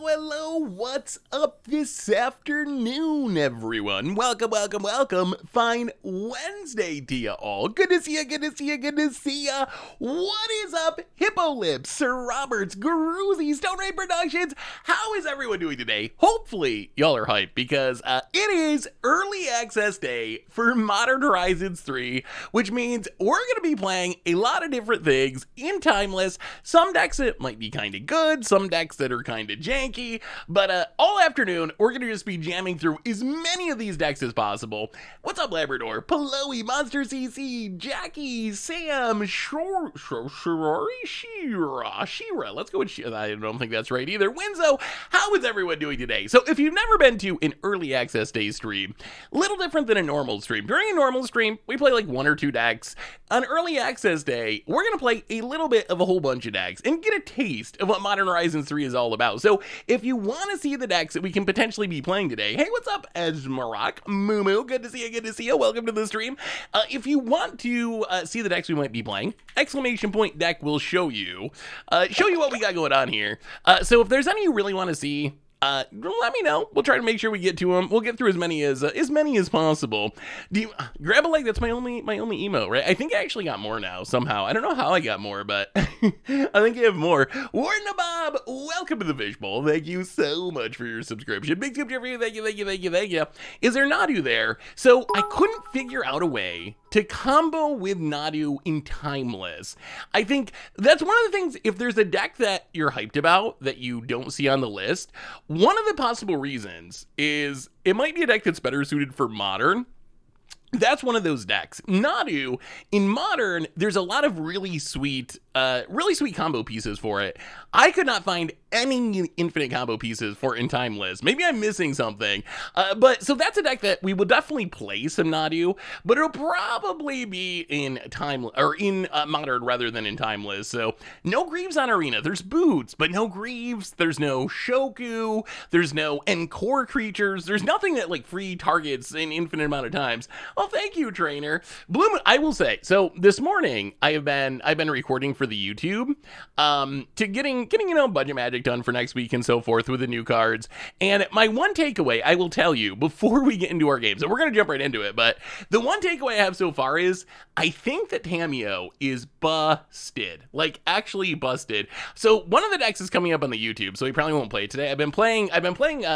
hello, what's up this afternoon, everyone? Welcome, fine Wednesday to ya all. Good to see ya. What is up, Hippo Lips, Sir Roberts, Gruzy, Stone Ray Productions? How is everyone doing today? Hopefully, y'all are hyped because it is early access day for Modern Horizons 3, which means we're gonna be playing a lot of different things in Timeless. Some decks that might be kind of good, some decks that are kind of janky, but all afternoon, we're going to just be jamming through as many of these decks as possible. What's up, Labrador? Paloey, Monster CC, Jackie, Sam, Shira. Let's go with Shira. I don't think that's right either. Winzo, how is everyone doing today? So if you've never been to an early access day stream, little different than a normal stream. During a normal stream, we play like one or two decks. On early access day, we're going to play a little bit of a whole bunch of decks and get a taste of what Modern Horizons 3 is all about. So if you want to see the decks that we can potentially be playing today, hey, what's up, Esmarok, Moo, good to see you, welcome to the stream. If you want to see the decks we might be playing, exclamation point deck will show you what we got going on here. So if there's any you really want to see, let me know. We'll try to make sure we get to them. We'll get through as many as possible. Do you grab a leg? That's my only emo, right? I think I actually got more now somehow. I don't know how I got more, but I think I have more. Warren Bob, welcome to the Fishbowl. Thank you so much for your subscription. Big tip for you. Thank you. Is there Nadu there? So I couldn't figure out a way to combo with Nadu in Timeless. I think that's one of the things, if there's a deck that you're hyped about that you don't see on the list, one of the possible reasons is it might be a deck that's better suited for Modern. That's one of those decks. Nadu, in Modern, there's a lot of really sweet combo pieces for it. I could not find any infinite combo pieces for in Timeless. Maybe I'm missing something. But so that's a deck that we will definitely play some Nadu, but it'll probably be in Modern rather than in Timeless. So no Greaves on Arena. There's Boots, but no Greaves. There's no Shoku. There's no Encore creatures. There's nothing that like free targets an infinite amount of times. Well, thank you, trainer. Blue Moon, I will say, so this morning I've been recording for the YouTube, to getting budget magic done for next week and so forth with the new cards. And my one takeaway, I will tell you before we get into our games, and we're going to jump right into it, but the one takeaway I have so far is I think that Tamiyo is busted, like actually busted. So one of the decks is coming up on the YouTube, so we probably won't play it today. I've been playing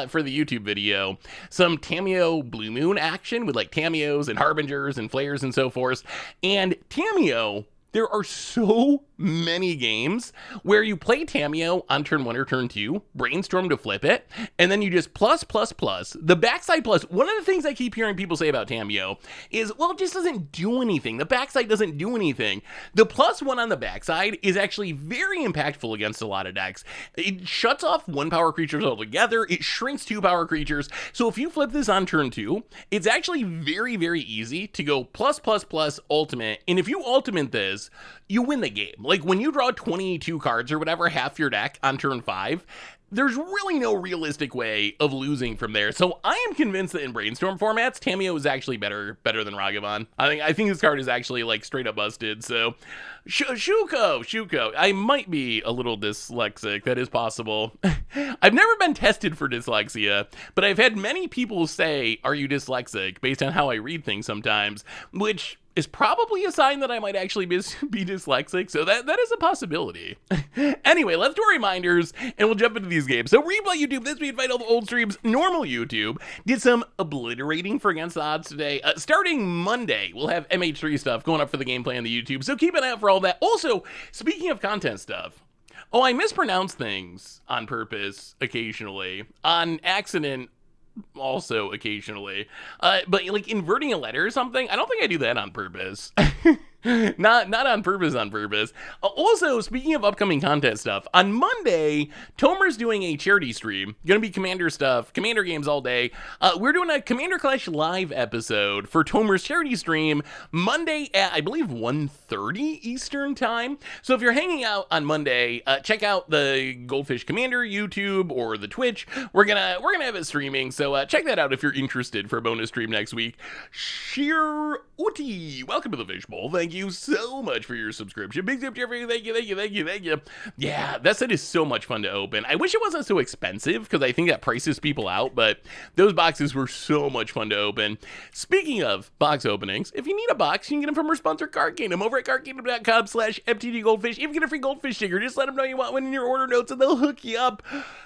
for the YouTube video some Tamiyo Blue Moon action with like Tamiyos and Harbingers and Flares and so forth. And Tamiyo, there are so many games where you play Tamiyo on turn 1 or turn 2, brainstorm to flip it, and then you just plus. The backside plus, one of the things I keep hearing people say about Tamiyo is, well, it just doesn't do anything. The backside doesn't do anything. The +1 on the backside is actually very impactful against a lot of decks. It shuts off 1 power creatures altogether. It shrinks 2 power creatures. So if you flip this on turn 2, it's actually very, very easy to go plus ultimate. And if you ultimate this, you win the game. Like when you draw 22 cards or whatever, half your deck on turn 5, there's really no realistic way of losing from there. So I am convinced that in brainstorm formats, Tamiyo is actually better than Ragavan. I think this card is actually like straight up busted. So Shuko, I might be a little dyslexic. That is possible. I've never been tested for dyslexia, but I've had many people say, "Are you dyslexic?" based on how I read things sometimes, which is probably a sign that I might actually be dyslexic, so that is a possibility. Anyway, let's do our reminders, and we'll jump into these games. So Replay YouTube, this week, invite all the old streams. Normal YouTube did some obliterating for Against the Odds today. Starting Monday, we'll have MH3 stuff going up for the gameplay on the YouTube, so keep an eye out for all that. Also, speaking of content stuff, I mispronounce things on purpose occasionally, on accident also occasionally, but like inverting a letter or something, I don't think I do that on purpose. Not on purpose. Also, speaking of upcoming content stuff, on Monday, Tomer's doing a charity stream. Gonna be Commander stuff, Commander games all day. We're doing a Commander Clash live episode for Tomer's charity stream Monday at, I believe, 1:30 Eastern time. So if you're hanging out on Monday, check out the Goldfish Commander YouTube or the Twitch. We're gonna have it streaming, so check that out if you're interested for a bonus stream next week. Sheer Uti, welcome to the Fishbowl. Thank Thank you so much for your subscription. Big tip, Jeffrey. Thank you, thank you, thank you, thank you. Yeah, that set is so much fun to open. I wish it wasn't so expensive because I think that prices people out, but those boxes were so much fun to open. Speaking of box openings, if you need a box, you can get them from our sponsor, Card Kingdom, over at cardkingdom.com/FTG Goldfish. If you get a free goldfish sticker, just let them know you want one in your order notes and they'll hook you up.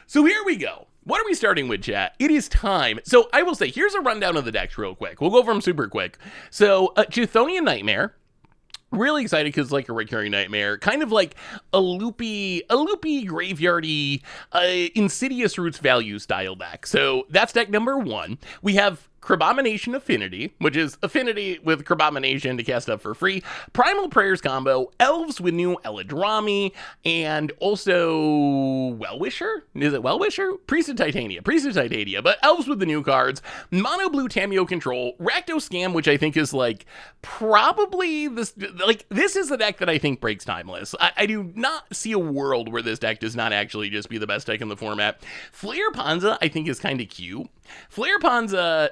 So here we go. What are we starting with, chat? It is time. So I will say, here's a rundown of the decks real quick. We'll go over them super quick. So Chthonian Nightmare. Really excited because it's like a recurring nightmare, kind of like a loopy graveyardy, Insidious Roots Value style deck. So that's deck number 1. We have Crabomination Affinity, which is Affinity with Crabomination to cast up for free. Primal Prayers combo, Elves with new Eladrami, and also Wellwisher? Is it Wellwisher? Priest of Titania, but Elves with the new cards. Mono Blue Tameo Control, Rakdos Scam, which I think is like probably this is the deck that I think breaks Timeless. I do not see a world where this deck does not actually just be the best deck in the format. Flare Ponza, I think, is kind of cute. Flare Ponza,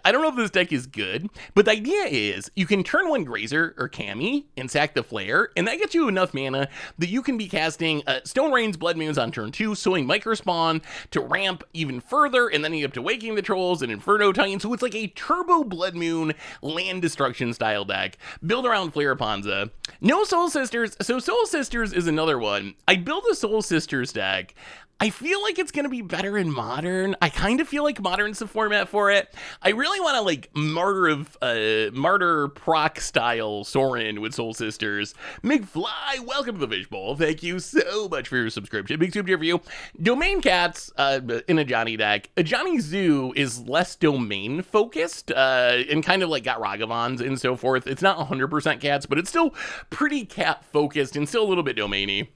I don't know if this deck is good, but the idea is you can turn 1 Grazer or Kami and sack the Flare, and that gets you enough mana that you can be casting Stone Rains, Blood Moons on turn 2, sowing Microspawn to ramp even further, and then you get up to Waking the Trolls and Inferno Titan, so it's like a Turbo Blood Moon land destruction style deck built around Flare Ponza. No Soul Sisters, so Soul Sisters is another one. I built a Soul Sisters deck. I feel like it's going to be better in Modern. I kind of feel like Modern's the format for it. I really want to like Martyr proc style Sorin with Soul Sisters. McFly, welcome to the Fishbowl. Thank you so much for your subscription. Big super for you. Domain Cats in a Johnny deck. A Johnny Zoo is less domain focused and kind of like got Ragavans and so forth. It's not 100% cats, but it's still pretty cat focused and still a little bit domainy.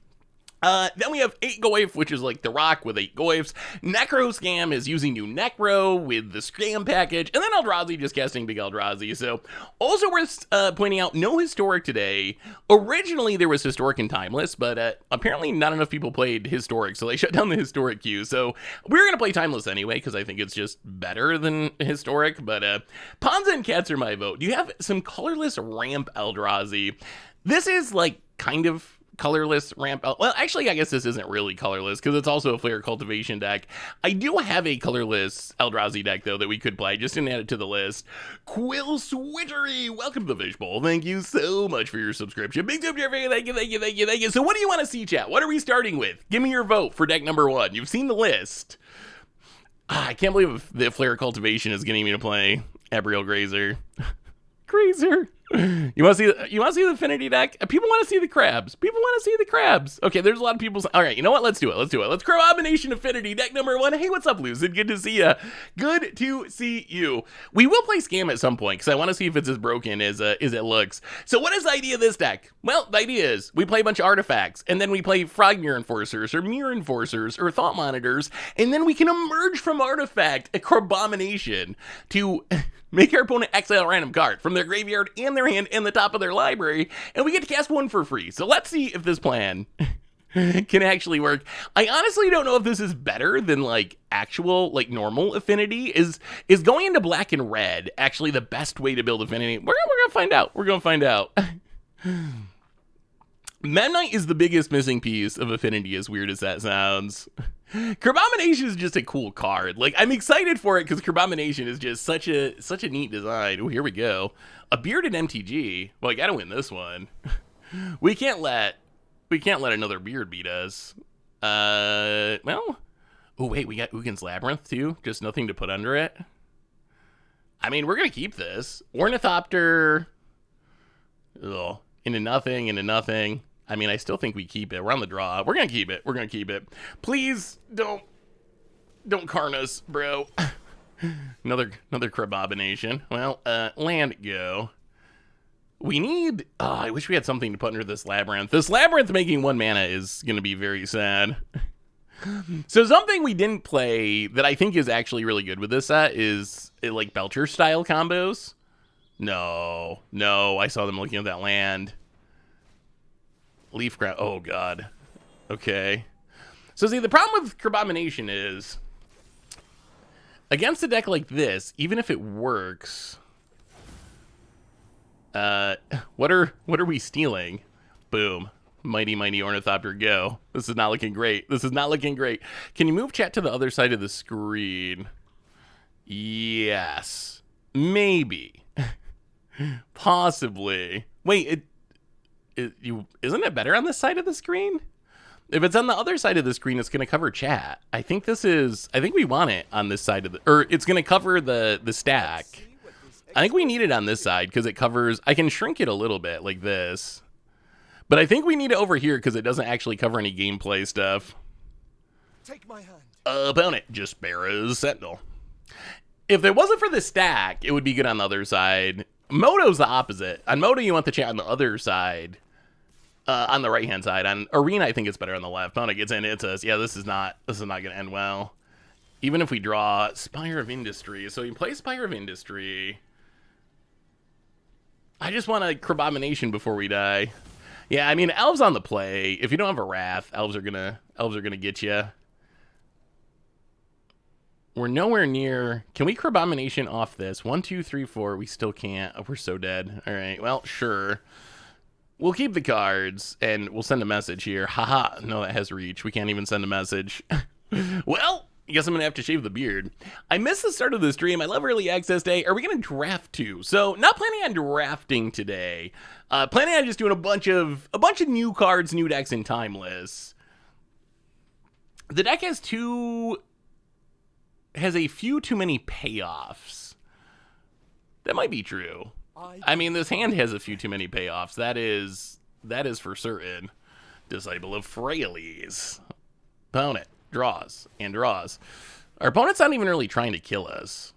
Then we have 8 Goyf, which is like the rock with 8 Goyfs. Necro Scam is using new Necro with the Scam package. And then Eldrazi just casting big Eldrazi. So also worth pointing out, no Historic today. Originally there was Historic and Timeless, but apparently not enough people played Historic, so they shut down the Historic queue. So we're going to play Timeless anyway, because I think it's just better than Historic. But Ponza and Cats are my vote. You have some colorless ramp Eldrazi. This is like kind of colorless ramp. Well, actually, I guess this isn't really colorless because it's also a Flare Cultivation deck. I do have a colorless Eldrazi deck, though, that we could play. Just didn't add it to the list. Quill Swittery, welcome to the Fishbowl. Thank you so much for your subscription. Big tip, Jeffrey. Thank you, thank you, thank you, thank you. So what do you want to see, chat? What are we starting with? Give me your vote for deck number 1. You've seen the list. I can't believe the Flare Cultivation is getting me to play Abriel Grazer. Grazer. You want to see the Affinity deck? People want to see the crabs. Okay, there's a lot of people. All right, you know what? Let's do it. Let's Crabomination Affinity deck number 1. Hey, what's up, Lucid? Good to see you. Good to see you. We will play Scam at some point because I want to see if it's as broken as it looks. So what is the idea of this deck? Well, the idea is we play a bunch of artifacts, and then we play Frogmere Enforcers or Mirror Enforcers or Thought Monitors, and then we can emerge from artifact a Crabomination to make our opponent exile a random card from their graveyard and their hand and the top of their library, and we get to cast 1 for free. So let's see if this plan can actually work. I honestly don't know if this is better than like actual like normal Affinity. Is going into black and red actually the best way to build Affinity? We're gonna find out. We're gonna find out. Memnite is the biggest missing piece of Affinity, as weird as that sounds. Crabomination is just a cool card. Like, I'm excited for it because Crabomination is just such a neat design. Oh, here we go. A bearded MTG. Well, I gotta win this one. We can't let another beard beat us. Well. Oh wait, we got Ugin's Labyrinth too. Just nothing to put under it. I mean, we're gonna keep this. Ornithopter. Ugh. Into nothing. I mean, I still think we keep it. We're on the draw. We're gonna keep it. Please don't Karnas, bro. another Crabomination. Well, land go. We need. Oh, I wish we had something to put under this Labyrinth. This Labyrinth making 1 mana is gonna be very sad. So something we didn't play that I think is actually really good with this set is like Belcher style combos. No, I saw them looking at that land. Leaf ground. Oh, God. Okay. So, see, the problem with Crabomination is against a deck like this, even if it works, Uh, what are we stealing? Boom. Mighty, mighty Ornithopter, go. This is not looking great. This is not looking great. Can you move chat to the other side of the screen? Yes. Maybe. Possibly. Wait, isn't it better on this side of the screen? If it's on the other side of the screen, it's going to cover chat. I think we want it on this side of the, or it's going to cover the stack. I think we need it on this side because it covers, I can shrink it a little bit like this. But I think we need it over here because it doesn't actually cover any gameplay stuff. Take my hand. Opponent, just Barra's Sentinel. If it wasn't for the stack, it would be good on the other side. Moto's the opposite. On Moto, you want the chat on the other side. On the right-hand side. On Arena, I think it's better on the left. Opponent gets in, it says, yeah, this is not going to end well. Even if we draw Spire of Industry. So you play Spire of Industry. I just want a Crabomination before we die. Yeah, I mean, Elves on the play. If you don't have a Wrath, Elves are gonna get you. We're nowhere near. Can we Crabomination off this? 1, 2, 3, 4. We still can't. Oh, we're so dead. All right. Well, sure. We'll keep the cards and we'll send a message here. Haha. No, that has reach. We can't even send a message. Well, I guess I'm going to have to shave the beard. I missed the start of the stream. I love early access day. Are we going to draft too? So not planning on drafting today. Planning on just doing a bunch of new cards, new decks, and timeless. The deck has a few too many payoffs. That might be true. I mean, this hand has a few too many payoffs. That is for certain. Disciple of Frailes. Opponent draws and draws. Our opponent's not even really trying to kill us.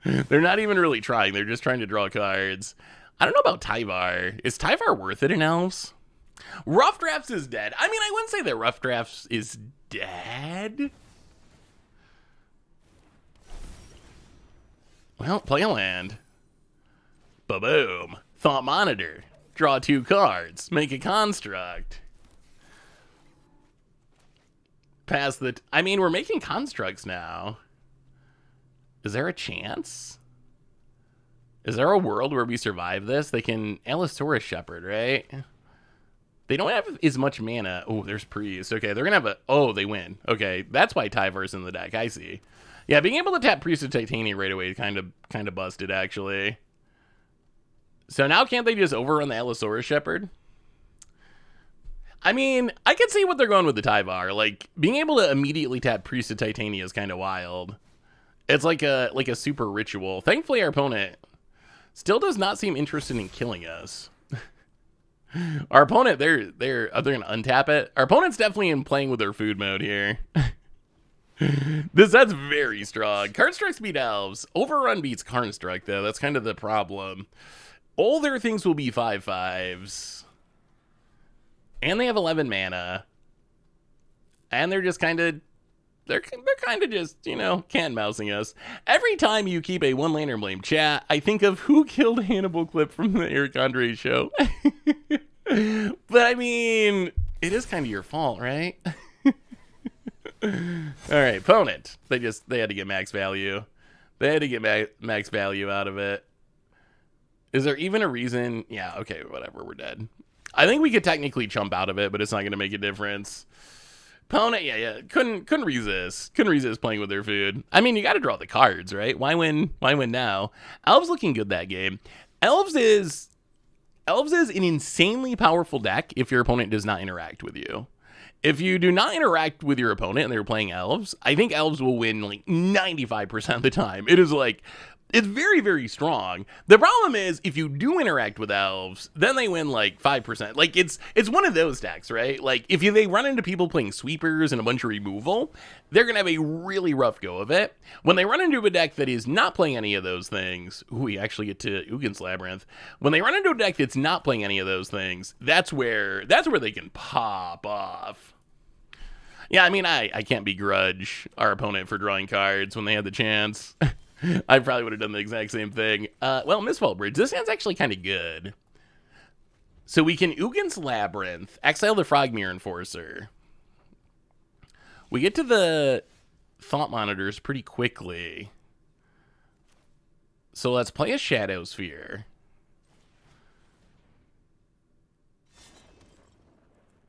They're not even really trying. They're just trying to draw cards. I don't know about Tyvar. Is Tyvar worth it in Elves? Rough Drafts is dead. I mean, I wouldn't say that Rough Drafts is dead. Well, play a land. Ba-boom. Thought Monitor. Draw 2 cards. Make a construct. Pass the... I mean, we're making constructs now. Is there a chance? Is there a world where we survive this? They can... Allosaurus Shepherd, right? They don't have as much mana. Oh, there's Priest. Okay, they're going to have a... Oh, they win. Okay, that's why Tyvar's in the deck. I see. Yeah, being able to tap Priest of Titania right away is kind of busted, actually. So now can't they just overrun the Allosaurus Shepherd? I mean, I can see what they're going with the Tyvar. Like, being able to immediately tap Priest of Titania is kind of wild. It's like a super ritual. Thankfully, our opponent still does not seem interested in killing us. Our opponent, they're going to untap it. Our opponent's definitely in playing with their food mode here. That's very strong. Cardstrikes beat Elves. Overrun beats Construct, though. That's kind of the problem. All their things will be 5/5s. And they have 11 mana. And they're just kind of... They're kind of just, you know, cat-mousing us. Every time you keep a one-lantern blame chat, I think of Who Killed Hannibal clip from the Eric Andre show. But, I mean, it is kind of your fault, right? All right, opponent. They had to get max value. They had to get max value out of it. Is there even a reason? Yeah, okay, whatever, we're dead. I think we could technically chump out of it, but it's not going to make a difference. Opponent, yeah, couldn't resist. Couldn't resist playing with their food. I mean, you got to draw the cards, right? Why win now? Elves looking good that game. Elves is an insanely powerful deck if your opponent does not interact with you. If you do not interact with your opponent and they're playing Elves, I think Elves will win like 95% of the time. It is like... It's very, very strong. The problem is, if you do interact with Elves, then they win like 5%. Like, it's one of those decks, right? Like, if they run into people playing sweepers and a bunch of removal, they're going to have a really rough go of it. When they run into a deck that is not playing any of those things, ooh, we actually get to Uggin's Labyrinth. When they run into a deck that's not playing any of those things, that's where they can pop off. Yeah, I mean, I can't begrudge our opponent for drawing cards when they had the chance. I probably would have done the exact same thing. Well, Mistfall Bridge. This hand's actually kind of good. So we can Uggin's Labyrinth, exile the Frogmere Enforcer. We get to the Thought Monitors pretty quickly. So let's play a Shadow Sphere.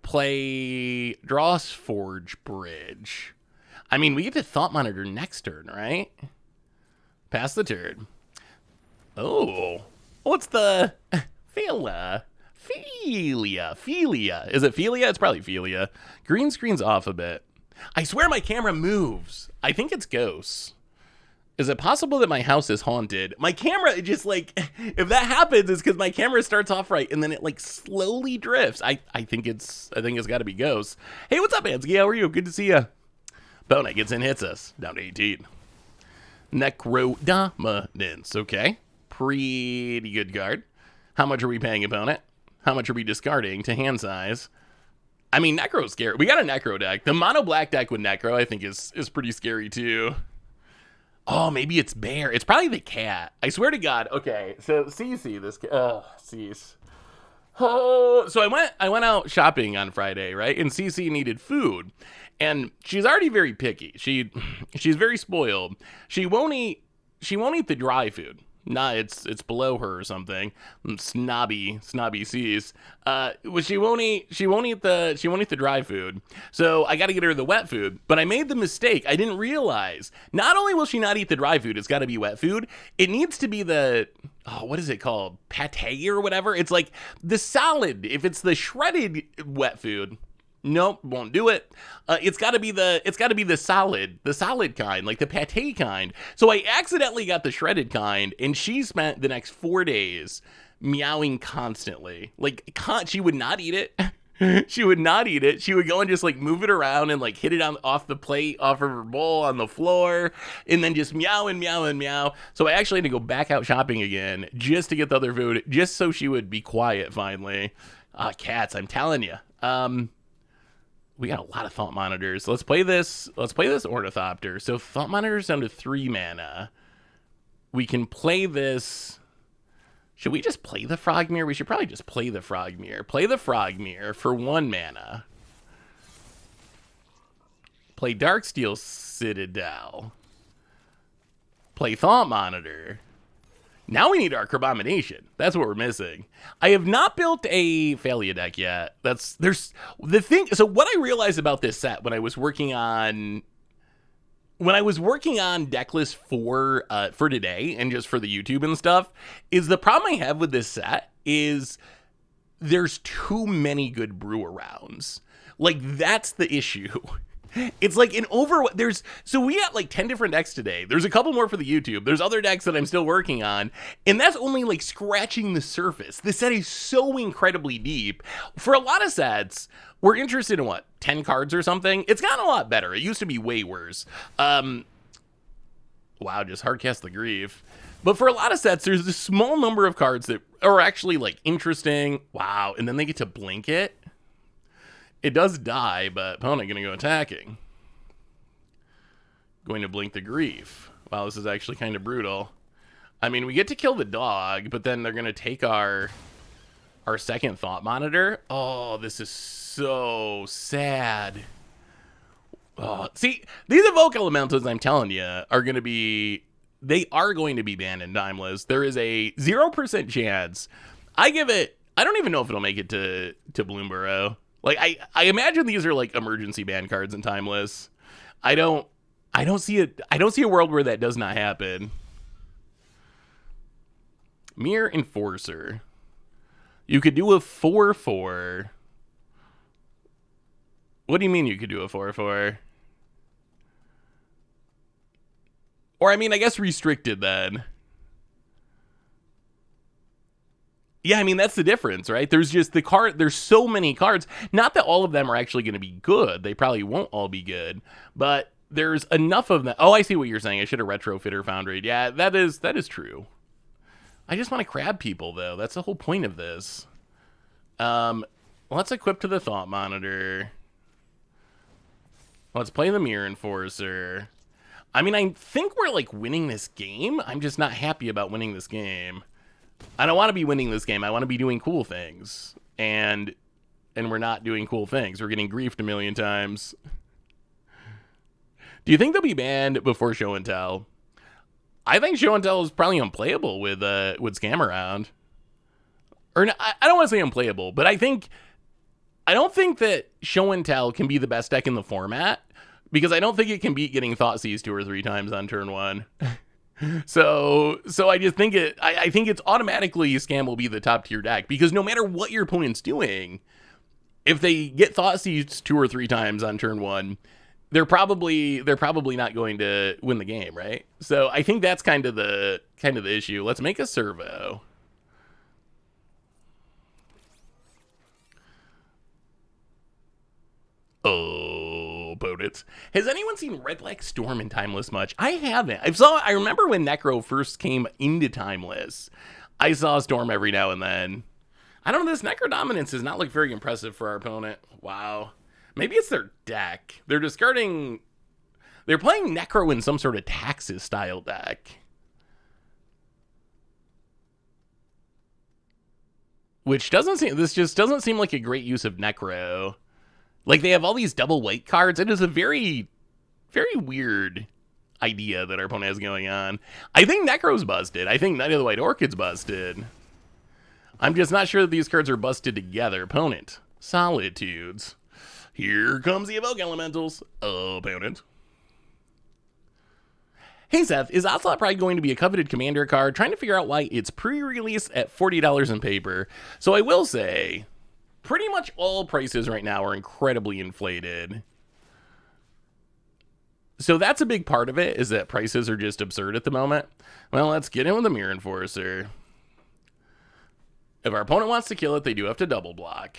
play Dross Forge Bridge. I mean, we get to Thought Monitor next turn, right? Pass the turn. Oh, what's the Philia? Philia. Is it Philia? It's probably Philia. Green screen's off a bit. I swear my camera moves. I think it's ghosts. Is it possible that my house is haunted? My camera, it just like, if that happens, it's because my camera starts off right and then it like slowly drifts. I think it's got to be ghosts. Hey, what's up, Ansky? How are you? Good to see you. Bona gets in, hits us. Down to 18. Necrodominance. Okay. Pretty good card. How much are we paying, opponent? How much are we discarding to hand size? I mean, Necro's scary. We got a Necro deck. The mono black deck with Necro, I think, is pretty scary, too. Oh, maybe it's bear. It's probably the cat. I swear to God. Okay, so Cece, this Cece. Oh, so I went out shopping on Friday, right? And Cece needed food, and she's already very picky. She's very spoiled. She won't eat the dry food. Nah, it's below her or something. Snobby C's. She won't eat the dry food. So I got to get her the wet food. But I made the mistake. I didn't realize. Not only will she not eat the dry food, it's got to be wet food. It needs to be what is it called? Pate or whatever. It's like the solid. If it's the shredded wet food, nope, won't do it. It's got to be the solid kind, like the pate kind. So I accidentally got the shredded kind, and she spent the next 4 days meowing constantly. Like, she would not eat it. She would not eat it. She would go and just like move it around and like hit it off the plate, off of her bowl, on the floor, and then just meow and meow and meow. So I actually had to go back out shopping again just to get the other food, just so she would be quiet finally. Cats, I'm telling you. We got a lot of Thought Monitors. Let's play this Ornithopter. So Thought Monitor's down to 3 mana. We can play this. Should we just play the Frogmere? We should probably just play the Frogmere. Play the Frogmere for 1 mana. Play Darksteel Citadel. Play Thought Monitor. Now we need our Carbomination. That's what we're missing. I have not built a Phalia deck yet. So what I realized about this set when I was working on deck list for today and just for the YouTube and stuff, is the problem I have with this set is there's too many good brewer rounds. Like, that's the issue. It's like so we got like 10 different decks today. There's a couple more for the YouTube. There's other decks that I'm still working on, and that's only like scratching the surface. This set is so incredibly deep. For a lot of sets, we're interested in 10 cards or something. It's gotten a lot better. It used to be way worse. Wow, just hardcast the Grief. But for a lot of sets, there's a small number of cards that are actually like interesting. Wow, and then they get to blink it. It does die, but opponent going to go attacking. Going to blink the Grief. Wow, this is actually kind of brutal. I mean, we get to kill the dog, but then they're going to take our second Thought Monitor. Oh, this is so sad. Oh, see, these Evoke Elementals, I'm telling you, are going to be banned in Timeless. There is a 0% chance. I don't even know if it'll make it to Bloomborough. Like, I imagine these are like emergency ban cards in Timeless. I don't see it. I don't see a world where that does not happen. Mere Enforcer. You could do a 4/4. What do you mean you could do a 4/4? Or I mean, I guess restricted then. Yeah, I mean, that's the difference, right? There's just there's so many cards. Not that all of them are actually going to be good. They probably won't all be good. But there's enough of them. Oh, I see what you're saying. I should have retrofitted Foundry. Yeah, that is true. I just want to crab people, though. That's the whole point of this. Let's equip to the Thought Monitor. Let's play the Mirror Enforcer. I mean, I think we're, like, winning this game. I'm just not happy about winning this game. I don't want to be winning this game. I want to be doing cool things. And we're not doing cool things. We're getting griefed a million times. Do you think they'll be banned before Show and Tell? I think Show and Tell is probably unplayable with Scam Around. Or no, I don't want to say unplayable, but I think I don't think that Show and Tell can be the best deck in the format, because I don't think it can beat getting Thoughtseize 2 or 3 times on turn 1. So I just think I think it's automatically Scam will be the top tier deck, because no matter what your opponent's doing, if they get Thoughtseize 2 or 3 times on turn 1, they're probably not going to win the game, right? So I think that's kind of the issue. Let's make a servo. Oh, opponents. Has anyone seen Red Black Storm in Timeless much? I haven't. I remember when Necro first came into Timeless. I saw Storm every now and then. I don't know, this Necro dominance does not look very impressive for our opponent. Wow. Maybe it's their deck. They're playing Necro in some sort of Taxes style deck. Which just doesn't seem like a great use of Necro. Like, they have all these double white cards. It is a very, very weird idea that our opponent has going on. I think Necro's busted. I think Night of the White Orchid's busted. I'm just not sure that these cards are busted together. Opponent, Solitudes. Here comes the Evoke Elementals. Opponent. Hey Seth, is Ocelot Pride going to be a coveted commander card? Trying to figure out why it's pre-release at $40 in paper. So I will say, pretty much all prices right now are incredibly inflated. So that's a big part of it, is that prices are just absurd at the moment. Well, let's get in with the Mirror Enforcer. If our opponent wants to kill it, they do have to double block.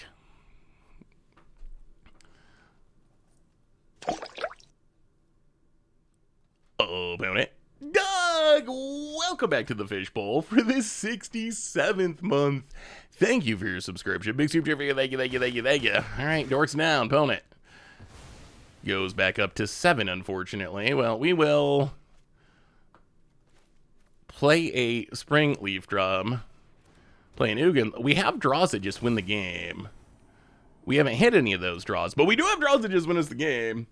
Opponent. Doug, welcome back to the Fishbowl for this 67th month. Thank you for your subscription. Big super trivia, thank you. All right, dorks down, opponent. Goes back up to 7, unfortunately. Well, we will play a Spring Leaf Drum. Play an Ugin. We have draws that just win the game. We haven't hit any of those draws, but we do have draws that just win us the game.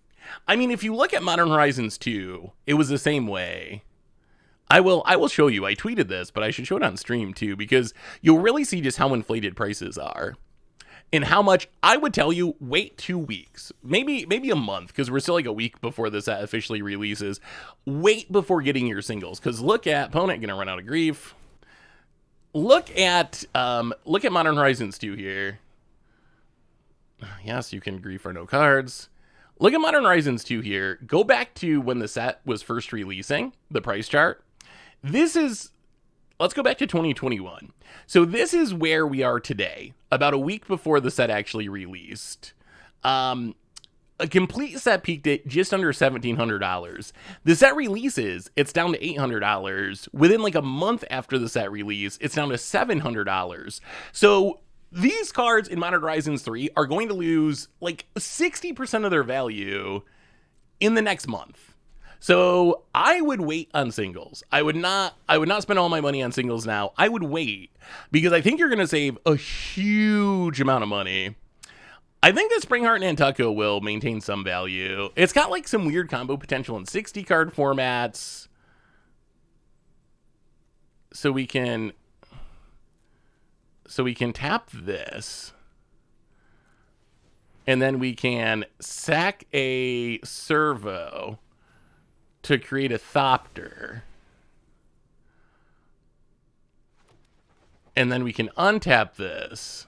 I mean, if you look at Modern Horizons 2, it was the same way. I will show you. I tweeted this, but I should show it on stream too, because you'll really see just how inflated prices are. And how much, I would tell you, wait 2 weeks, maybe a month, because we're still like a week before this officially releases. Wait before getting your singles, because look at opponent gonna run out of grief. Look at Modern Horizons 2 here. Yes, you can grief for no cards. Look at Modern Horizons 2 here. Go back to when the set was first releasing, the price chart. Let's go back to 2021. So this is where we are today, about a week before the set actually released. A complete set peaked at just under $1,700. The set releases, it's down to $800. Within like a month after the set release, it's down to $700. So these cards in Modern Horizons 3 are going to lose like 60% of their value in the next month. So I would wait on singles. I would not spend all my money on singles now. I would wait, because I think you're going to save a huge amount of money. I think that Springheart and Nantucket will maintain some value. It's got like some weird combo potential in 60 card formats. So we can tap this. And then we can sack a servo to create a Thopter. And then we can untap this.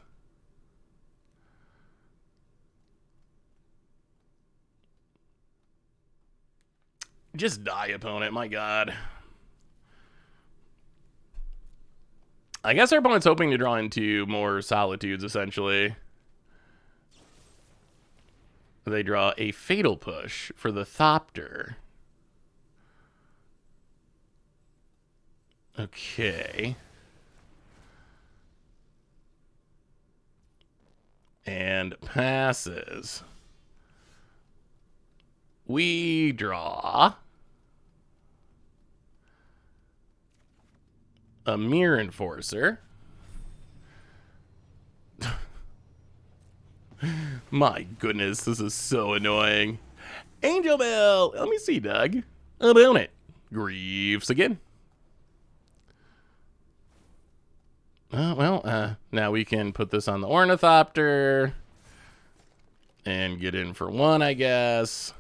Just die, opponent, my god. I guess our opponent's hoping to draw into more Solitudes, essentially. They draw a Fatal Push for the Thopter. Okay. And passes. We draw a Mirror Enforcer. My goodness, this is so annoying. Angel Bell. Let me see, Doug. About it. Grieves again. Now we can put this on the Ornithopter. And get in for one, I guess.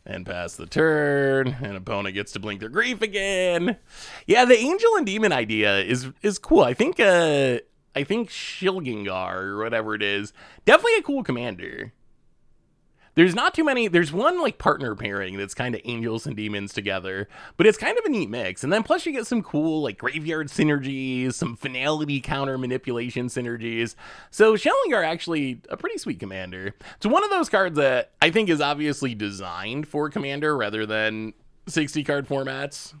And pass the turn. And opponent gets to blink their grief again. Yeah, the angel and demon idea is cool. I think Shilgengar, or whatever it is, definitely a cool commander. There's not too many. There's one like partner pairing that's kind of angels and demons together, but it's kind of a neat mix. And then plus you get some cool like graveyard synergies, some finality counter manipulation synergies. So Shellingar actually a pretty sweet commander. It's one of those cards that I think is obviously designed for commander rather than 60 card formats.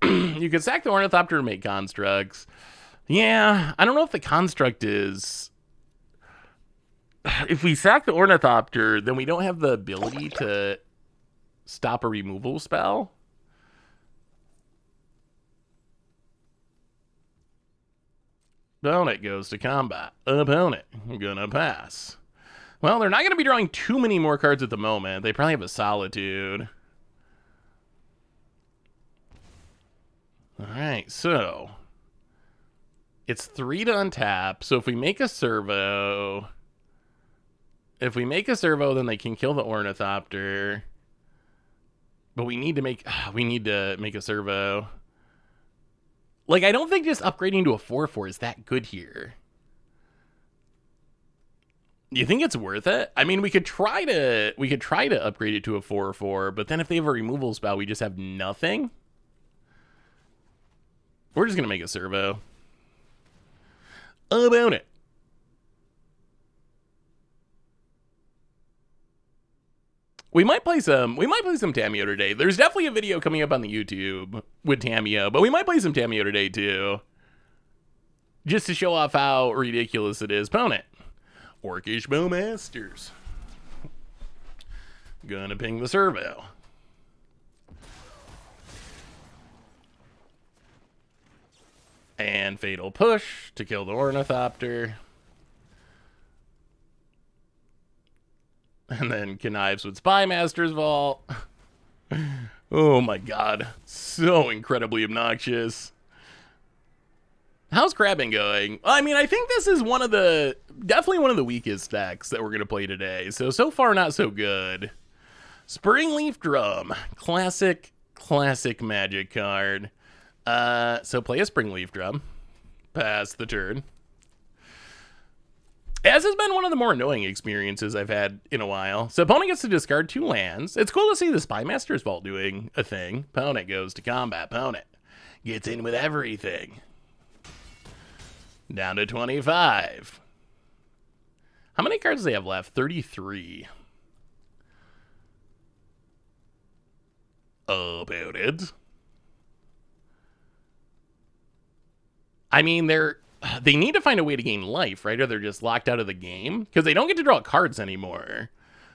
You could sack the Ornithopter and make constructs. Yeah, I don't know if the construct is. If we sack the Ornithopter, then we don't have the ability to stop a removal spell. Opponent goes to combat. Opponent gonna pass. Well, they're not going to be drawing too many more cards at the moment. They probably have a Solitude. All right, so it's 3 to untap. So if we make a servo... If we make a servo, then they can kill the Ornithopter. But we need to make a servo. Like, I don't think just upgrading to a 4/4 is that good here. You think it's worth it? I mean, we could try to upgrade it to a 4/4, but then if they have a removal spell, we just have nothing. We're just gonna make a servo. About it. We might play some Tamiyo today. There's definitely a video coming up on the YouTube with Tamiyo, but we might play some Tamiyo today too. Just to show off how ridiculous it is. Opponent. Orcish Bowmasters. Gonna ping the servo. And Fatal Push to kill the Ornithopter. And then connives with Spymaster's Vault. Oh my god. So incredibly obnoxious. How's Crabbing going? I mean, I think this is definitely one of the weakest decks that we're going to play today. So far, not so good. Springleaf Drum. Classic Magic card. So play a Springleaf Drum. Pass the turn. As has been one of the more annoying experiences I've had in a while. So opponent gets to discard 2 lands. It's cool to see the Spymaster's Vault doing a thing. Opponent goes to combat. Opponent gets in with everything. Down to 25. How many cards do they have left? 33. About it. I mean, they need to find a way to gain life, right? Or they're just locked out of the game because they don't get to draw cards anymore.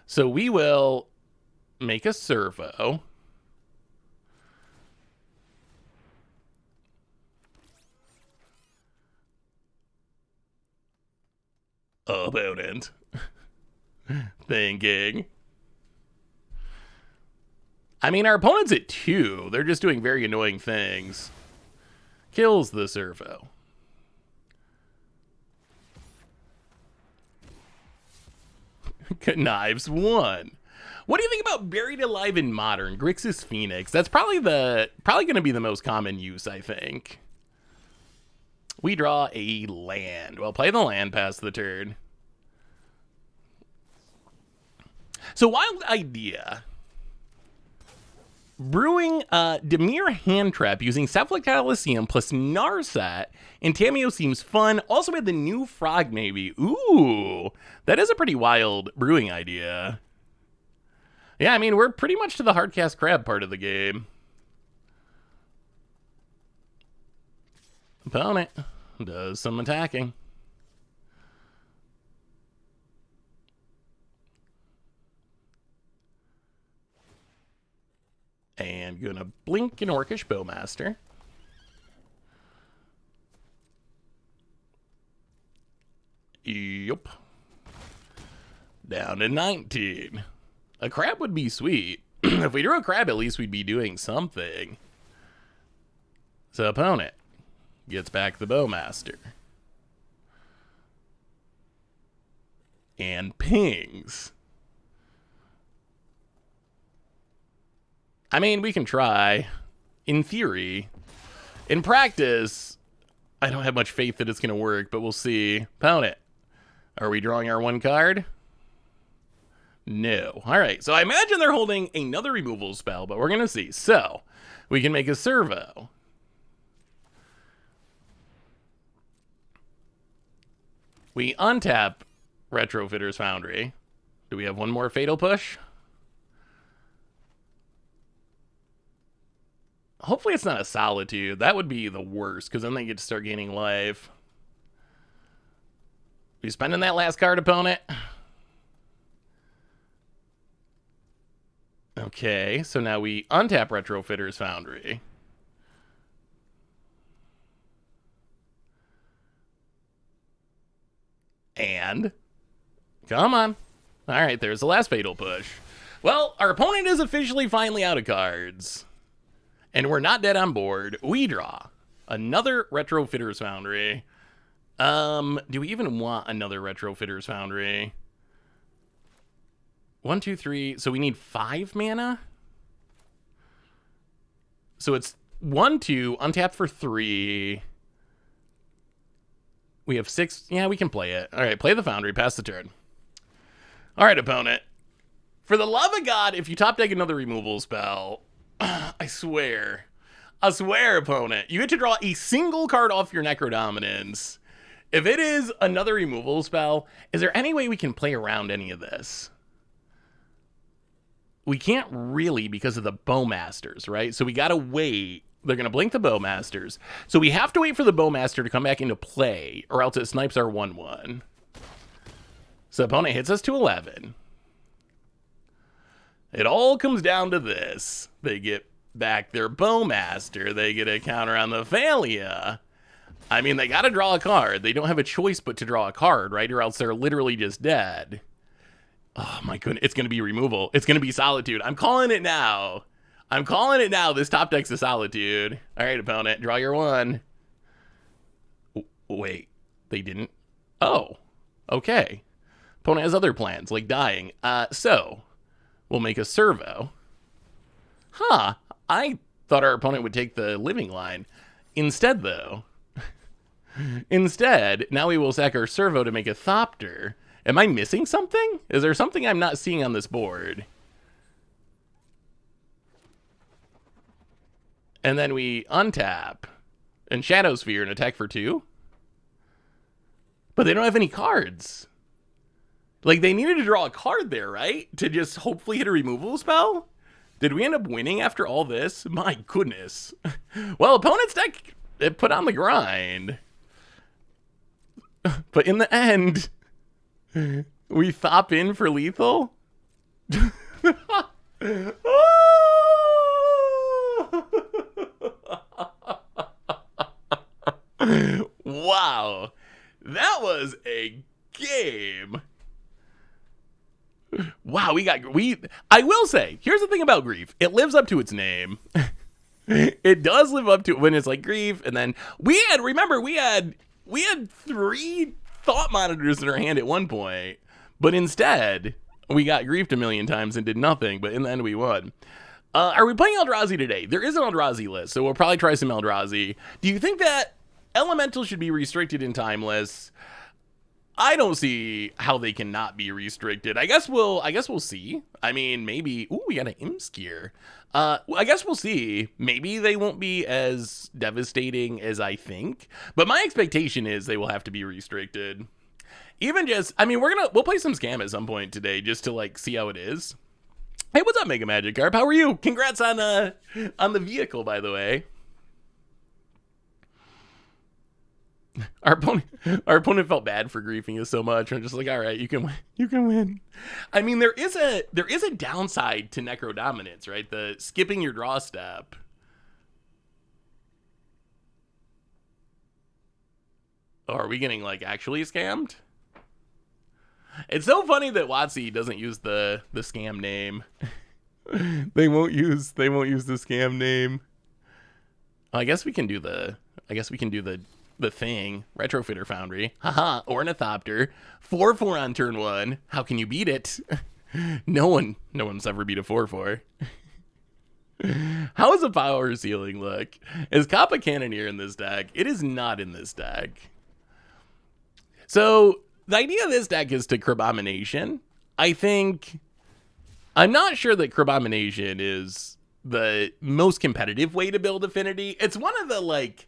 So we will make a servo. About it. Thinking. I mean, our opponent's at 2. They're just doing very annoying things. Kills the servo. Knives 1. What do you think about Buried Alive in Modern? Grixis Phoenix. That's probably going to be the most common use, I think. We draw a land. Well, play the land, pass the turn. So, wild idea. Brewing Demir Hand Trap using Cephalic Coliseum plus Narset and Tamiyo seems fun. Also had the new frog, maybe. Ooh, that is a pretty wild brewing idea. Yeah, I mean, we're pretty much to the Hardcast Crab part of the game. Opponent does some attacking. And gonna blink an Orcish Bowmaster. Yup. Down to 19. A crab would be sweet. If we drew a crab, at least we'd be doing something. So opponent gets back the Bowmaster. and pings. I mean, we can try. In theory. In practice, I don't have much faith that it's going to work, but we'll see. Opponent. Are we drawing our one card? No. All right, so I imagine they're holding another removal spell, but we're going to see. So, we can make a servo. We untap Retrofitter's Foundry. Do we have one more Fatal Push? Hopefully it's not a Solitude. That would be the worst, because then they get to start gaining life. You spending that last card, opponent? Okay, so now we untap Retrofitter's Foundry. And come on. All right, there's the last Fatal Push. Well, our opponent is officially finally out of cards. And we're not dead on board. We draw another Retrofitter's Foundry. Do we even want another Retrofitter's Foundry? 1, 2, 3. So we need 5 mana? So it's 1, 2, untap for 3. We have 6. Yeah, we can play it. All right, play the Foundry. Pass the turn. All right, opponent. For the love of God, if you top deck another removal spell, I swear, opponent, you get to draw a single card off your Necrodominance. If it is another removal spell, is there any way we can play around any of this? We can't really because of the Bowmasters, right? So we got to wait. They're going to blink the Bowmasters. So we have to wait for the Bowmaster to come back into play, or else it snipes our 1/1. So opponent hits us to 11. It all comes down to this. They get back their Bowmaster. They get a counter on the Thalia. I mean, they got to draw a card. They don't have a choice but to draw a card, right? Or else they're literally just dead. Oh, my goodness. It's going to be removal. It's going to be Solitude. I'm calling it now. This top deck's a Solitude. All right, opponent. Draw your 1. Wait. They didn't? Oh. Okay. Opponent has other plans, like dying. So, we'll make a servo. Huh. I thought our opponent would take the living line. Instead, though. Now we will sack our servo to make a Thopter. Am I missing something? Is there something I'm not seeing on this board? And then we untap and Shadow Sphere and attack for 2. But they don't have any cards. Like, they needed to draw a card there, right? To just hopefully hit a removal spell? Did we end up winning after all this? My goodness. Well, opponent's deck, it put on the grind. But in the end, we thop in for lethal? Wow. That was a game. Wow, I will say, here's the thing about Grief. It lives up to its name. It does live up to it when it's like Grief, and then we had 3 Thought Monitors in our hand at one point, but instead, we got Griefed a million times and did nothing, but in the end we won. Are we playing Eldrazi today? There is an Eldrazi list, so we'll probably try some Eldrazi. Do you think that Elemental should be restricted in Timeless? I don't see how they cannot be restricted. I guess we'll see. I mean, maybe. Ooh, we got an Imskir. I guess we'll see. Maybe they won't be as devastating as I think, but my expectation is they will have to be restricted. Even just, I mean, we'll play some Scam at some point today just to like see how it is. Hey, what's up, Mega Magic Carp? How are you? Congrats on the vehicle, by the way. Our opponent felt bad for griefing us so much. I'm just like, all right, you can win. I mean, there is a downside to Necrodominance, right? The skipping your draw step. Oh, are we getting like actually scammed? It's so funny that WotC doesn't use the scam name. They won't use the scam name. I guess we can do the the thing. Retrofitter Foundry. Haha, Ornithopter. 4/4 on turn 1. How can you beat it? No one's ever beat a 4/4. How does a power ceiling look? Is Kappa Cannoneer in this deck? It is not in this deck. So the idea of this deck is to Crabomination. I'm not sure that Crabomination is the most competitive way to build Affinity. It's one of the like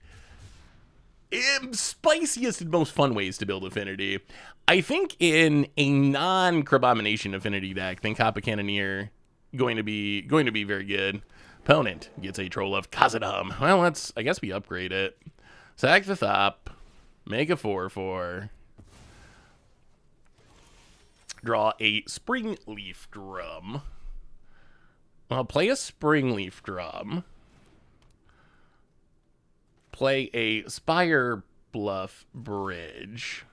spiciest and most fun ways to build Affinity. I think in a non-Crabomination Affinity deck, then Kappa Cannoneer going to be very good. Opponent gets a Troll of Khazad-dûm. Well, I guess we upgrade it. Sack the Thop, make a 4/4. Draw a Springleaf Drum. I'll play a Springleaf Drum. Play a Spire Bluff Bridge.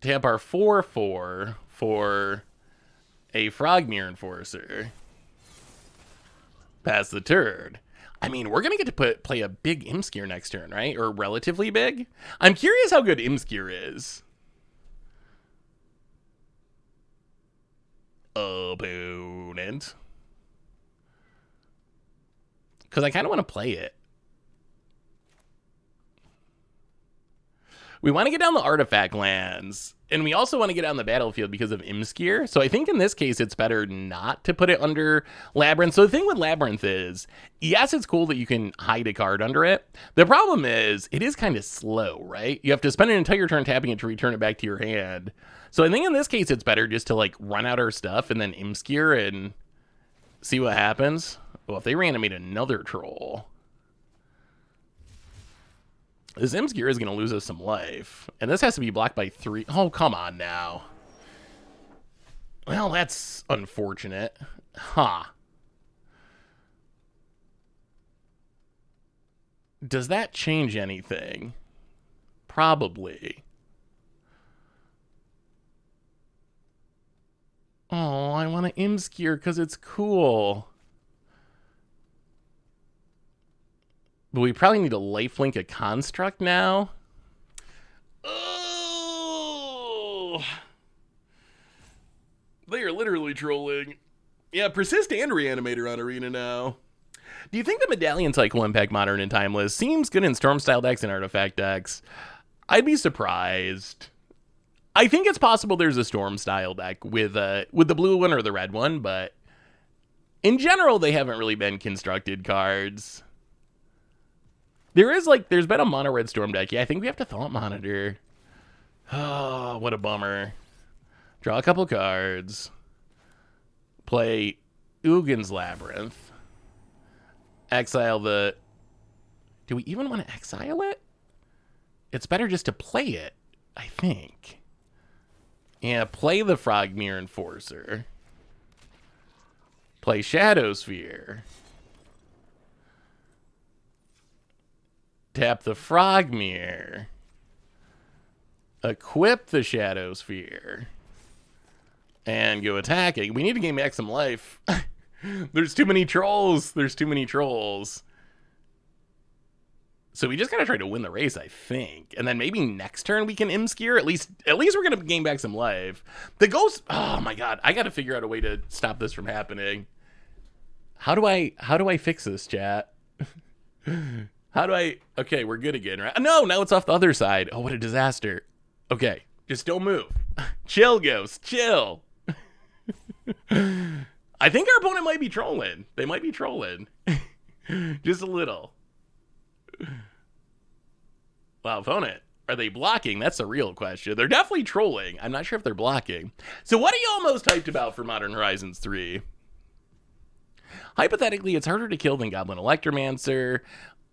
Tap our 4/4 for a Frogmere Enforcer. Pass the turn. I mean, we're going to get to play a big Imskir next turn, right? Or relatively big. I'm curious how good Imskir is. Opponent. Because I kind of want to play it. We want to get down the artifact lands. And we also want to get on the battlefield because of Imskir. So I think in this case, it's better not to put it under Labyrinth. So the thing with Labyrinth is, yes, it's cool that you can hide a card under it. The problem is, it is kind of slow, right? You have to spend an entire turn tapping it to return it back to your hand. So I think in this case, it's better just to like run out our stuff and then Imskir and see what happens. Well, if they reanimate another troll, this Imskir is going to lose us some life. And this has to be blocked by 3. Oh, come on now. Well, that's unfortunate. Huh. Does that change anything? Probably. Oh, I want to Imskir because it's cool. But we probably need to lifelink a construct now. Oh, they are literally trolling. Yeah, persist and reanimator on Arena now. Do you think the Medallion Cycle impact Modern and Timeless seems good in Storm style decks and artifact decks? I'd be surprised. I think it's possible there's a Storm style deck with the blue one or the red one, but in general they haven't really been constructed cards. There's been a mono red Storm deck. Yeah, I think we have to Thought Monitor. Oh, what a bummer. Draw a couple cards. Play Ugin's Labyrinth. Exile the... Do we even want to exile it? It's better just to play it, I think. Yeah, play the Frogmere Enforcer. Play Shadowsphere. Tap the Frogmere. Equip the Shadowsphere. And go attacking. We need to gain back some life. There's too many trolls. There's too many trolls. So we just gotta try to win the race, I think. And then maybe next turn we can Imskir. At least we're gonna gain back some life. The ghost... Oh my god. I gotta figure out a way to stop this from happening. How do I fix this, chat? How do I... Okay, we're good again, right? No, now it's off the other side. Oh, what a disaster. Okay, just don't move. Chill, Ghost, chill. I think our opponent might be trolling. They might be trolling. Just a little. Wow, opponent. Are they blocking? That's the real question. They're definitely trolling. I'm not sure if they're blocking. So what are y'all most hyped about for Modern Horizons 3? Hypothetically, it's harder to kill than Goblin Electromancer.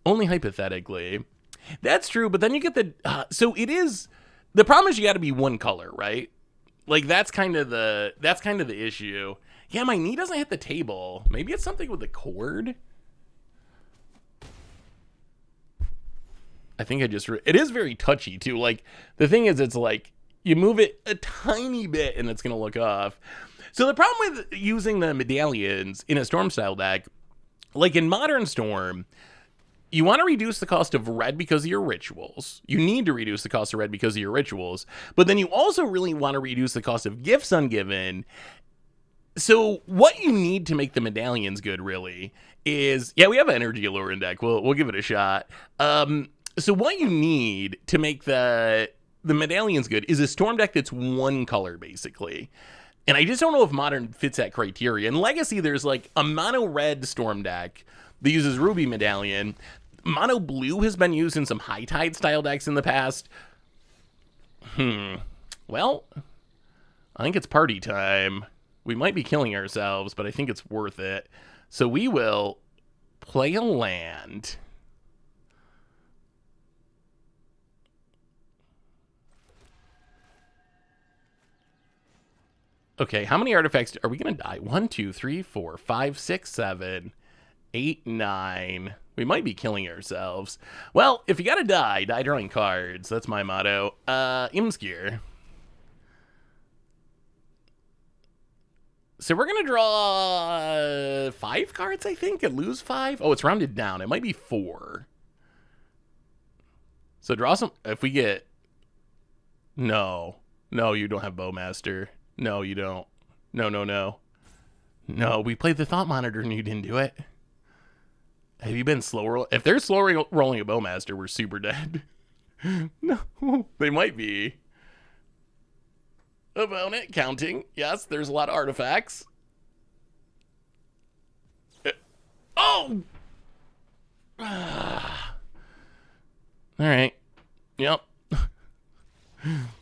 Only hypothetically. That's true, but then you get the... so it is... The problem is you got to be one color, right? Like, that's kind of the issue. Yeah, my knee doesn't hit the table. Maybe it's something with the cord? I think it is very touchy, too. Like, the thing is, it's like, you move it a tiny bit and it's going to look off. So the problem with using the medallions in a Storm-style deck, like in Modern Storm... you want to reduce the cost of red because of your rituals. You need to reduce the cost of red because of your rituals. But then you also really want to reduce the cost of gifts ungiven. So what you need to make the medallions good, really, is we have an energy allure in deck. We'll give it a shot. So what you need to make the medallions good is a storm deck that's one color, basically. And I just don't know if Modern fits that criteria. In Legacy, there's like a mono red storm deck that uses Ruby Medallion. Mono blue has been used in some High Tide style decks in the past. Well, I think it's party time. We might be killing ourselves, but I think it's worth it. So we will play a land. Okay, how many artifacts are we going to die? 1, 2, 3, 4, 5, 6, 7, 8, 9. We might be killing ourselves. Well, if you got to die drawing cards. That's my motto. Imskir. So we're going to draw 5 cards, I think, and lose 5. Oh, it's rounded down. It might be 4. So draw some. If we get... No, you don't have Bowmaster. No, you don't. No. No, we played the Thought Monitor and you didn't do it. Have you been slow? If they're slow rolling a Bowmaster, we're super dead. No, they might be. Opponent counting. Yes, there's a lot of artifacts. Oh! All right. Yep.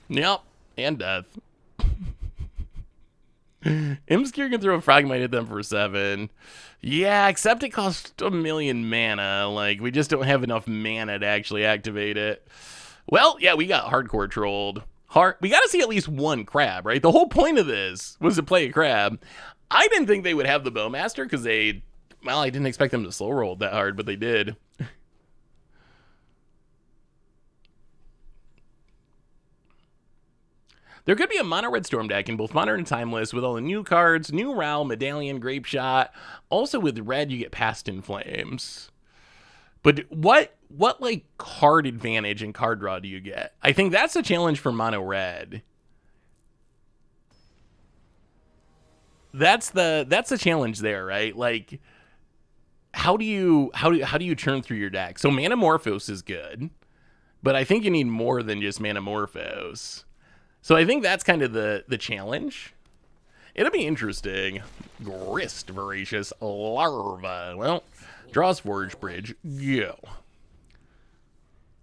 Yep. And death. Imskir can throw a Fragmite at them for 7. Yeah, except it costs 1,000,000 mana. Like, we just don't have enough mana to actually activate it. Well, yeah, we got hardcore trolled. We got to see at least one crab, right? The whole point of this was to play a crab. I didn't think they would have the Bowmaster because I didn't expect them to slow roll that hard, but they did. There could be a mono red storm deck in both modern and timeless with all the new cards, new Row, Medallion, Grape Shot. Also with red, you get Past in Flames. But what like card advantage and card draw do you get? I think that's a challenge for mono red. That's the challenge there, right? Like, how do you churn through your deck? So Manamorphose is good, but I think you need more than just Manamorphose. So I think that's kind of the challenge. It'll be interesting. Grist, Voracious Larva. Well, draws Forge Bridge. Go.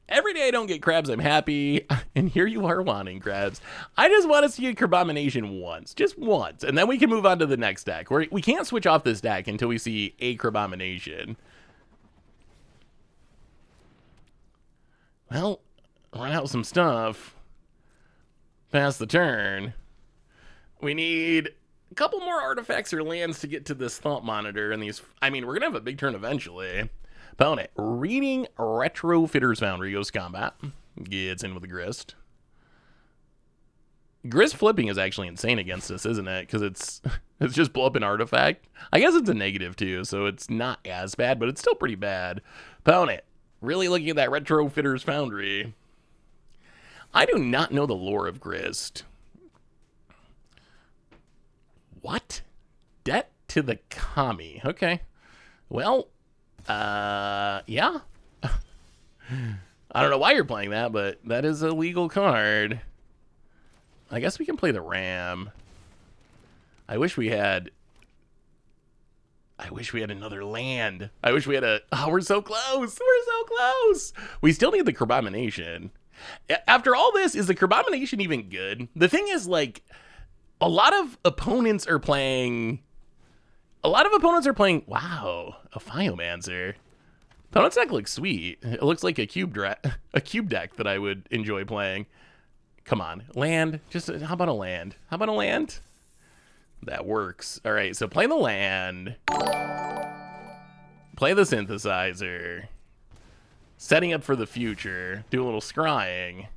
Every day I don't get crabs, I'm happy. And here you are wanting crabs. I just want to see a Crabomination once. Just once. And then we can move on to the next deck. We can't switch off this deck until we see a Crabomination. Well, run out some stuff. Pass the turn. We need a couple more artifacts or lands to get to this Thought Monitor. And these, we're going to have a big turn eventually. Opponent, reading Retrofitter's Foundry, goes combat. Gets in with the Grist. Grist flipping is actually insane against us, isn't it? Because it's just blow up an artifact. I guess it's a negative too, so it's not as bad, but it's still pretty bad. Opponent, really looking at that Retrofitter's Foundry. I do not know the lore of Grist. What? Debt to the Kami. Okay. Well, yeah. I don't know why you're playing that, but that is a legal card. I guess we can play the Ram. I wish we had another land. I wish we had oh, we're so close. We're so close. We still need the Crabomination. After all this, is the Crabomination even good? The thing is, like, a lot of opponents are playing, wow, a Phiomancer. Opponent's deck looks sweet. It looks like a cube deck that I would enjoy playing. Come on, land. Just how about a land? How about a land? That works. All right, so play the land. Play the Synthesizer. Setting up for the future. Do a little scrying.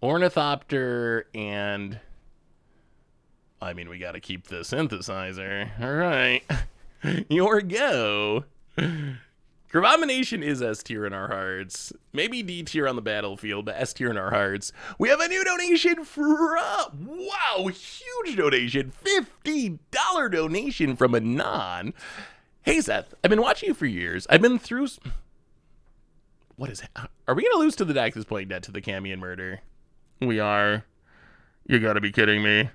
Ornithopter and... we got to keep the Synthesizer. All right. Your go. Abomination is S tier in our hearts. Maybe D tier on the battlefield, but S tier in our hearts. We have a new donation from, wow, huge donation, $50 donation from Anon. Hey Seth, I've been watching you for years. I've been through... What is it? Are we going to lose to the deck that's playing dead to the Camion murder? We are. You gotta be kidding me.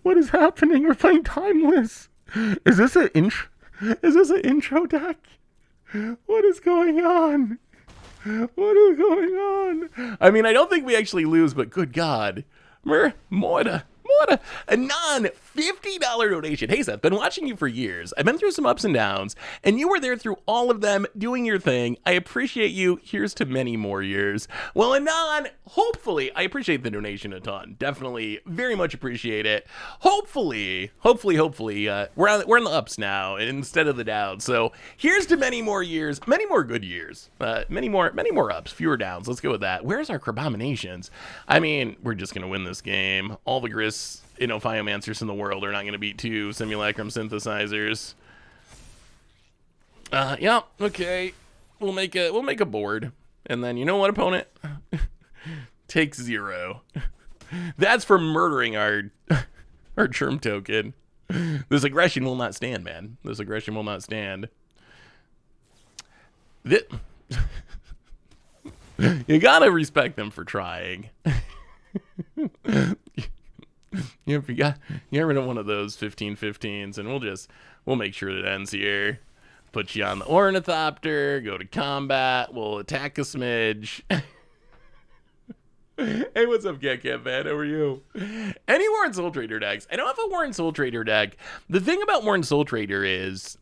What is happening? We're playing Timeless. Is this an intro deck? What is going on? What is going on? I mean, I don't think we actually lose, but good God. Morta. A non-$50 donation. Hey, Seth, been watching you for years. I've been through some ups and downs, and you were there through all of them, doing your thing. I appreciate you. Here's to many more years. Well, Anon, hopefully, I appreciate the donation a ton. Definitely, very much appreciate it. Hopefully, we're in the ups now instead of the downs. So here's to many more years, many more good years, many more ups, fewer downs. Let's go with that. Where's our Crabominations? I mean, we're just gonna win this game. All the Gris Phiomancers in the world are not going to beat 2 Simulacrum Synthesizers. Yeah, okay. We'll make a board. And then, you know what, opponent? Take 0. That's for murdering our Germ token. This aggression will not stand, man. This aggression will not stand. You gotta respect them for trying. You ever done one of those 15-15s, and we'll make sure it ends here. Put you on the Ornithopter, go to combat, we'll attack a smidge. Hey, what's up, Cat Man? How are you? Any Warren Soul Trader decks? I don't have a Warren Soul Trader deck. The thing about Warren Soul Trader is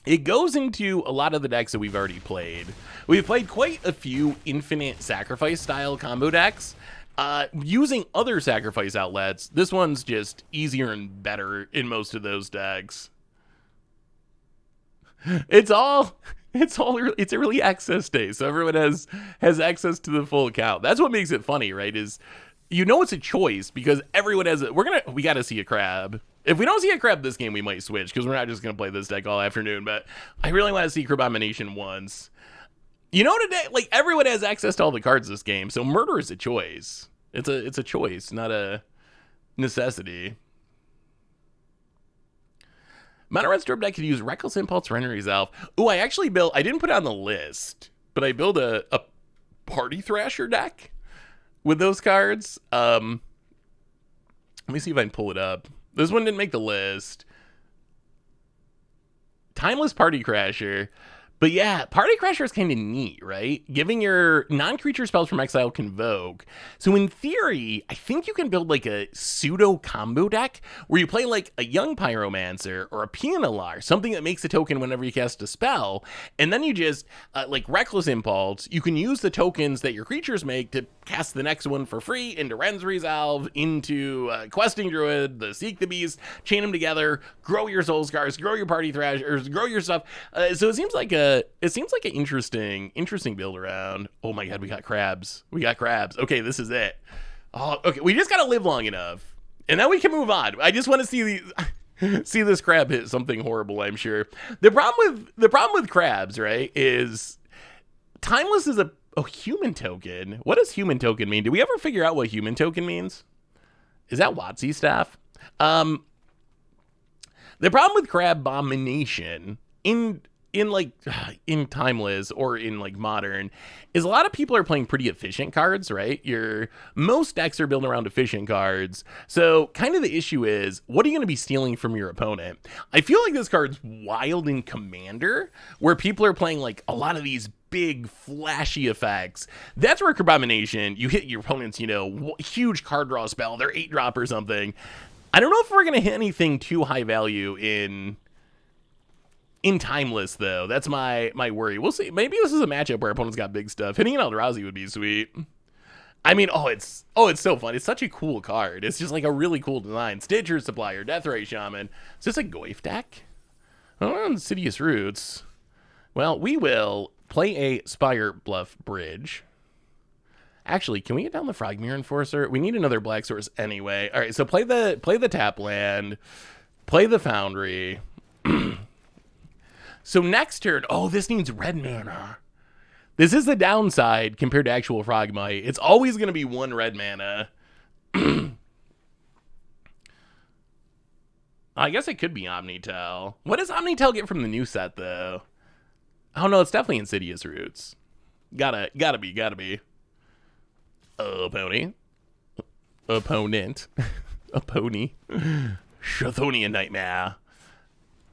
it goes into a lot of the decks that we've already played. We've played quite a few infinite sacrifice style combo decks. Using other sacrifice outlets, this one's just easier and better in most of those decks. It's a early access day, so everyone has access to the full account. That's what makes it funny, right? Is it's a choice because everyone has it. We got to see a crab. If we don't see a crab this game, we might switch because we're not just gonna play this deck all afternoon. But I really want to see Crabomination once. Today, like, everyone has access to all the cards this game, so murder is a choice. It's a choice, not a necessity. Mono Red Strobe deck could use Reckless Impulse, Surrender Resolve. Ooh, I didn't put it on the list, but I built a Party Thrasher deck with those cards. Let me see if I can pull it up. This one didn't make the list. Timeless Party Crasher. But yeah, Party Crasher is kind of neat, right? Giving your non-creature spells from exile Convoke. So in theory, I think you can build like a pseudo combo deck where you play like a Young Pyromancer or a Pianalar, something that makes a token whenever you cast a spell. And then you just, like Reckless Impulse, you can use the tokens that your creatures make to cast the next one for free into Ren's Resolve, into Questing Druid, the Seek the Beast, chain them together, grow your Soul Scars, grow your Party Thrashers, grow your stuff. So it seems like an interesting build around. Oh my God, we got crabs. Okay, this is it. Oh, okay, we just gotta live long enough, and then we can move on. I just want to see this crab hit something horrible. I'm sure the problem with crabs, right, is Timeless is a human token. What does human token mean? Did we ever figure out what human token means? Is that WotC staff? The problem with Crabomination in Timeless or in like Modern is a lot of people are playing pretty efficient cards, right? Most decks are built around efficient cards. So kind of the issue is, what are you going to be stealing from your opponent? I feel like this card's wild in Commander, where people are playing like a lot of these big flashy effects. That's where Crabomination, you hit your opponent's, huge card draw spell, their 8-drop or something. I don't know if we're going to hit anything too high value in Timeless, though. That's my worry. We'll see. Maybe this is a matchup where opponents got big stuff. Hitting an Eldrazi would be sweet. I mean, it's so fun. It's such a cool card. It's just like a really cool design. Stitcher Supplier, Deathray Shaman. Is this a Goyf deck? Oh, Insidious Roots. Well, we will play a Spire Bluff Bridge. Actually, can we get down the Frogmere Enforcer? We need another black source anyway. All right, so play the tap land, play the Foundry. So next turn, oh, this needs red mana. This is the downside compared to actual Frogmite. It's always going to be 1 red mana. I guess it could be Omnitel. What does Omnitel get from the new set, though? Oh, no, it's definitely Insidious Roots. Gotta be. Oh, pony. Opponent. A pony. Chthonian Nightmare.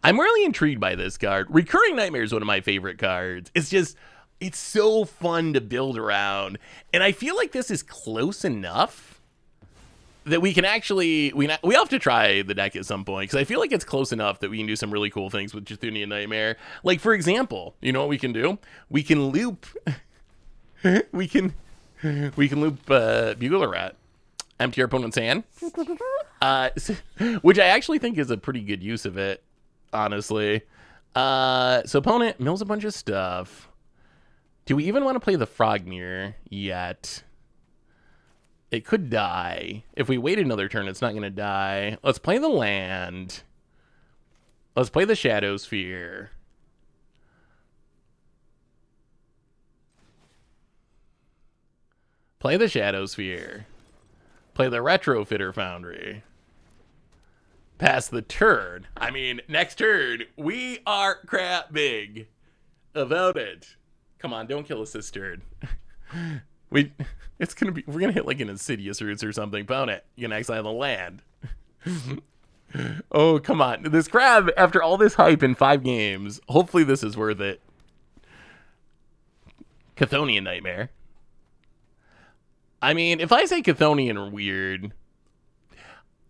I'm really intrigued by this card. Recurring Nightmare is one of my favorite cards. It's so fun to build around. And I feel like this is close enough that we can actually, we have to try the deck at some point, because I feel like it's close enough that we can do some really cool things with Chthonian Nightmare. Like, for example, you know what we can do? We can loop, we can loop Bugler Rat, empty our opponent's hand, which I actually think is a pretty good use of it, honestly. So opponent mills a bunch of stuff. Do we even want to play the Frogmere yet? It could die. If we wait another turn, it's not going to die. Let's play the land. Let's play the Shadow Sphere. Play the Shadow Sphere. Play the Retrofitter Foundry. Pass the turn. I mean, next turn, we are crap big about it. Come on, don't kill us this turn. We're gonna hit like an Insidious Roots or something. Pound it. You can exile the land. Oh, come on. This crab, after all this hype in 5 games, hopefully this is worth it. Chthonian Nightmare. I mean, if I say Chthonian or weird,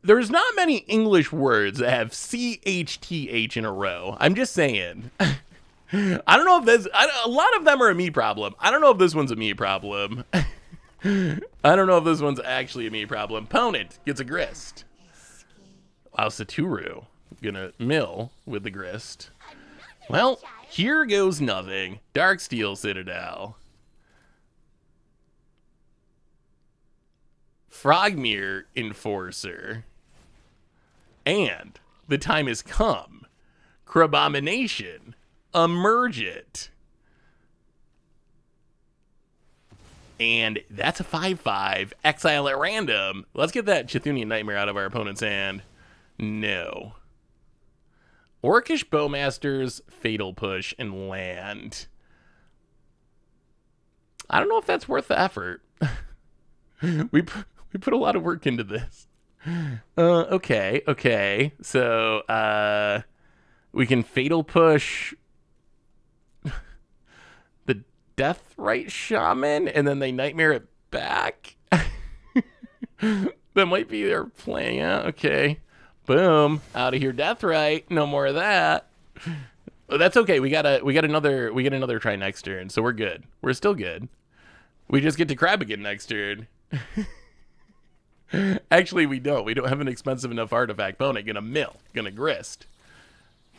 there's not many English words that have CHTH in a row. I'm just saying. I don't know if this, a lot of them are a me problem. I don't know if this one's a me problem. I don't know if this one's actually a me problem. Opponent gets a grist. Wow, Saturu gonna mill with the grist. Well, here goes nothing. Darksteel Citadel. Frogmere Enforcer. And the time has come. Crabomination. Emerge it. And that's a 5/5. Exile at random. Let's get that Chthonian Nightmare out of our opponent's hand. No. Orcish Bowmasters, Fatal Push, and land. I don't know if that's worth the effort. we put a lot of work into this. Okay. So, we can Fatal Push the Deathrite Shaman, and then they Nightmare it back. That might be their plan. Yeah, okay. Boom. Out of here, Deathrite. No more of that. Oh, that's okay. We get another try next turn, so we're good. We're still good. We just get to crab again next turn. Actually, we don't. We don't have an expensive enough artifact. Opponent gonna mill. Gonna grist.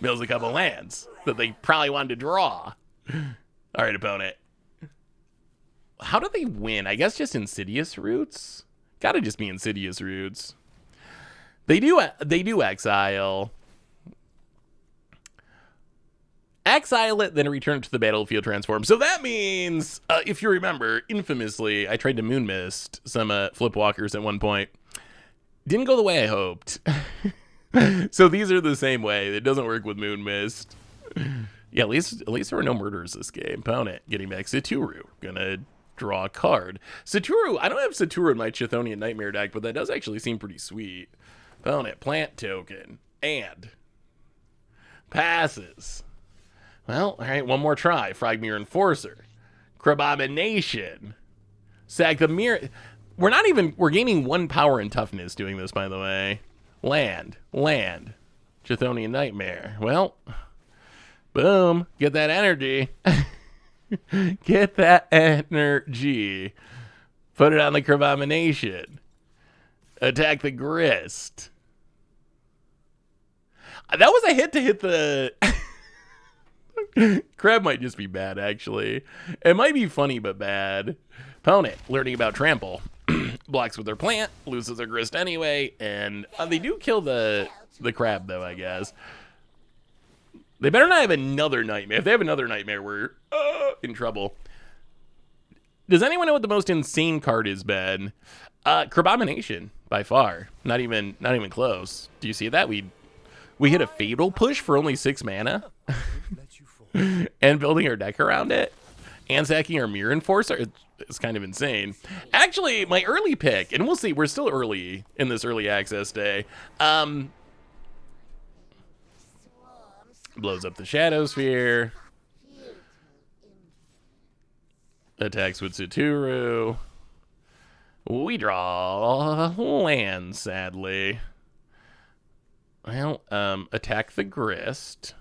Mills a couple lands that they probably wanted to draw. All right, opponent. How do they win? I guess just Insidious Roots? Gotta just be Insidious Roots. They do exile. Exile it, then return it to the battlefield transform. So that means, if you remember, infamously, I tried to Moon Mist some Flip Walkers at one point. Didn't go the way I hoped. So these are the same way. It doesn't work with Moon Mist. Yeah, at least there were no murders this game. Opponent getting back Saturu. Gonna draw a card. Saturu, I don't have Saturu in my Chthonian Nightmare deck, but that does actually seem pretty sweet. Opponent, plant token. And passes. Well, all right, one more try. Frogmere Enforcer. Crabomination. Sack the mirror. We're gaining 1 power and toughness doing this, by the way. Land. Chthonian Nightmare. Well, boom. Get that energy. Get that energy. Put it on the Crabomination. Attack the grist. That was a hit to hit the... Crab might just be bad, actually. It might be funny, but bad. Opponent, learning about trample. Blocks with their plant, loses their grist anyway, and they do kill the crab, though, I guess. They better not have another nightmare. If they have another nightmare, we're in trouble. Does anyone know what the most insane card is, Ben? Crabomination, by far. Not even close. Do you see that? We hit a fatal push for only 6 mana. And building our deck around it. And sacking our Mirror Enforcer. It's kind of insane. Actually, my early pick, and we'll see, we're still early in this early access day. Blows up the Shadow Sphere. Attacks with Satoru. We draw land, sadly. Well, attack the Grist.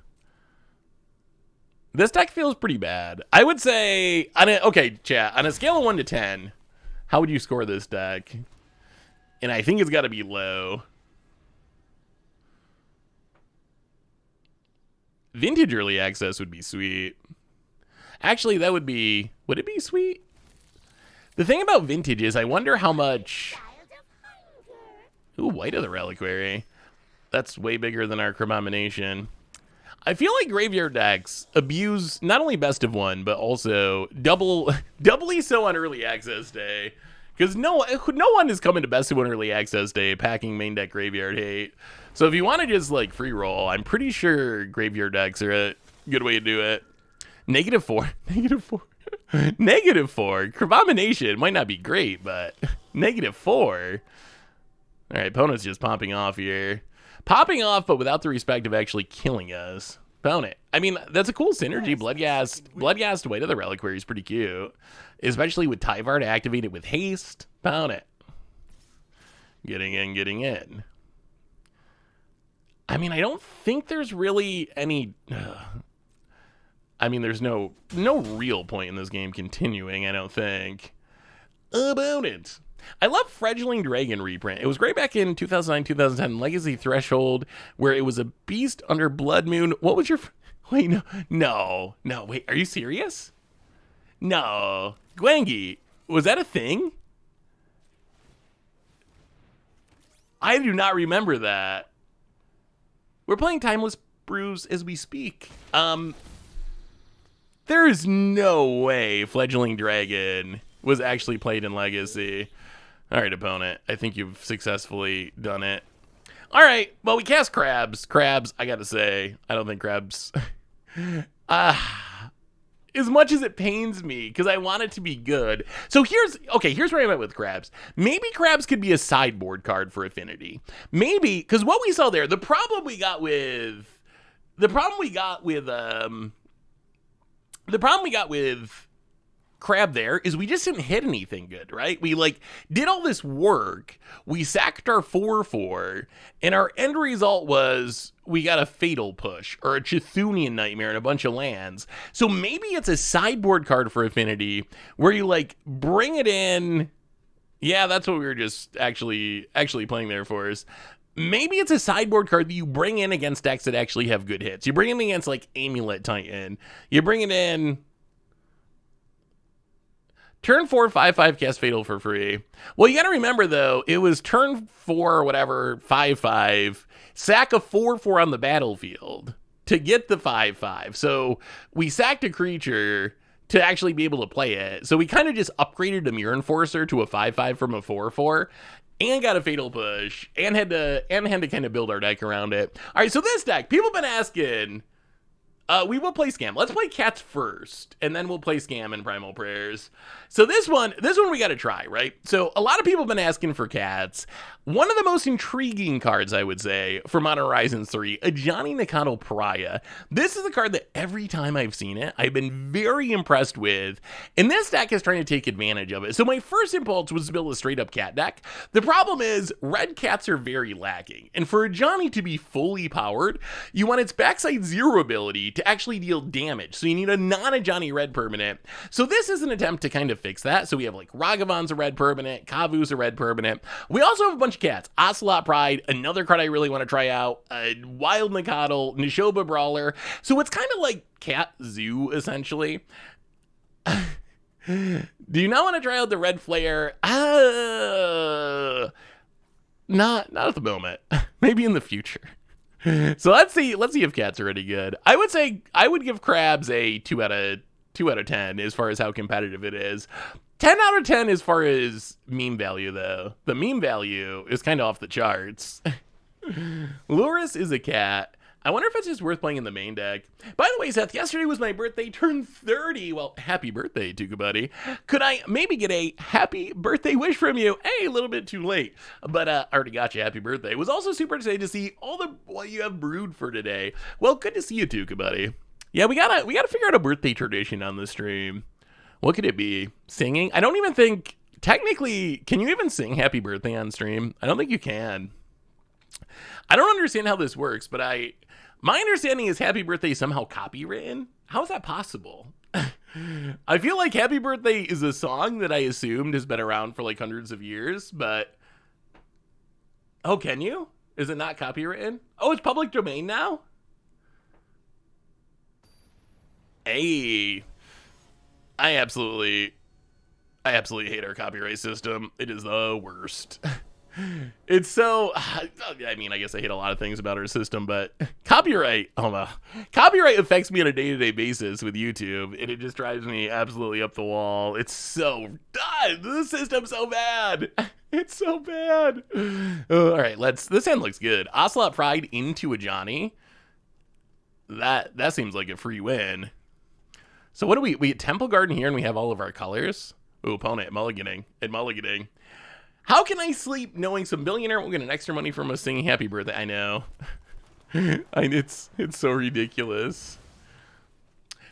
This deck feels pretty bad. I would say, okay, chat, on a scale of 1 to 10, how would you score this deck? And I think it's got to be low. Vintage early access would be sweet. Actually, that would it be sweet? The thing about vintage is I wonder how much... Ooh, White of the Reliquary. That's way bigger than our Crabomination. I feel like graveyard decks abuse not only best of one, but also doubly so on early access day. Because no one is coming to best of one early access day packing main deck graveyard hate. So if you want to just like free roll, I'm pretty sure graveyard decks are a good way to do it. -4. -4. Crabomination might not be great, but -4. All right, opponent's just popping off here. Popping off, but without the respect of actually killing us. Opponent. I mean, that's a cool synergy. Bloodghast Weight of the Reliquary is pretty cute. Especially with Tyvar to activate it with haste. Opponent. Getting in. I mean, I don't think there's really any... I mean, there's no real point in this game continuing, I don't think. Opponent. I love Fledgling Dragon reprint. It was great back in 2009, 2010 Legacy Threshold, where it was a beast under Blood Moon. What was your... Wait, no, wait, are you serious? No. Gwengi, was that a thing? I do not remember that. We're playing Timeless Brews as we speak. There is no way Fledgling Dragon was actually played in Legacy. All right, opponent. I think you've successfully done it. All right. Well, we cast Crabs. Crabs, I got to say, I don't think Crabs... as much as it pains me, because I want it to be good. So here's where I'm at with Crabs. Maybe Crabs could be a sideboard card for Affinity. Maybe, because what we saw there, the problem we got with Crab there is we just didn't hit anything good, right? We did all this work, we sacked our 4/4, and our end result was we got a Fatal Push or a Chthonian Nightmare and a bunch of lands. So maybe it's a sideboard card for Affinity where you bring it in. Yeah, that's what we were just actually playing there for us. Maybe it's a sideboard card that you bring in against decks that actually have good hits. You bring it in against Amulet Titan. You bring it in. Turn 4, 5/5, cast Fatal for free. Well, you got to remember, though, it was turn 4 or whatever, 5/5, sack a 4/4 on the battlefield to get the 5/5. So we sacked a creature to actually be able to play it. So we kind of just upgraded a Mirror Enforcer to a 5/5 from a 4/4 and got a Fatal Push and had to kind of build our deck around it. All right, so this deck, people have been asking... we will play Scam. Let's play Cats first, and then we'll play Scam and Primal Prayers. So this one we got to try, right? So a lot of people have been asking for Cats. One of the most intriguing cards, I would say, for Modern Horizons 3, a Johnny Nakano Pariah. This is a card that every time I've seen it, I've been very impressed with, and this deck is trying to take advantage of it. So my first impulse was to build a straight-up cat deck. The problem is, red cats are very lacking, and for a Johnny to be fully powered, you want its backside 0 ability to actually deal damage. So you need a non-Johnny red permanent. So this is an attempt to kind of fix that. So we have Ragavan's a red permanent, Kavu's a red permanent. We also have a bunch of cats. Ocelot Pride, another card I really want to try out, Wild Nikadal, Nishoba Brawler. So it's kind of like Cat Zoo, essentially. Do you not want to try out the red flare? Not at the moment. Maybe in the future. So let's see if cats are any good. I would say I would give crabs a 2 out of 10 as far as how competitive it is. 10 out of 10 as far as meme value, though. The meme value is kind of off the charts. Luris is a cat. I wonder if it's just worth playing in the main deck. By the way, Seth, yesterday was my birthday. Turned 30. Well, happy birthday, Tuka Buddy. Could I maybe get a happy birthday wish from you? Hey, a little bit too late, but I already got you happy birthday. It was also super excited to see all the what you have brewed for today. Well, good to see you, Tuka Buddy. Yeah, we gotta figure out a birthday tradition on the stream. What could it be? Singing? I don't even think technically. Can you even sing happy birthday on stream? I don't think you can. I don't understand how this works, but my understanding is happy birthday is somehow copywritten. How is that possible? I feel like happy birthday is a song that I assumed has been around for like hundreds of years, but oh, can you? Is it not copywritten? Oh, it's public domain now? Hey, I absolutely hate our copyright system. It is the worst. It's so, I mean, I guess I hate a lot of things about our system, but copyright affects me on a day-to-day basis with YouTube, and it just drives me absolutely up the wall. It's so done. The system's so bad. It's so bad. All right, this hand looks good. Ocelot Pride into a Johnny. That seems like a free win. So what do we get Temple Garden here, and we have all of our colors. Ooh, opponent mulliganing. How can I sleep knowing some billionaire will get an extra money from us singing happy birthday? I know. It's so ridiculous.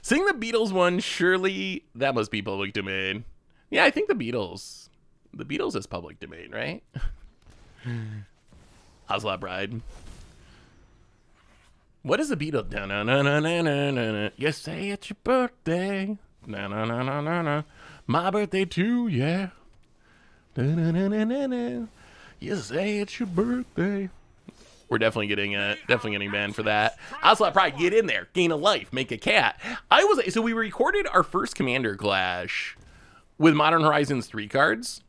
Sing the Beatles one, surely that must be public domain. Yeah, I think the Beatles is public domain, right? Ocelot Bride. What is the Beatles? Na na na na na na na. You say it's your birthday. Na na na na na na. My birthday too, yeah. You say it's your birthday. We're definitely getting banned for that. Ocelot Pride, get in there, gain a life, make a cat. So we recorded our first Commander Clash with Modern Horizons 3 cards,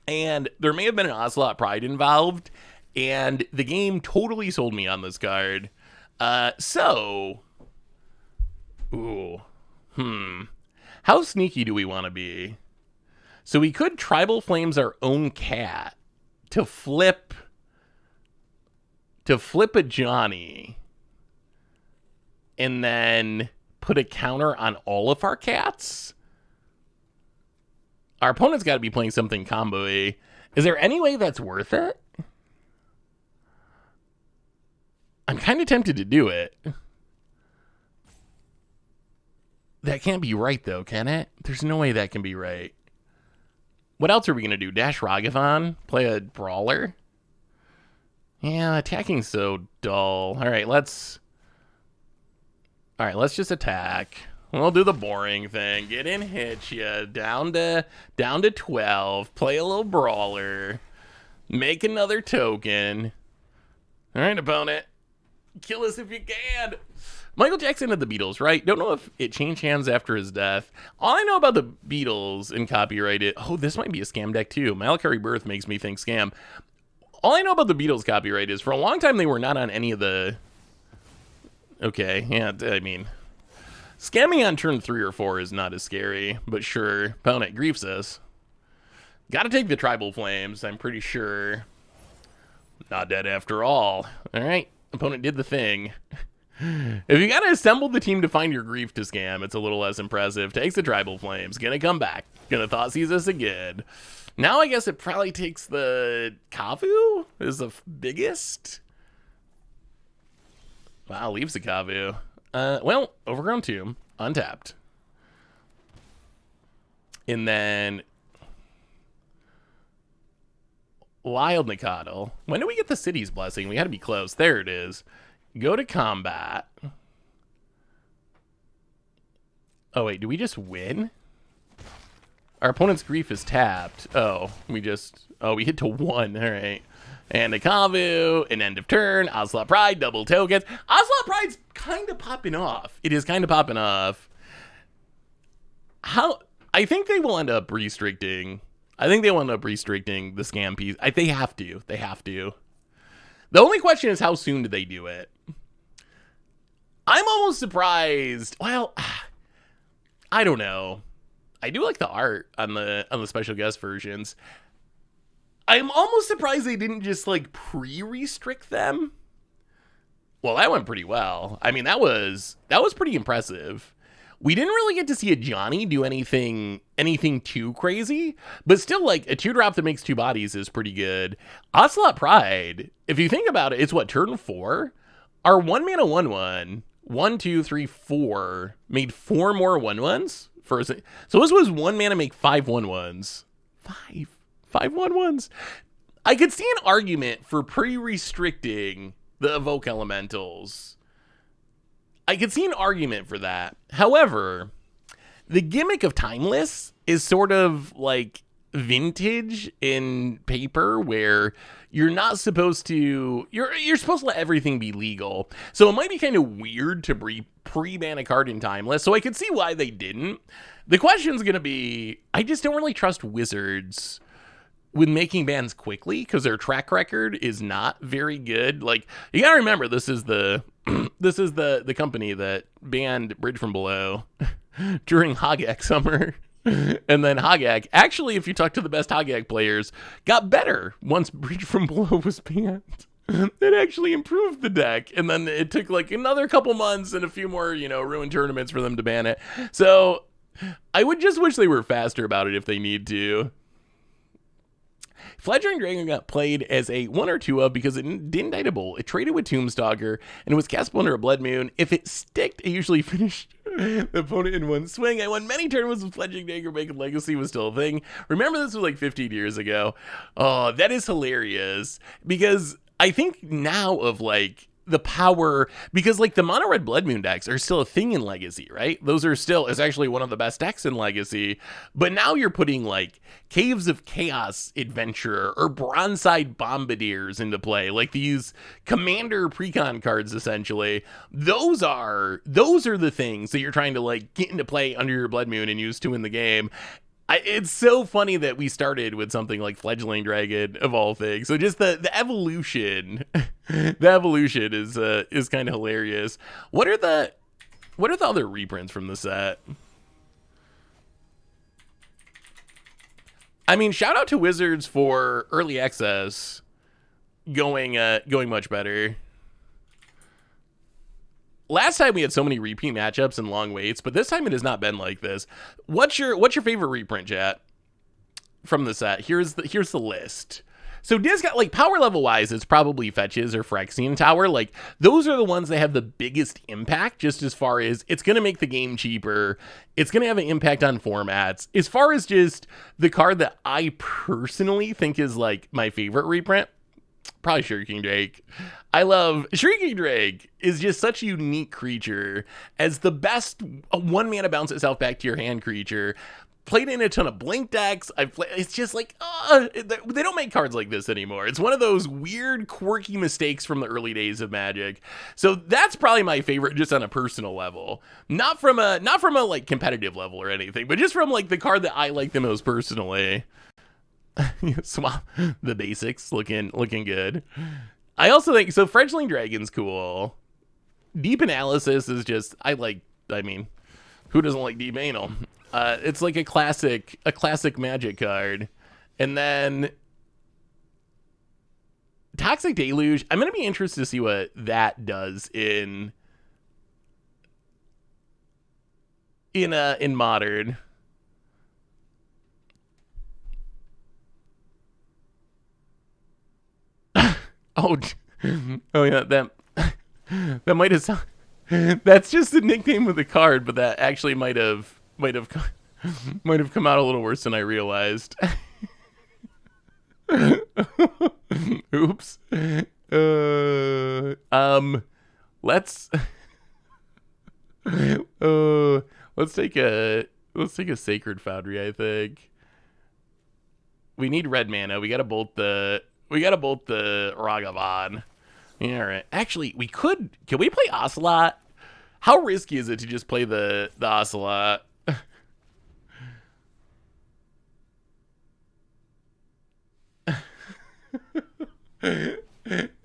and there may have been an Ocelot Pride involved, and the game totally sold me on this card. How sneaky do we want to be? So we could Tribal Flames our own cat to flip a Johnny and then put a counter on all of our cats. Our opponent's got to be playing something combo-y. Is there any way that's worth it? I'm kind of tempted to do it. That can't be right, though, can it? There's no way that can be right. What else are we going to do? Dash Ragavan? Play a Brawler? Yeah, attacking's so dull. All right, let's just attack. We'll do the boring thing. Get in, hit ya. Down to 12. Play a little Brawler. Make another token. All right, opponent. Kill us if you can. Michael Jackson had the Beatles, right? Don't know if it changed hands after his death. All I know about the Beatles and copyrighted... Oh, this might be a scam deck, too. Malakari Birth makes me think scam. All I know about the Beatles copyright is for a long time they were not on any of the... Okay, yeah, I mean... Scamming on turn 3 or 4 is not as scary, but sure. Opponent griefs us. Gotta take the Tribal Flames, I'm pretty sure. Not dead after all. Alright, opponent did the thing. If you gotta assemble the team to find your grief to scam, it's a little less impressive. Takes the Tribal Flames. Gonna come back. Gonna Thoughtseize us again. Now I guess it probably takes the Kavu is the biggest. Wow, leaves the Kavu. Well, Overgrown Tomb. Untapped. And then... Wild Nikadal. When do we get the City's Blessing? We gotta be close. There it is. Go to combat. Oh, wait. Do we just win? Our opponent's grief is tapped. Oh, we hit to 1. All right. And a Kavu, an end of turn, Ocelot Pride, double tokens. Ocelot Pride's kind of popping off. It is kind of popping off. I think they will end up restricting. I think they will end up restricting the scam piece. They have to. The only question is how soon do they do it? I'm almost surprised. Well, I don't know. I do like the art on the special guest versions. I'm almost surprised they didn't just like pre-restrict them. Well, that went pretty well. I mean, that was pretty impressive. We didn't really get to see a Johnny do anything too crazy, but still, like a 2-drop that makes 2 bodies is pretty good. Ocelot Pride, if you think about it, it's what, turn 4? Our 1-mana 1/1, 1, 2, 3, 4 made 4 more 1/1s. So this was 1 mana make 5 1/1s. 5 1/1s. I could see an argument for pre-restricting the evoke elementals. I could see an argument for that. However, the gimmick of timeless is sort of like vintage in paper, where you're not supposed to you're supposed to let everything be legal. So it might be kind of weird to pre-ban a card in timeless. So I could see why they didn't. The question's gonna be, I just don't really trust Wizards with making bans quickly, because their track record is not very good. Like, you gotta remember, this is the company that banned Bridge from Below during Hogak summer. And then Hogak, actually, if you talk to the best Hogak players, got better once Bridge from Below was banned. It actually improved the deck. And then it took like another couple months and a few more, ruined tournaments for them to ban it. So I would just wish they were faster about it if they need to. Fledgling Dragon got played as a 1 or 2 of because it didn't die to Bolt. It traded with Tombstalker, and it was castable under a Blood Moon. If it sticked, it usually finished the opponent in one swing. I won many tournaments with Fledgling Dragon. Making Legacy was still a thing. Remember, this was like 15 years ago. Oh, that is hilarious, because I think now of like the power, because like the mono red Blood Moon decks are still a thing in Legacy, right? Those are still, it's actually one of the best decks in Legacy. But now you're putting like Caves of Chaos Adventurer or Bronze-Eyed Bombardiers into play, like these commander precon cards essentially. Those are the things that you're trying to like get into play under your Blood Moon and use to win the game. It's so funny that we started with something like Fledgling Dragon of all things. So just the evolution, the evolution is kind of hilarious. What are the other reprints from the set? I mean, shout out to Wizards for early access going much better. Last time we had so many repeat matchups and long waits, but this time it has not been like this. What's your favorite reprint, chat, from the set? Here's the list. So Disc, like power level wise, it's probably Fetches or Phyrexian Tower. Like those are the ones that have the biggest impact, just as far as it's going to make the game cheaper. It's going to have an impact on formats. As far as just the card that I personally think is like my favorite reprint, probably Shrieking Drake. I love Shrieking Drake is just such a unique creature as the best 1 mana bounce itself back to your hand creature. Played in a ton of Blink decks. It's just like, they don't make cards like this anymore. It's one of those weird, quirky mistakes from the early days of Magic. So that's probably my favorite, just on a personal level, not from a like competitive level or anything, but just from like the card that I like the most personally. Swap the basics, looking good. I also think so. Fledgling Dragon's cool. Deep Analysis is just, I mean, who doesn't like Deep Anal? It's like a classic Magic card. And then Toxic Deluge, I'm gonna be interested to see what that does in Modern. Oh yeah, that might have sound, that's just the nickname of the card, but that actually might have come out a little worse than I realized. Oops. Let's take a Sacred Foundry, I think. We need red mana. We gotta bolt the Ragavan. Yeah, all right. Actually, can we play Ocelot? How risky is it to just play the Ocelot?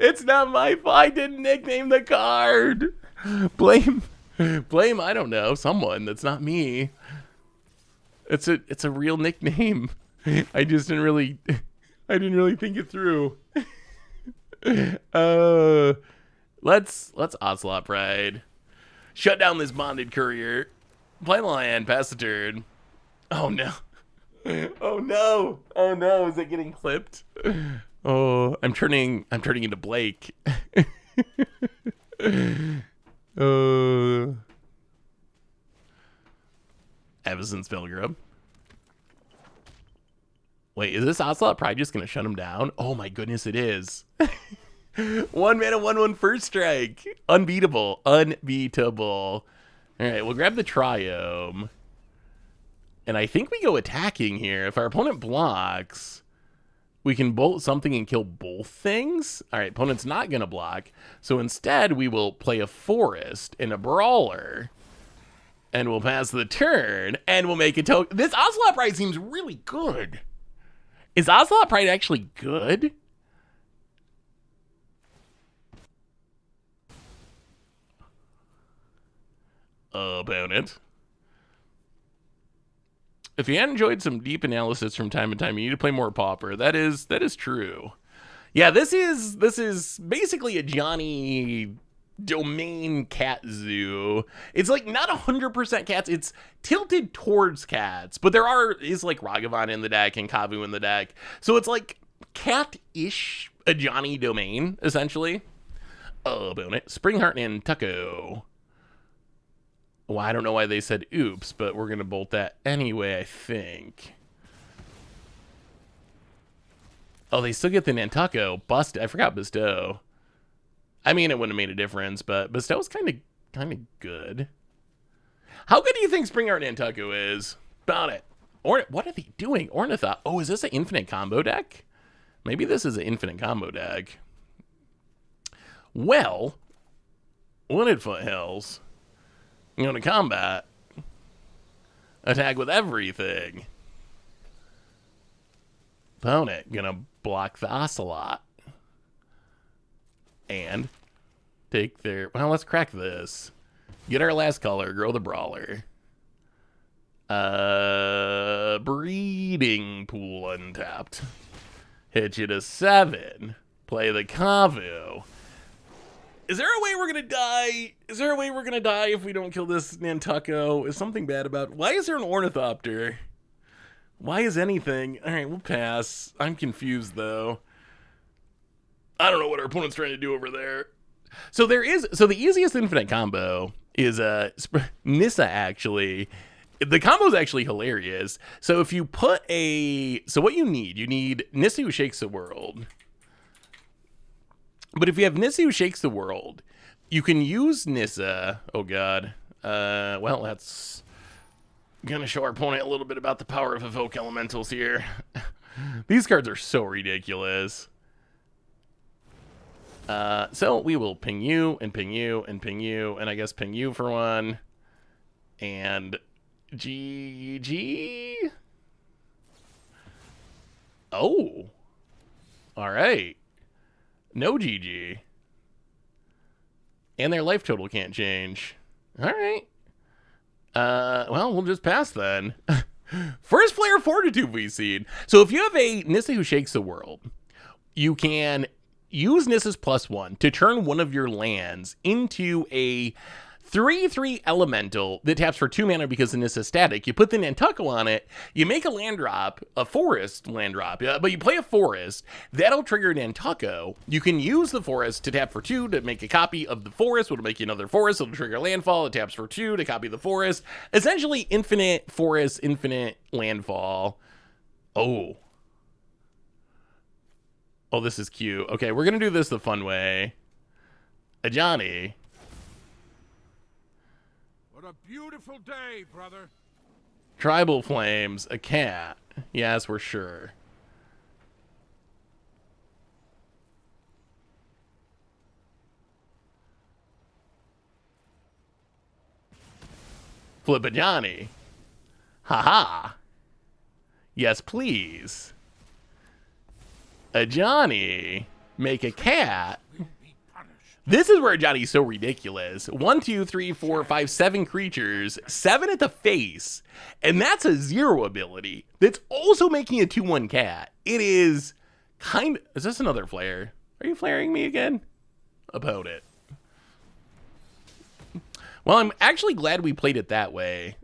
It's not my fault. I didn't nickname the card. Blame, I don't know, someone that's not me. It's a real nickname. I just didn't really think it through. Let's Ocelot Pride. Shut down this bonded courier. Play the land, pass the turn. Oh no. Oh no. Oh no, is it getting clipped? Oh, I'm turning into Blake. Evanson's Pilgrim. Wait, is this Ocelot Pride just gonna shut him down? Oh my goodness, it is. 1 mana, 1/1 first strike. Unbeatable. Unbeatable. Alright, we'll grab the Triome. And I think we go attacking here. If our opponent blocks, we can bolt something and kill both things. Alright, opponent's not gonna block. So instead, we will play a Forest and a Brawler. And we'll pass the turn. And we'll make a token. This Ocelot Pride seems really good. Is Ocelot Pride actually good? Opponent. If you hadn't enjoyed some deep analysis from time to time, you need to play more Pauper. That is true. Yeah, this is basically a Johnny domain cat zoo. It's like not 100% cats. It's tilted towards cats, but is like Ragavan in the deck and Kavu in the deck. So it's like cat-ish a Johnny domain, essentially. Opponent. Springheart and Tucko. Well, I don't know why they said oops, but we're going to bolt that anyway, I think. Oh, they still get the Nantucko. Bust. I forgot Bestow. I mean, it wouldn't have made a difference, but Bestow's kind of good. How good do you think Springheart Nantucko is? About it. Or what are they doing? Ornithop. Oh, is this an infinite combo deck? Maybe this is an infinite combo deck. Well, Wooded Foothills. Going to combat. Attack with everything. Opponent gonna block the Ocelot. And take their... Well, let's crack this. Get our last color. Grow the Brawler. Breeding Pool untapped. Hit you to 7. Play the Kavu. Is there a way we're gonna die? Is there a way we're gonna die if we don't kill this Nantucko? Is something bad about... Why is there an Ornithopter? Why is anything... Alright, we'll pass. I'm confused, though. I don't know what our opponent's trying to do over there. So the easiest infinite combo is Nissa, actually. The combo is actually hilarious. So if you put so what you need Nissa who shakes the world. But if you have Nissa who shakes the world, you can use Nissa. Oh god. Well, that's gonna show our opponent a little bit about the power of evoke elementals here. These cards are so ridiculous. So we will ping you and ping you and ping you, and I guess ping you for one. And GG. Oh. All right. No GG. And their life total can't change. All right. Well, we'll just pass then. First player Fortitude we've seen. So if you have a Nissa who shakes the world, you can use Nissa's +1 to turn one of your lands into a 3/3 elemental that taps for 2 mana because the Nissa's static. You put the Nantucko on it, you make a land drop, a forest land drop, but you play a forest, that'll trigger Nantucko. You can use the forest to tap for 2 to make a copy of the forest, it'll make you another forest, it'll trigger landfall, it taps for 2 to copy the forest. Essentially infinite forest, infinite landfall. Oh, this is cute. Okay, we're gonna do this the fun way. A Johnny. What a beautiful day, brother. Tribal Flames, a cat. Yes, we're sure. Flip a Johnny. Haha. Yes, please. A Johnny. make a cat. Will be punished. This is where Johnny's so ridiculous. 1, 2, 3, 4, 5, 7 creatures, 7 at the face, and that's a 0 ability. That's also making a 2/1 cat. It is kind of... Is this another flare? Are you flaring me again? Opponent. Well, I'm actually glad we played it that way.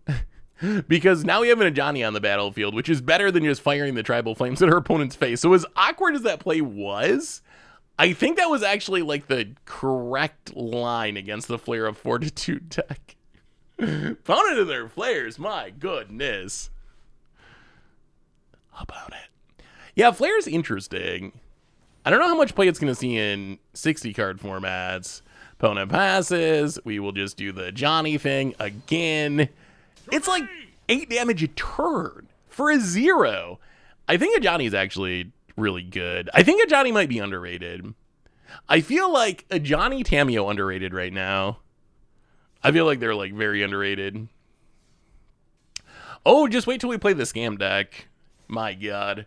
Because now we have a Johnny on the battlefield, which is better than just firing the tribal flames at our opponent's face. So as awkward as that play was, I think that was actually like the correct line against the Flare of Fortitude deck. Opponent of their flares, my goodness. Opponent. Yeah, Flare's interesting. I don't know how much play it's going to see in 60 card formats. Opponent passes. We will just do the Johnny thing again. It's like 8 damage a turn for a 0. I think a Johnny is actually really good. I think a Johnny might be underrated. I feel like a Johnny Tameo underrated right now. I feel like they're like very underrated. Oh, just wait till we play the scam deck. My God.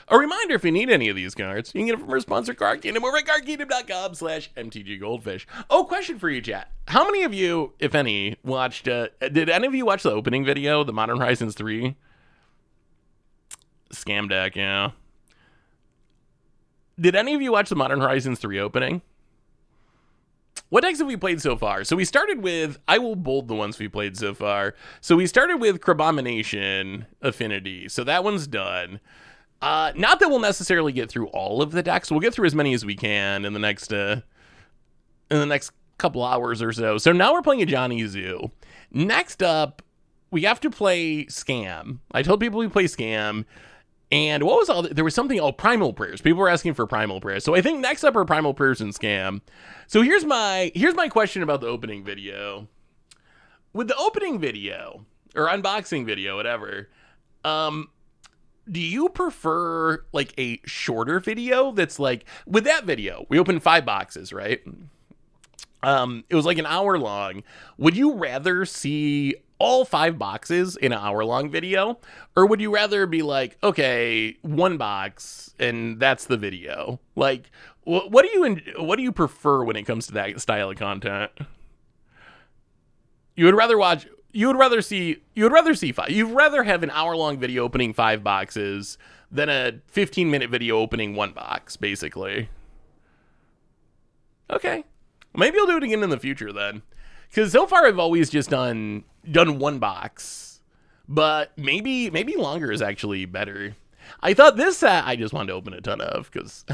A reminder, if you need any of these cards, you can get it from our sponsor, Card Kingdom, over at cardkingdom.com/MTG Oh, question for you, chat. How many of you, if any, watched, did any of you watch the opening video, the Modern Horizons 3? Scam deck, yeah. Did any of you watch the Modern Horizons 3 opening? What decks have we played so far? So we started with, I will bold the ones we played so far. So we started with Crabomination Affinity. So that one's done. Not that we'll necessarily get through all of the decks. We'll get through as many as we can in the next couple hours or so. So now we're playing a Johnny Zoo. Next up, we have to play Scam. I told people we play Scam. And what was all there was something, Primal Prayers. People were asking for Primal Prayers. So I think next up are Primal Prayers and Scam. So here's my question about the opening video. With the opening video, or unboxing video, whatever, do you prefer like a shorter video that's like, with that video, we opened 5 boxes, right? It was like an hour long. Would you rather see all 5 boxes in an hour-long video, or would you rather be like, okay, 1 box and that's the video? Like, what do you prefer when it comes to that style of content? You'd rather have an hour-long video opening 5 boxes than a 15-minute video opening 1 box, basically. Okay. Maybe I'll do it again in the future then. Because so far I've always just done 1 box. But maybe longer is actually better. I thought this set I just wanted to open a ton of, because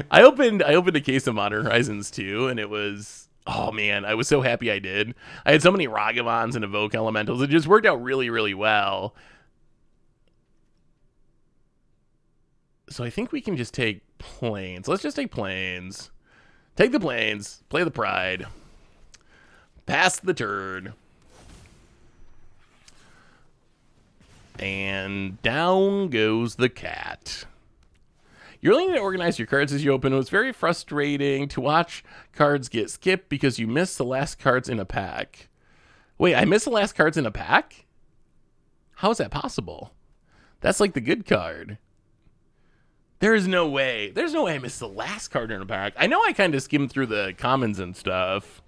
I opened a case of Modern Horizons 2, and it was, oh man, I was so happy I did. I had so many Ragavans and Evoke Elementals. It just worked out really, really well. So I think we can just take planes. Let's just take planes. Take the planes. Play the Pride. Pass the turn. And down goes the cat. You really need to organize your cards as you open. It was very frustrating to watch cards get skipped because you missed the last cards in a pack. Wait, I missed the last cards in a pack? How is that possible? That's like the good card. There's no way I missed the last card in a pack. I know I kind of skimmed through the commons and stuff.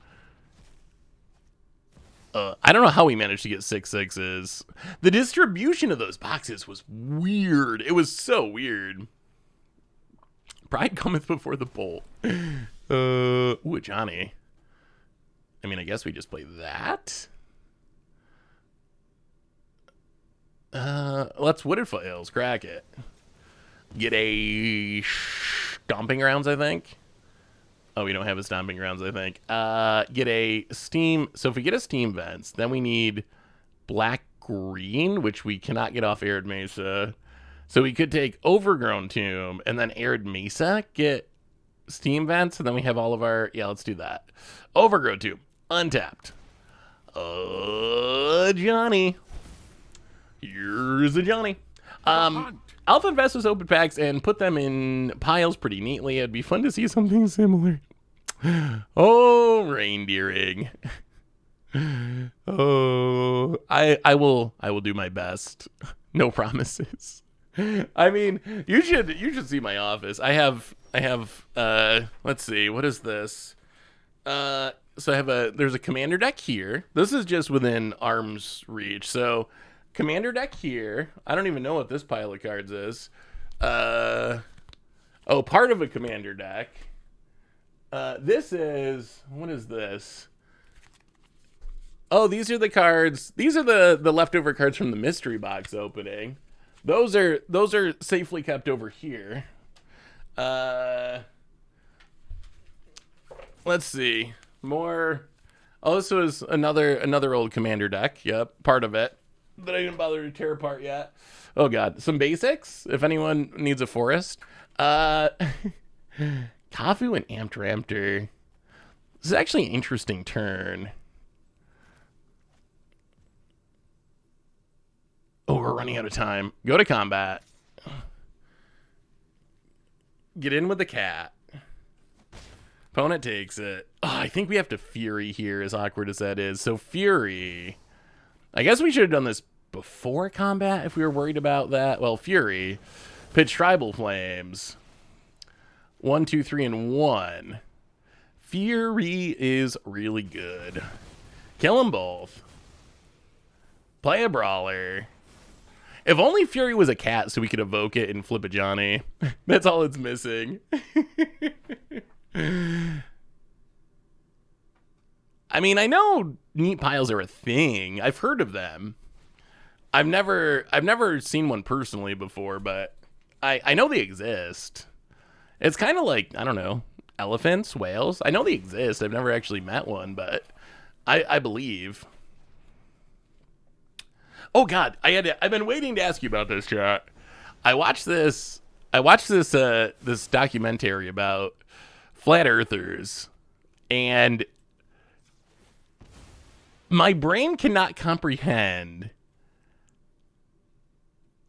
I don't know how we managed to get 6 6s. The distribution of those boxes was weird. It was so weird. Pride cometh before the bolt. Ooh, Johnny. I mean, I guess we just play that. Let's Wooded Foothills. Crack it. Get a Stomping Grounds, I think. Oh, we don't have a Stomping Grounds, I think. Get a Steam. So if we get a Steam Vents, then we need Black-Green, which we cannot get off Arid Mesa. So we could take Overgrown Tomb and then Arid Mesa, get Steam Vents, and then we have all of our... Yeah, let's do that. Overgrown Tomb. Untapped. Johnny. Here's a Johnny. Alpha Investors open packs and put them in piles pretty neatly. It'd be fun to see something similar. Oh, reindeering. Oh, I will do my best. No promises. I mean, you should see my office. I have I have let's see, what is this? So I have there's a commander deck here. This is just within arm's reach. So commander deck here. I don't even know what this pile of cards is. Oh, part of a commander deck. This is, what is this? Oh, these are the cards. These are the leftover cards from the mystery box opening. Those are safely kept over here. Let's see. More. Oh, this was another old commander deck. Yep, part of it that I didn't bother to tear apart yet. Oh god, some basics. If anyone needs a forest, Kafu and Amped Raptor. This is actually an interesting turn. Oh, we're running out of time. Go to combat. Get in with the cat. Opponent takes it. Oh, I think we have to Fury here, as awkward as that is. So Fury. I guess we should have done this before combat if we were worried about that. Well, Fury. Pitch Tribal Flames. 1, 2, 3, and 1. Fury is really good. Kill them both. Play a Brawler. If only Fury was a cat so we could evoke it and flip a Johnny. That's all it's missing. I mean, I know neat piles are a thing. I've heard of them. I've never seen one personally before, but I know they exist. It's kind of like, I don't know, elephants, whales. I know they exist. I've never actually met one, but I believe. Oh god, I've been waiting to ask you about this, chat. I watched this this documentary about flat earthers, and my brain cannot comprehend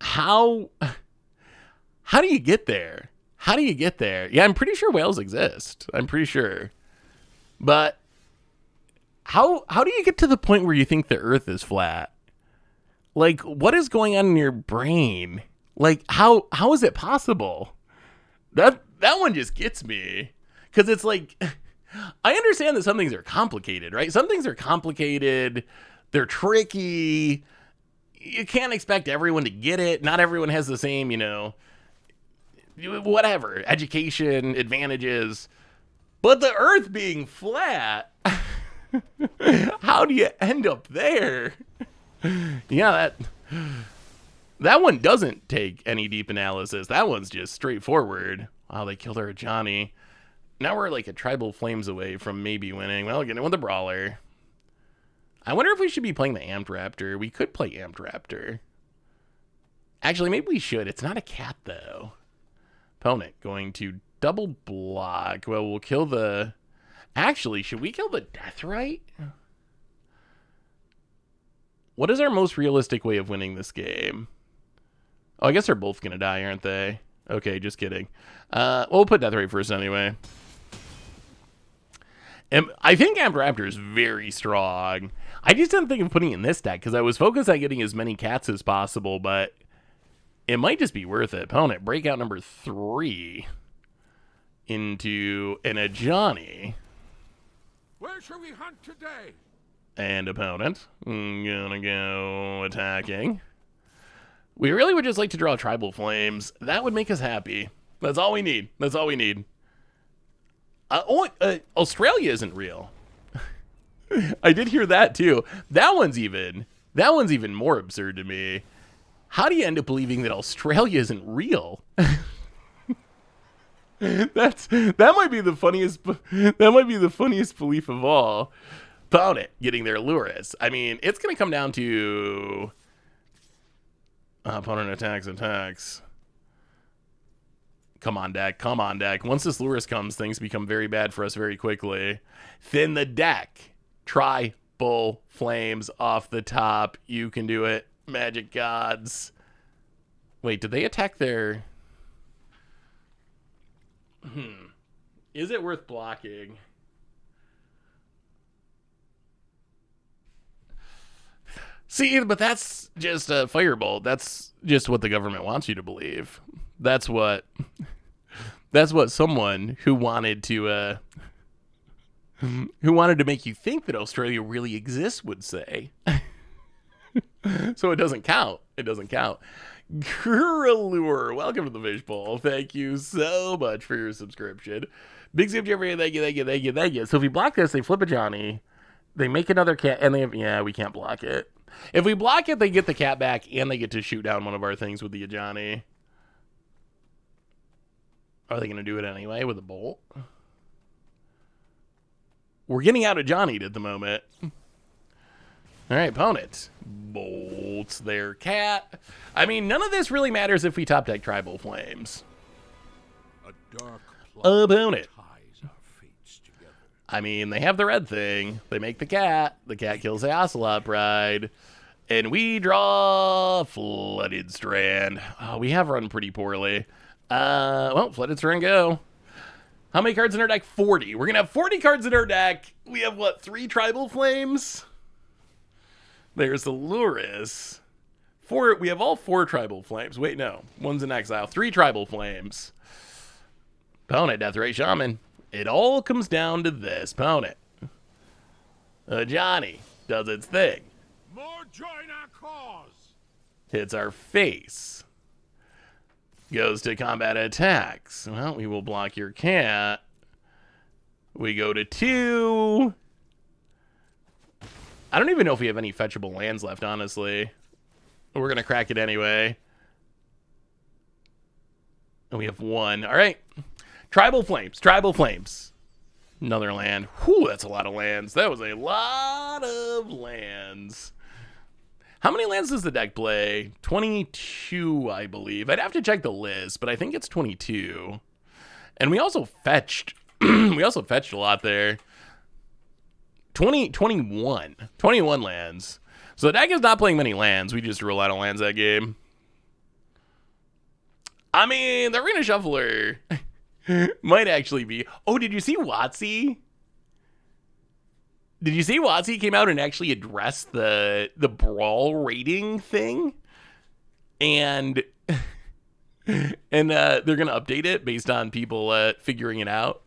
how do you get there? How do you get there? Yeah, I'm pretty sure whales exist. I'm pretty sure. But how do you get to the point where you think the earth is flat? Like, what is going on in your brain? Like, how is it possible? That one just gets me. Because it's like, I understand that some things are complicated, right? Some things are complicated. They're tricky. You can't expect everyone to get it. Not everyone has the same, whatever, education, advantages. But the earth being flat, how do you end up there? Yeah, that one doesn't take any deep analysis. That one's just straightforward. Wow, they killed our Johnny. Now we're like a tribal flames away from maybe winning. Well, get in with the Brawler. I wonder if we should be playing the Amped Raptor. We could play Amped Raptor. Actually, maybe we should. It's not a cat, though. Opponent going to double block. Well, we'll kill the... Actually, should we kill the Deathrite? What is our most realistic way of winning this game? Oh, I guess they're both going to die, aren't they? Okay, just kidding. We'll put Deathrite first anyway. And I think Amped Raptor is very strong. I just didn't think of putting it in this deck because I was focused on getting as many cats as possible, but it might just be worth it. Opponent, breakout number 3 into a Johnny. Where shall we hunt today? And opponent, gonna go attacking. We really would just like to draw Tribal Flames. That would make us happy. That's all we need. That's all we need. Australia isn't real. I did hear that too. That one's even more absurd to me. How do you end up believing that Australia isn't real? That might be the funniest belief of all. Opponent getting their Lurus. I mean, it's gonna come down to opponent attacks. Come on, deck. Once this Lurus comes, things become very bad for us very quickly. Thin the deck. Tribal Flames off the top. You can do it. Magic Gods. Wait, did they attack their... Is it worth blocking? See, but that's just a firebolt. That's just what the government wants you to believe. That's what That's what someone who wanted to make you think that Australia really exists would say. So it doesn't count. It doesn't count. Guralure, welcome to the fishbowl. Thank you so much for your subscription. Big Zip Jeffrey, thank you, thank you, thank you, thank you. So if we block this, they flip a Johnny. They make another cat, and they have, yeah, we can't block it. If we block it, they get the cat back, and they get to shoot down one of our things with the Johnny. Are they going to do it anyway with a bolt? We're getting out of Johnny at the moment. All right, opponent. Bolts their cat. I mean, none of this really matters if we top deck Tribal Flames. A dark plot Opponent. ties our fates together. I mean, they have the red thing. They make the cat. The cat kills the Ocelot Pride. And we draw Flooded Strand. Oh, we have run pretty poorly. Well, Flooded Strand go. How many cards in our deck? 40. We're going to have 40 cards in our deck. We have, what, 3 Tribal Flames? There's the Luris. 4, we have all 4 Tribal Flames. Wait, no. One's in exile. 3 Tribal Flames. Opponent, Deathray Shaman. It all comes down to this. Opponent. Johnny does its thing. More join our cause. Hits our face. Goes to combat attacks. Well, we will block your cat. We go to 2. I don't even know if we have any fetchable lands left, honestly. We're going to crack it anyway. And we have 1. All right. Tribal Flames. Tribal Flames. Another land. Whew, that's a lot of lands. That was a lot of lands. How many lands does the deck play? 22, I believe. I'd have to check the list, but I think it's 22. And we also fetched. We also fetched a lot there. 21 lands. So the deck is not playing many lands. We just drew a lot of lands that game. I mean, the Arena Shuffler might actually be. Oh, did you see WotC? Did you see WotC came out and actually addressed the brawl rating thing? And they're going to update it based on people figuring it out.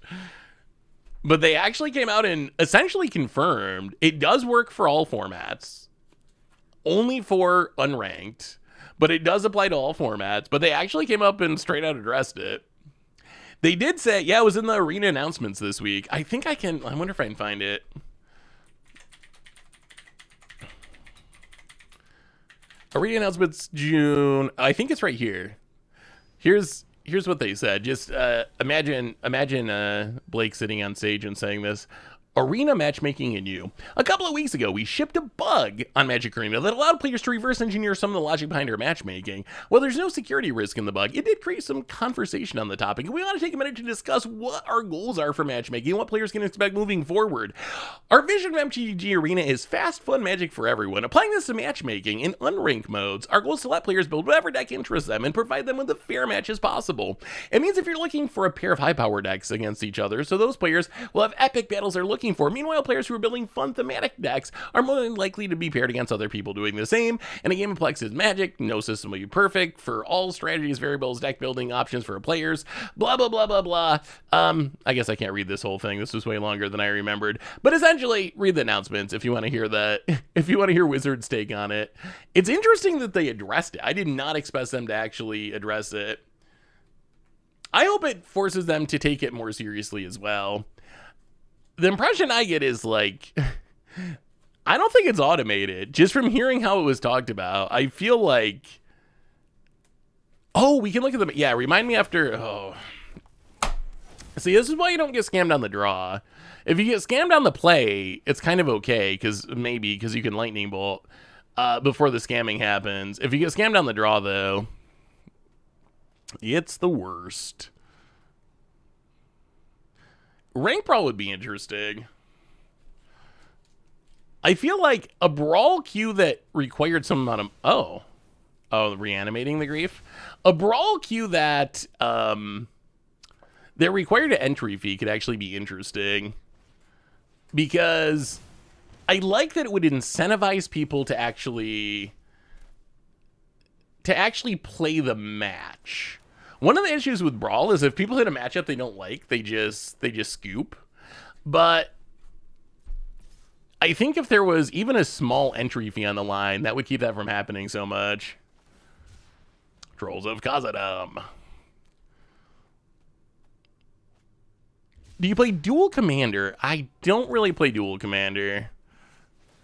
But they actually came out and essentially confirmed it does work for all formats. Only for unranked. But it does apply to all formats. But they actually came up and straight out addressed it. They did say, yeah, it was in the Arena announcements this week. I think I wonder if I can find it. Arena announcements June. I think it's right here. Here's what they said. Just imagine Blake sitting on stage and saying this. Arena matchmaking in you. A couple of weeks ago, we shipped a bug on Magic Arena that allowed players to reverse engineer some of the logic behind our matchmaking. While there's no security risk in the bug, it did create some conversation on the topic, and we want to take a minute to discuss what our goals are for matchmaking and what players can expect moving forward. Our vision of MTG Arena is fast, fun magic for everyone. Applying this to matchmaking in unranked modes, our goal is to let players build whatever deck interests them and provide them with a fair match as possible. It means if you're looking for a pair of high-power decks against each other, so those players will have epic battles they're looking for. Meanwhile, players who are building fun thematic decks are more than likely to be paired against other people doing the same. And a game of Plex is magic. No system will be perfect for all strategies, variables, deck building options for players. Blah, blah, blah, blah, blah. I guess I can't read this whole thing. This was way longer than I remembered. But essentially, read the announcements if you want to hear that. If you want to hear Wizards' take on it. It's interesting that they addressed it. I did not expect them to actually address it. I hope it forces them to take it more seriously as well. The impression I get is like, I don't think it's automated. Just from hearing how it was talked about, I feel like, oh, we can look at them. Yeah, remind me after. Oh, see, this is why you don't get scammed on the draw. If you get scammed on the play, it's kind of okay because you can lightning bolt before the scamming happens. If you get scammed on the draw, though, it's the worst. Rank Brawl would be interesting. I feel like a Brawl queue that required some amount of... Oh, reanimating the grief? A Brawl queue that required an entry fee could actually be interesting. Because I like that it would incentivize people to actually play the match. One of the issues with Brawl is if people hit a matchup they don't like, they just scoop. But I think if there was even a small entry fee on the line, that would keep that from happening so much. Trolls of Khazad-dûm. Do you play Dual Commander? I don't really play Dual Commander.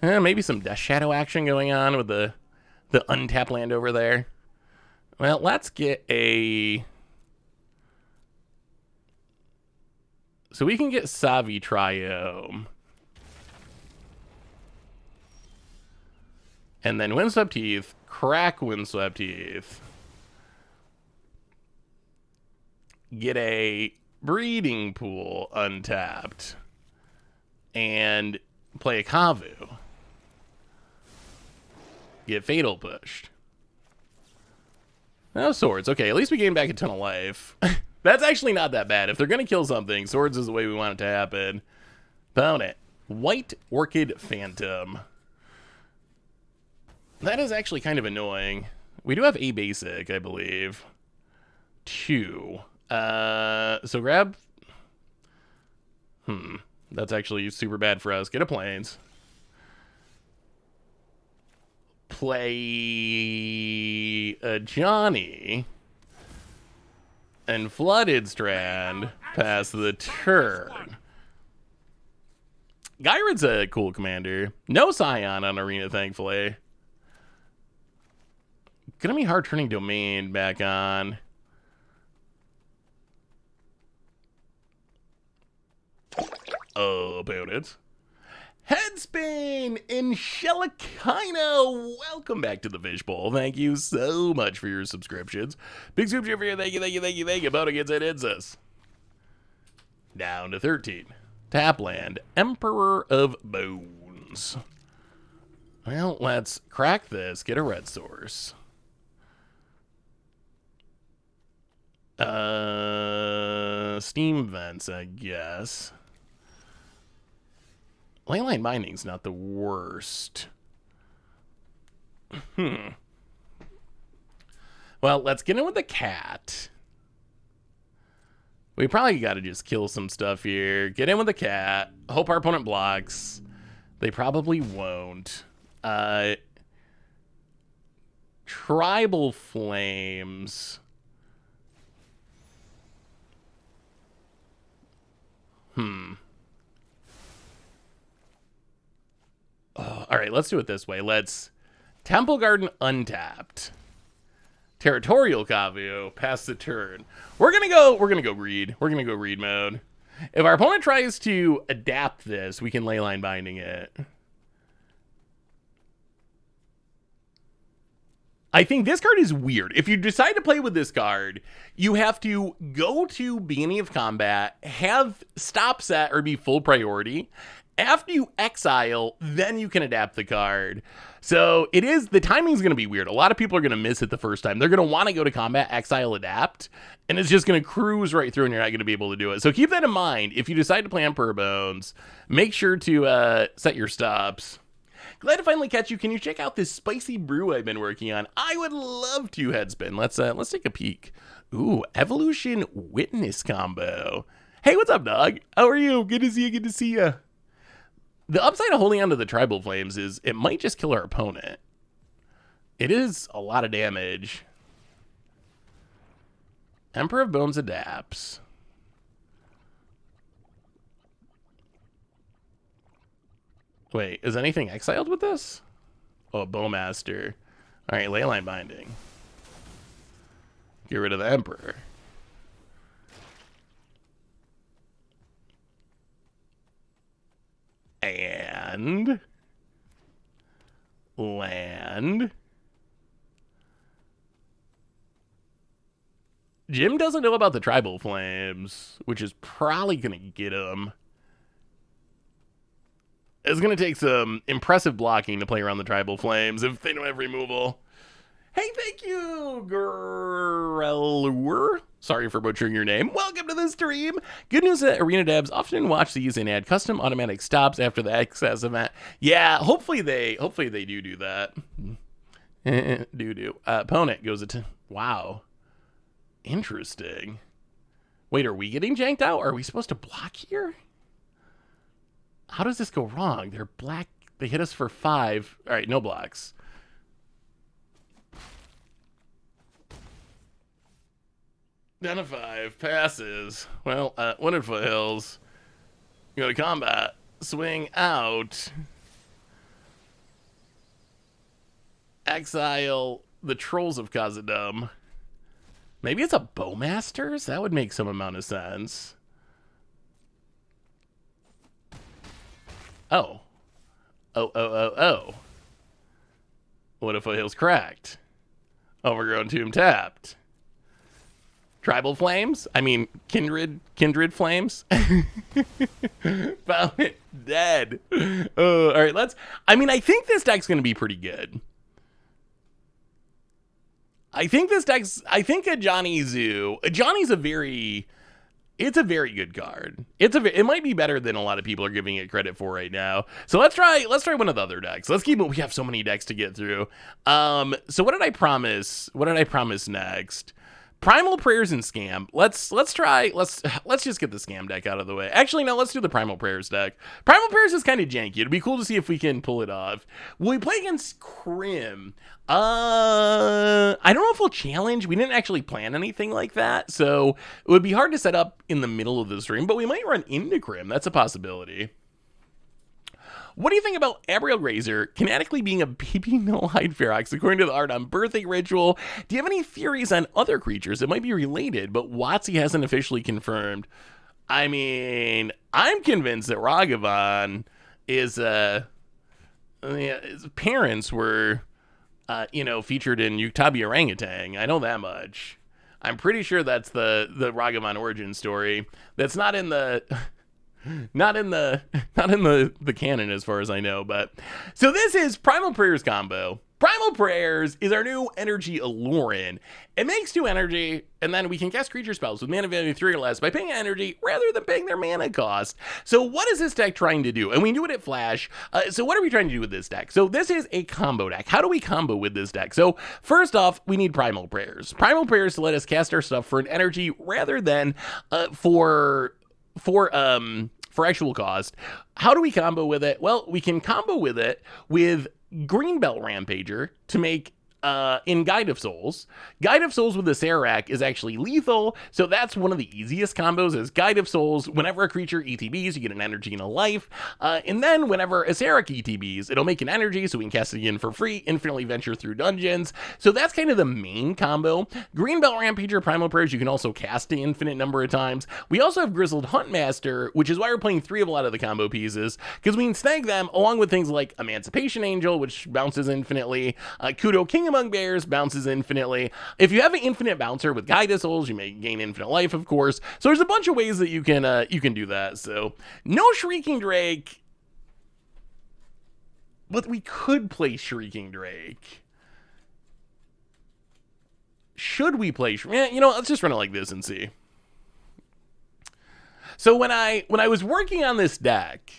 Maybe some Death Shadow action going on with the untap land over there. Well, let's get a... So we can get Savi Triome. And then Windswept Heath, crack Windswept Heath. Get a Breeding Pool untapped. And play a Kavu. Get Fatal pushed. No swords. Okay, at least we gained back a ton of life. That's actually not that bad. If they're going to kill something, swords is the way we want it to happen. Opponent. White Orchid Phantom. That is actually kind of annoying. We do have a basic, I believe. 2. So grab... That's actually super bad for us. Get a Plains. Play a Johnny. And Flooded Strand pass the turn. Gyrod's a cool commander. No Scion on Arena, thankfully. Gonna be hard turning Domain back on. Opponents. Headspin and Shellikina, welcome back to the Fishbowl. Thank you so much for your subscriptions. Big super chat for you. Thank you, thank you, thank you, thank you. Opponent gets it, ends us. Down to 13. Tapland, Emperor of Bones. Well, let's crack this. Get a red source. Steam vents, I guess. Leyline Binding's not the worst. Well, let's get in with the cat. We probably got to just kill some stuff here. Get in with the cat. Hope our opponent blocks. They probably won't. Tribal Flames. All right, let's do it this way. Let's Temple Garden untapped. Territorial Kavu, pass the turn. We're gonna go greed. We're gonna go greed mode. If our opponent tries to adapt this, we can Leyline Binding it. I think this card is weird. If you decide to play with this card, you have to go to beginning of combat, have stop set or be full priority. After you exile, then you can adapt the card. So the timing's going to be weird. A lot of people are going to miss it the first time. They're going to want to go to combat, exile, adapt, and it's just going to cruise right through and you're not going to be able to do it. So keep that in mind. If you decide to play Emperor Bones, make sure to set your stops. Glad to finally catch you. Can you check out this spicy brew I've been working on? I would love to, Headspin. Let's take a peek. Ooh, Evolution Witness combo. Hey, what's up, dog? How are you? Good to see you. Good to see you. The upside of holding onto the Tribal Flames is it might just kill our opponent. It is a lot of damage. Emperor of Bones adapts. Wait, is anything exiled with this? Oh, Bowmaster. All right, Leyline Binding. Get rid of the Emperor. And land. Jim doesn't know about the Tribal Flames, which is probably going to get him. It's going to take some impressive blocking to play around the Tribal Flames if they don't have removal. Hey, thank you, Grelur. Sorry for butchering your name. Welcome to the stream. Good news that arena devs often watch these and add custom automatic stops after the excess event. Yeah, hopefully they do that. Opponent goes to wow. Interesting. Wait, are we getting janked out? Are we supposed to block here? How does this go wrong? They're black. They hit us for 5. All right, no blocks. Down to 5. Passes. Well, one in foothills. Go to combat. Swing out. Exile the Trolls of Khazad-dûm. Maybe it's a Bowmasters? That would make some amount of sense. Oh. Oh. What if Foothill's cracked? Overgrown Tomb tapped. Tribal Flames? I mean, Kindred Flames? Found it dead. All right, I think this deck's going to be pretty good. I think a Johnny Zoo. Johnny's a very good card. It might be better than a lot of people are giving it credit for right now. So let's try one of the other decks. We have so many decks to get through. So what did I promise? What did I promise next? Primal Prayers and Scam. Let's just get the Scam deck out of the way. Actually, no, let's do the Primal Prayers deck. Primal Prayers is kind of janky. It'd be cool to see if we can pull it off. Will we play against Crim? I don't know if we'll challenge. We didn't actually plan anything like that, so it would be hard to set up in the middle of the stream, but we might run into Crim. That's a possibility. What do you think about Abriel Grazer kinetically being a baby null-eyed Ferox according to the art on Birthing Ritual? Do you have any theories on other creatures that might be related, but WotC hasn't officially confirmed? I mean, I'm convinced that Ragavan is, his parents were, featured in Uktabi Orangutan. I know that much. I'm pretty sure that's the Ragavan origin story. That's not in the... Not in the canon as far as I know, but so this is Primal Prayers combo. Primal Prayers is our new energy Allurin. It makes 2 energy, and then we can cast creature spells with mana value 3 or less by paying energy rather than paying their mana cost. So what is this deck trying to do? And we do it at Flash. So what are we trying to do with this deck? So this is a combo deck. How do we combo with this deck? So first off, we need Primal Prayers. Primal Prayers to let us cast our stuff for an energy rather than for actual cost. How do we combo with it? Well, we can combo with it with Greenbelt Rampager to make in Guide of Souls. Guide of Souls with the Serac is actually lethal, so that's one of the easiest combos is Guide of Souls. Whenever a creature ETBs, you get an energy and a life, and then whenever a Serac ETBs, it'll make an energy, so we can cast it again for free, infinitely venture through dungeons. So that's kind of the main combo. Greenbelt Rampager, Primal Prayers, you can also cast an infinite number of times. We also have Grizzled Huntmaster, which is why we're playing 3 of a lot of the combo pieces, because we can snag them along with things like Emancipation Angel, which bounces infinitely, Kudo King Among Bears bounces infinitely. If you have an infinite bouncer with Guide of Souls, you may gain infinite life, of course. So there's a bunch of ways that you can do that. So no Shrieking Drake, but we could play Shrieking Drake. Should we play? Let's just run it like this and see. So when I was working on this deck,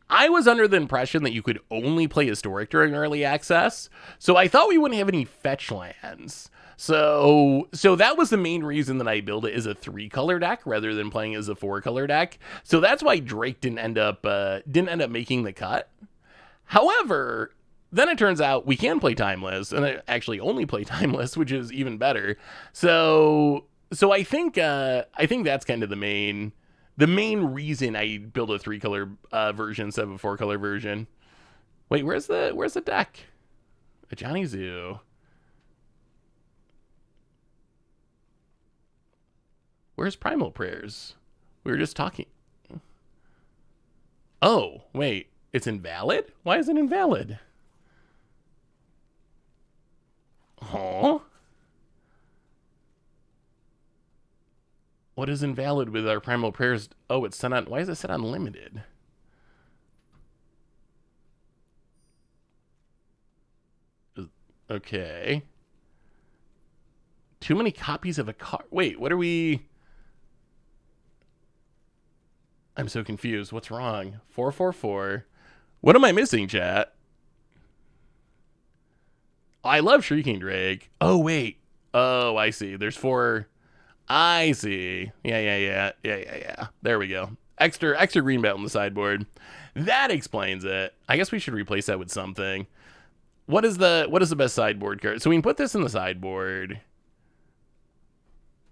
I was under the impression that you could only play Historic during early access, so I thought we wouldn't have any fetch lands. So that was the main reason that I built it as a 3-color deck rather than playing as a 4-color deck. So that's why Drake didn't end up making the cut. However, then it turns out we can play Timeless, and I actually only play Timeless, which is even better. So I think that's kind of the main reason I built a 3-color version instead of a 4-color version. Wait, where's the deck? A Johnny Zoo. Where's Primal Prayers? We were just talking. Oh, wait. It's invalid? Why is it invalid? Huh? What is invalid with our Primal Prayers? Oh, it's set on... Why is it set on limited? Okay. Too many copies of a card. Wait, what are we... I'm so confused. What's wrong? 444. What am I missing, chat? I love Shrieking Drake. Oh, wait. Oh, I see. There's 4. I see. Yeah. There we go. Extra green belt on the sideboard. That explains it. I guess we should replace that with something. What is the best sideboard card? So we can put this in the sideboard.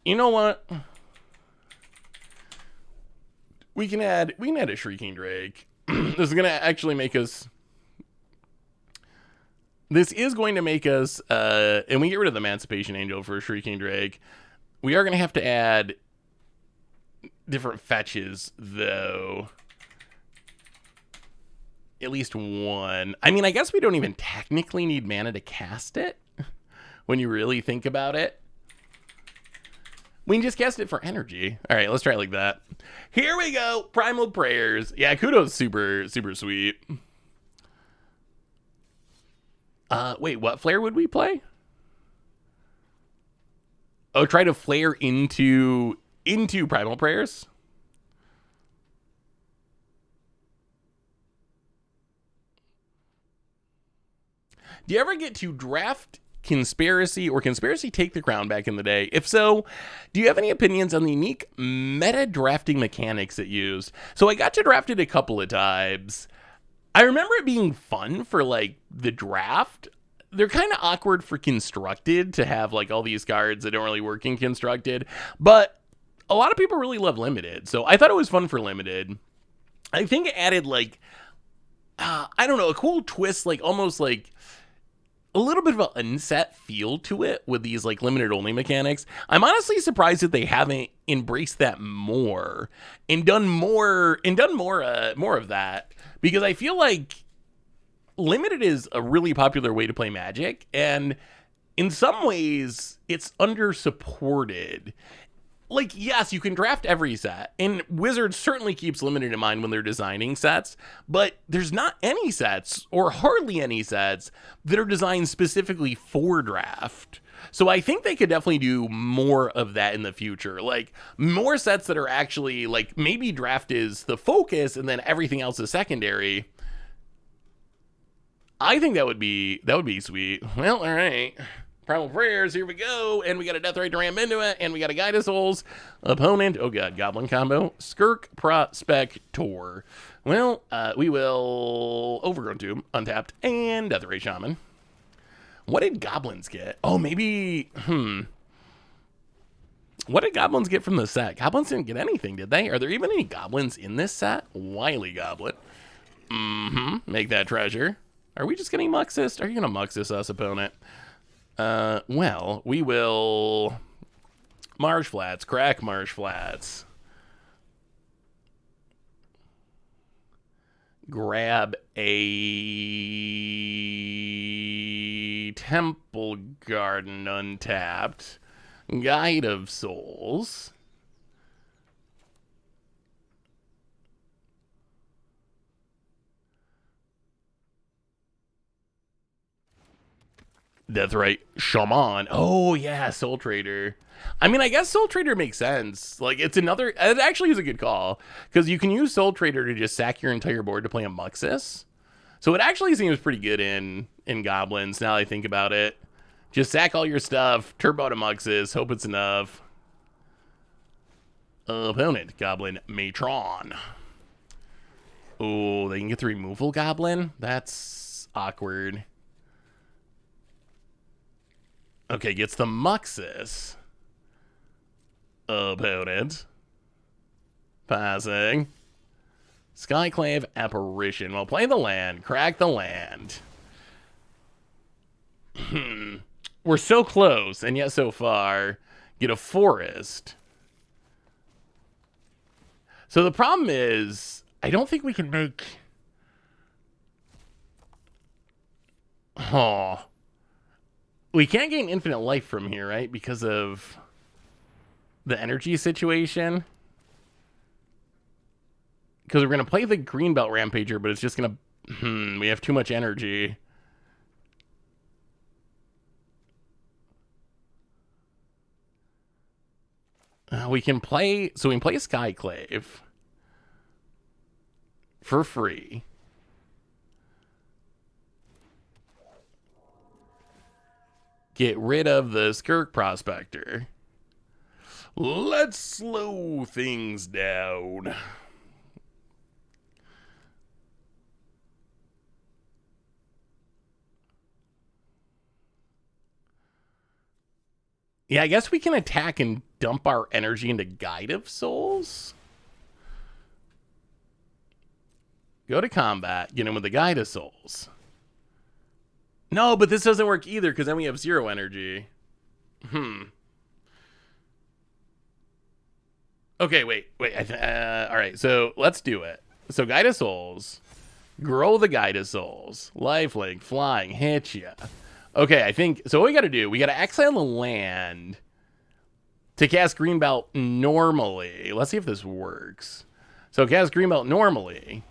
You know what? We can add a Shrieking Drake. This is gonna actually make us. This is going to make us, and we get rid of the Emancipation Angel for a Shrieking Drake. We are going to have to add different fetches, though. At least one. I mean, I guess we don't even technically need mana to cast it, when you really think about it. We can just cast it for energy. All right, let's try it like that. Here we go. Primal Prayers. Yeah, Kudo's super sweet. Wait, what flare would we play? Oh, try to flare into Primal Prayers? Do you ever get to draft Conspiracy or Conspiracy take the crown back in the day? If so, do you have any opinions on the unique meta drafting mechanics it used? So I got to draft it a couple of times. I remember it being fun for like the draft. They're kind of awkward for Constructed to have like all these cards that don't really work in Constructed, but a lot of people really love Limited. So I thought it was fun for Limited. I think it added like, I don't know, a cool twist, like almost like a little bit of an unset feel to it with these like limited only mechanics. I'm honestly surprised that they haven't embraced that more and done more of that, because I feel like limited is a really popular way to play Magic, and in some ways it's under supported. Like, yes, you can draft every set, and Wizards certainly keeps limited in mind when they're designing sets, but there's not any sets, or hardly any sets, that are designed specifically for draft. So I think they could definitely do more of that in the future. Like, more sets that are actually, like, maybe draft is the focus, and then everything else is secondary. I think that would be sweet. Well, all right. Primal Prayers, here we go. And we got a Deathrite to ram into it. And we got a Guide of Souls. Opponent, oh god, Goblin combo. Skirk Prospector. Well, we will Overgrown Tomb, untapped, and Deathrite Shaman. What did Goblins get? Oh, maybe, What did Goblins get from the set? Goblins didn't get anything, did they? Are there even any Goblins in this set? Wily Goblin. Make that treasure. Are we just getting Muxus? Are you going to Muxus us, opponent? Well, we will Marsh Flats, crack Marsh Flats. Grab a Temple Garden untapped. Guide of Souls. Deathrite Shaman. Oh yeah, Soul Trader. I mean, I guess Soul Trader makes sense. Like, it actually is a good call, because you can use Soul Trader to just sack your entire board to play a Muxus. So it actually seems pretty good in Goblins, now that I think about it. Just sack all your stuff, turbo to Muxus, hope it's enough. Opponent, Goblin Matron. Oh, they can get the removal Goblin? That's awkward. Okay, gets the Muxus. Opponent. Passing. Skyclave Apparition. Well, play the land. Crack the land. We're so close, and yet so far. Get a forest. So the problem is, I don't think we can make... Oh. We can't gain infinite life from here, right? Because of the energy situation. Because we're going to play the Greenbelt Rampager, but it's just going to... we have too much energy. We can play... So we can play Skyclave. For free. Get rid of the Skirk Prospector. Let's slow things down. Yeah, I guess we can attack and dump our energy into Guide of Souls. Go to combat, get him with the Guide of Souls. No, but this doesn't work either because then we have 0 energy. Okay, wait. All right, so let's do it. So Guide of Souls, grow the Guide of Souls, lifelink, flying, hit ya. Okay, I think so. What we got to do? We got to exile the land to cast Greenbelt normally. Let's see if this works. So cast Greenbelt normally.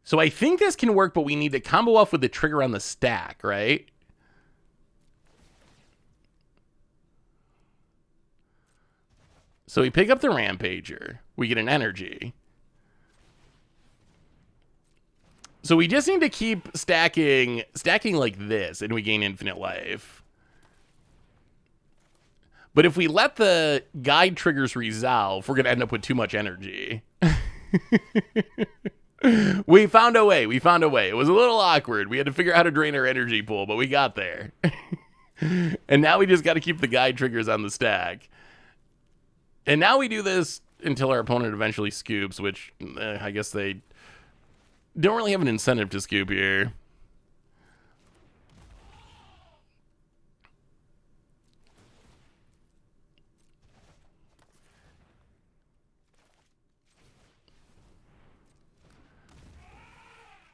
So I think this can work, but we need to combo off with the trigger on the stack, right? So we pick up the Rampager. We get an energy. So we just need to keep stacking like this, and we gain infinite life. But if we let the guide triggers resolve, we're going to end up with too much energy. We found a way. It was a little awkward. We had to figure out how to drain our energy pool, but we got there. And now we just got to keep the guide triggers on the stack. And now we do this until our opponent eventually scoops, which I guess they don't really have an incentive to scoop here.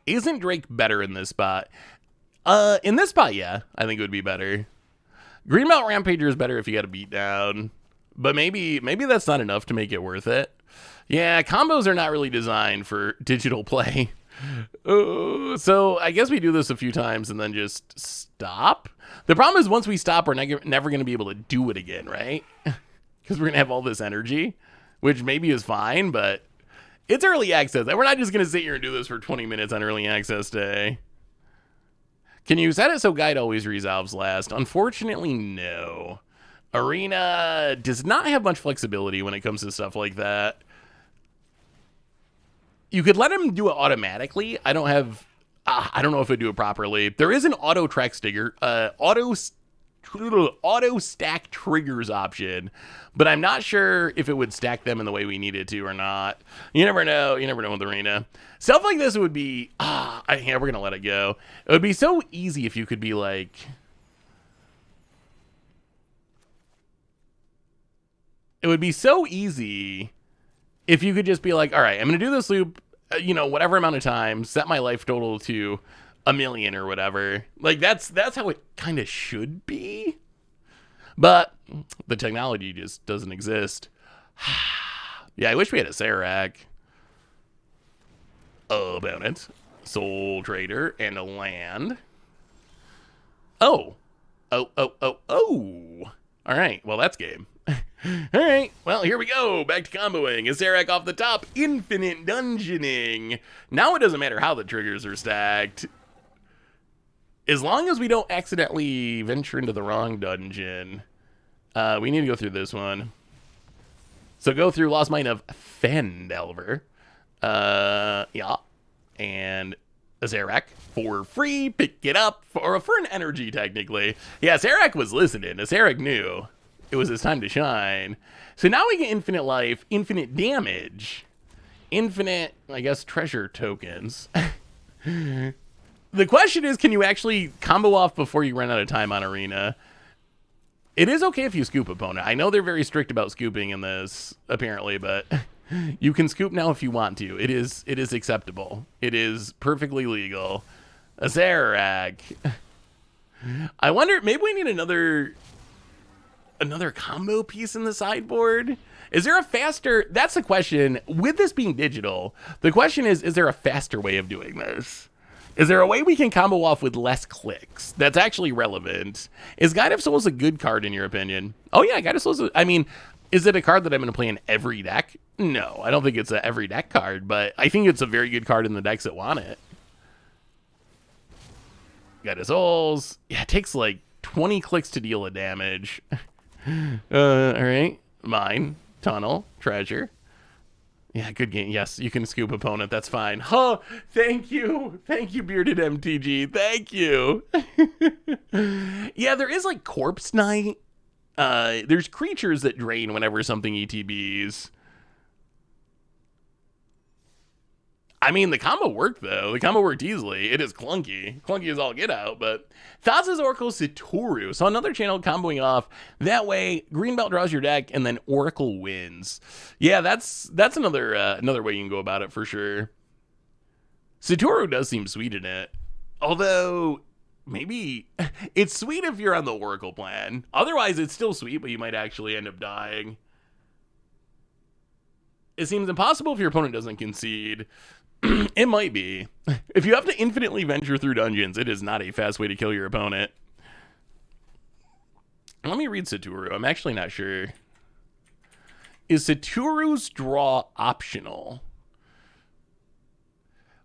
Isn't Drake better in this spot? In this spot, yeah. I think it would be better. Greenbelt Rampager is better if you got a beat down. But maybe that's not enough to make it worth it. Yeah, combos are not really designed for digital play. So I guess we do this a few times and then just stop. The problem is once we stop, we're never going to be able to do it again, right? Because we're going to have all this energy, which maybe is fine, but it's early access. We're not just going to sit here and do this for 20 minutes on early access day. Can you set it so guide always resolves last? Unfortunately, no. Arena does not have much flexibility when it comes to stuff like that. You could let him do it automatically. I don't know if it'd do it properly. There is an auto track sticker, auto stack triggers option, but I'm not sure if it would stack them in the way we need it to or not. You never know. You never know with Arena. Stuff like this would be, we're going to let it go. It would be so easy if you could be like, it would be so easy if you could just be like, all right, I'm going to do this loop, whatever amount of time, set my life total to 1,000,000 or whatever. Like that's how it kind of should be. But the technology just doesn't exist. Yeah, I wish we had a Serac. About it. Soul Trader and a land. Oh. All right, well, that's game. All right, well, here we go. Back to comboing. A Serac off the top. Infinite dungeoning. Now it doesn't matter how the triggers are stacked. As long as we don't accidentally venture into the wrong dungeon. We need to go through this one. So go through Lost Mine of Fendelver. Yeah. And a Serac for free. Pick it up for an energy, technically. Yeah, Serac was listening. A Serac knew it was his time to shine. So now we get infinite life, infinite damage, infinite, I guess, treasure tokens. The question is, can you actually combo off before you run out of time on Arena? It is okay if you scoop opponent. I know they're very strict about scooping in this, apparently, but you can scoop now if you want to. It is acceptable. It is perfectly legal. A Serac. I wonder, maybe we need another combo piece in the sideboard? Is there a faster... That's the question. With this being digital, the question is there a faster way of doing this? Is there a way we can combo off with less clicks that's actually relevant? Is Guide of Souls a good card in your opinion? Oh yeah, Guide of Souls... is it a card that I'm going to play in every deck? No, I don't think it's a every deck card, but I think it's a very good card in the decks that want it. Got his souls. Yeah, it takes like 20 clicks to deal a damage. All right. Mine. Tunnel. Treasure. Yeah, good game. Yes, you can scoop opponent. That's fine. Oh, thank you. Thank you, Bearded MTG. Thank you. Yeah, there is like Corpse Knight. There's creatures that drain whenever something ETBs. I mean, the combo worked, though. The combo worked easily. It is clunky. Clunky as all get out, but Thassa's Oracle Satoru. So another channel comboing off. That way, Greenbelt draws your deck, and then Oracle wins. Yeah, that's another way you can go about it for sure. Satoru does seem sweet in it. Although, maybe it's sweet if you're on the Oracle plan. Otherwise, it's still sweet, but you might actually end up dying. It seems impossible if your opponent doesn't concede. It might be. If you have to infinitely venture through dungeons, it is not a fast way to kill your opponent. Let me read Satoru. I'm actually not sure. Is Satoru's draw optional?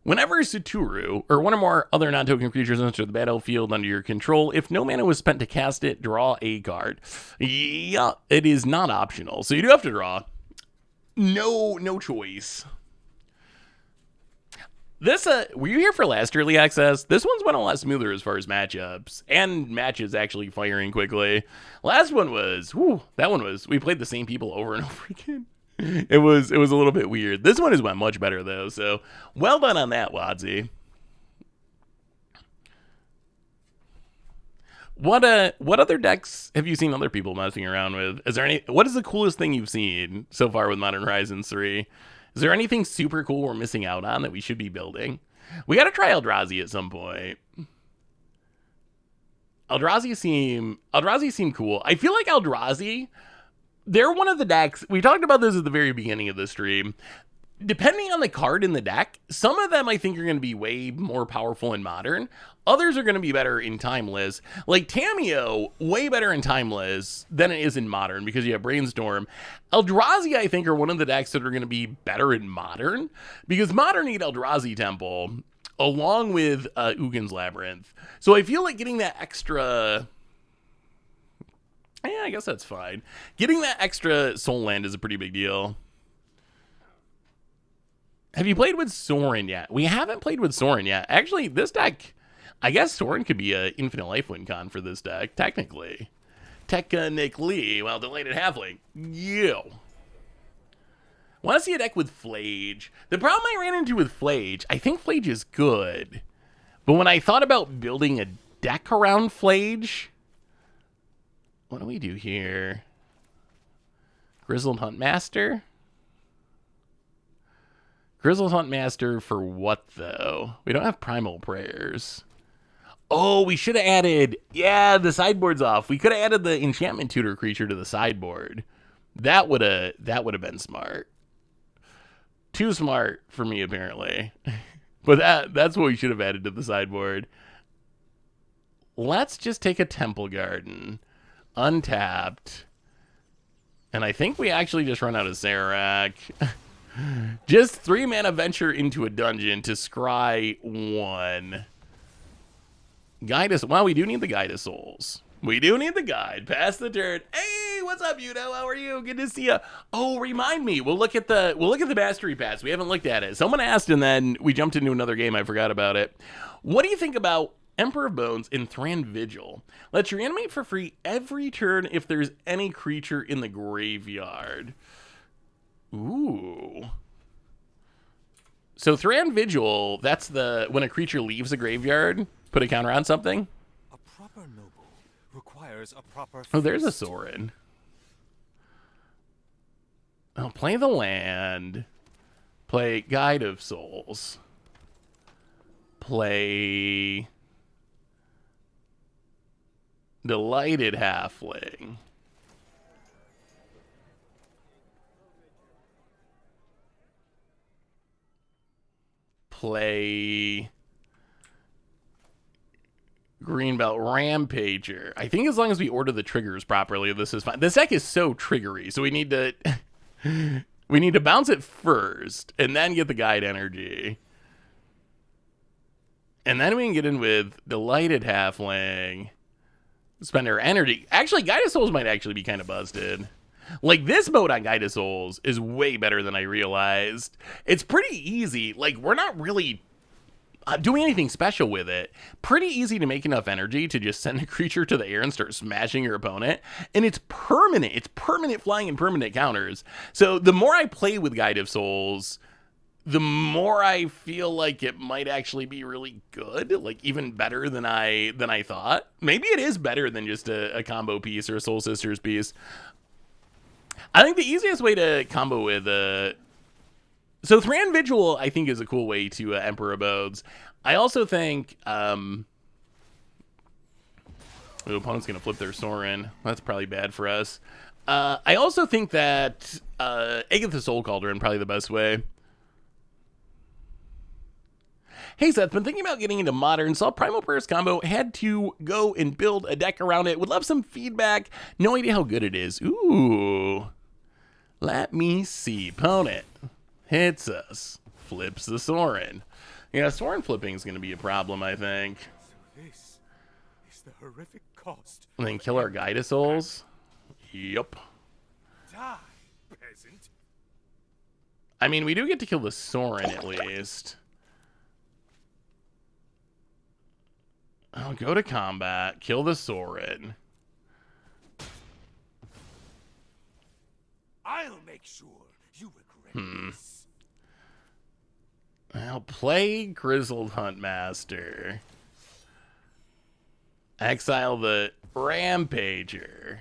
Whenever Satoru, or one or more other non-token creatures enter the battlefield under your control, if no mana was spent to cast it, draw a card. Yeah, it is not optional. So you do have to draw. No choice. This, were you here for last early access? This one's been a lot smoother as far as matchups, and matches actually firing quickly. Last one was, we played the same people over and over again. It was a little bit weird. This one has went much better, though, so well done on that, Wadsy. What other decks have you seen other people messing around with? What is the coolest thing you've seen so far with Modern Horizons 3? Is there anything super cool we're missing out on that we should be building? We got to try Eldrazi at some point. Eldrazi seem cool. I feel like Eldrazi, they're one of the decks. We talked about this at the very beginning of the stream. Depending on the card in the deck, some of them I think are going to be way more powerful in Modern. Others are going to be better in Timeless. Like Tamiyo, way better in Timeless than it is in Modern because you have Brainstorm. Eldrazi, I think, are one of the decks that are going to be better in Modern because Modern need Eldrazi Temple along with Ugin's Labyrinth. So I feel like getting that extra... Yeah, I guess that's fine. Getting that extra Soul Land is a pretty big deal. Have you played with Sorin yet? We haven't played with Sorin yet. Actually, this deck, I guess Sorin could be an infinite life win con for this deck, technically. Well, deleted halfling. Yeah. Want to see a deck with Flage. The problem I ran into with Flage, I think Flage is good. But when I thought about building a deck around Flage, what do we do here? Grizzled Huntmaster? Grizzled Huntmaster for what, though? We don't have Primal Prayers. Oh, we should have added... Yeah, the sideboard's off. We could have added the Enchantment Tutor creature to the sideboard. That would have been smart. Too smart for me, apparently. But that's what we should have added to the sideboard. Let's just take a Temple Garden. Untapped. And I think we actually just run out of Sarac. Just 3 mana venture into a dungeon to scry 1. Guide us. Well, we do need the Guide of Souls. We do need the guide. Pass the turn. Hey, what's up, Yudo? How are you? Good to see you. Oh, remind me. We'll look at the mastery pass. We haven't looked at it. Someone asked, and then we jumped into another game. I forgot about it. What do you think about Emperor of Bones in Thran Vigil? Lets you animate for free every turn if there's any creature in the graveyard. Ooh. So Thran Vigil, that's when a creature leaves a graveyard, put a counter on something. A proper noble requires a proper feast. Oh, there's a Sorin. Oh, play the land. Play Guide of Souls. Play Delighted Halfling. Play Greenbelt Rampager. I think as long as we order the triggers properly, this is fine. This deck is so triggery, so we need to bounce it first and then get the guide energy. And then we can get in with Delighted Halfling. Spend our energy. Actually, Guided Souls might actually be kind of busted. Like, this mode on Guided Souls is way better than I realized. It's pretty easy. Like, we're not really doing anything special with it. Pretty easy to make enough energy to just send a creature to the air and start smashing your opponent. And it's permanent. It's permanent flying and permanent counters. So the more I play with Guided Souls, the more I feel like it might actually be really good, like even better than I thought. Maybe it is better than just a combo piece or a Soul Sisters piece. I think the easiest way to combo with so Thran Vigil, I think, is a cool way to Emperor Abodes. I also think the opponent's gonna flip their Sorin. That's probably bad for us. I also think that Agatha Soul Cauldron probably the best way. Hey Seth, been thinking about getting into Modern, saw Primal Prayers combo, had to go and build a deck around it. Would love some feedback. No idea how good it is. Ooh. Let me see. Opponent hits us. Flips the Sorin. Yeah, Sorin flipping is going to be a problem, I think. So this is the horrific cost. And then kill our Guided Souls. Yup. Die, peasant. I mean, we do get to kill the Sorin at least. I'll go to combat, kill the Sorin. I'll make sure you regret this. I'll play Grizzled Huntmaster. Exile the Rampager.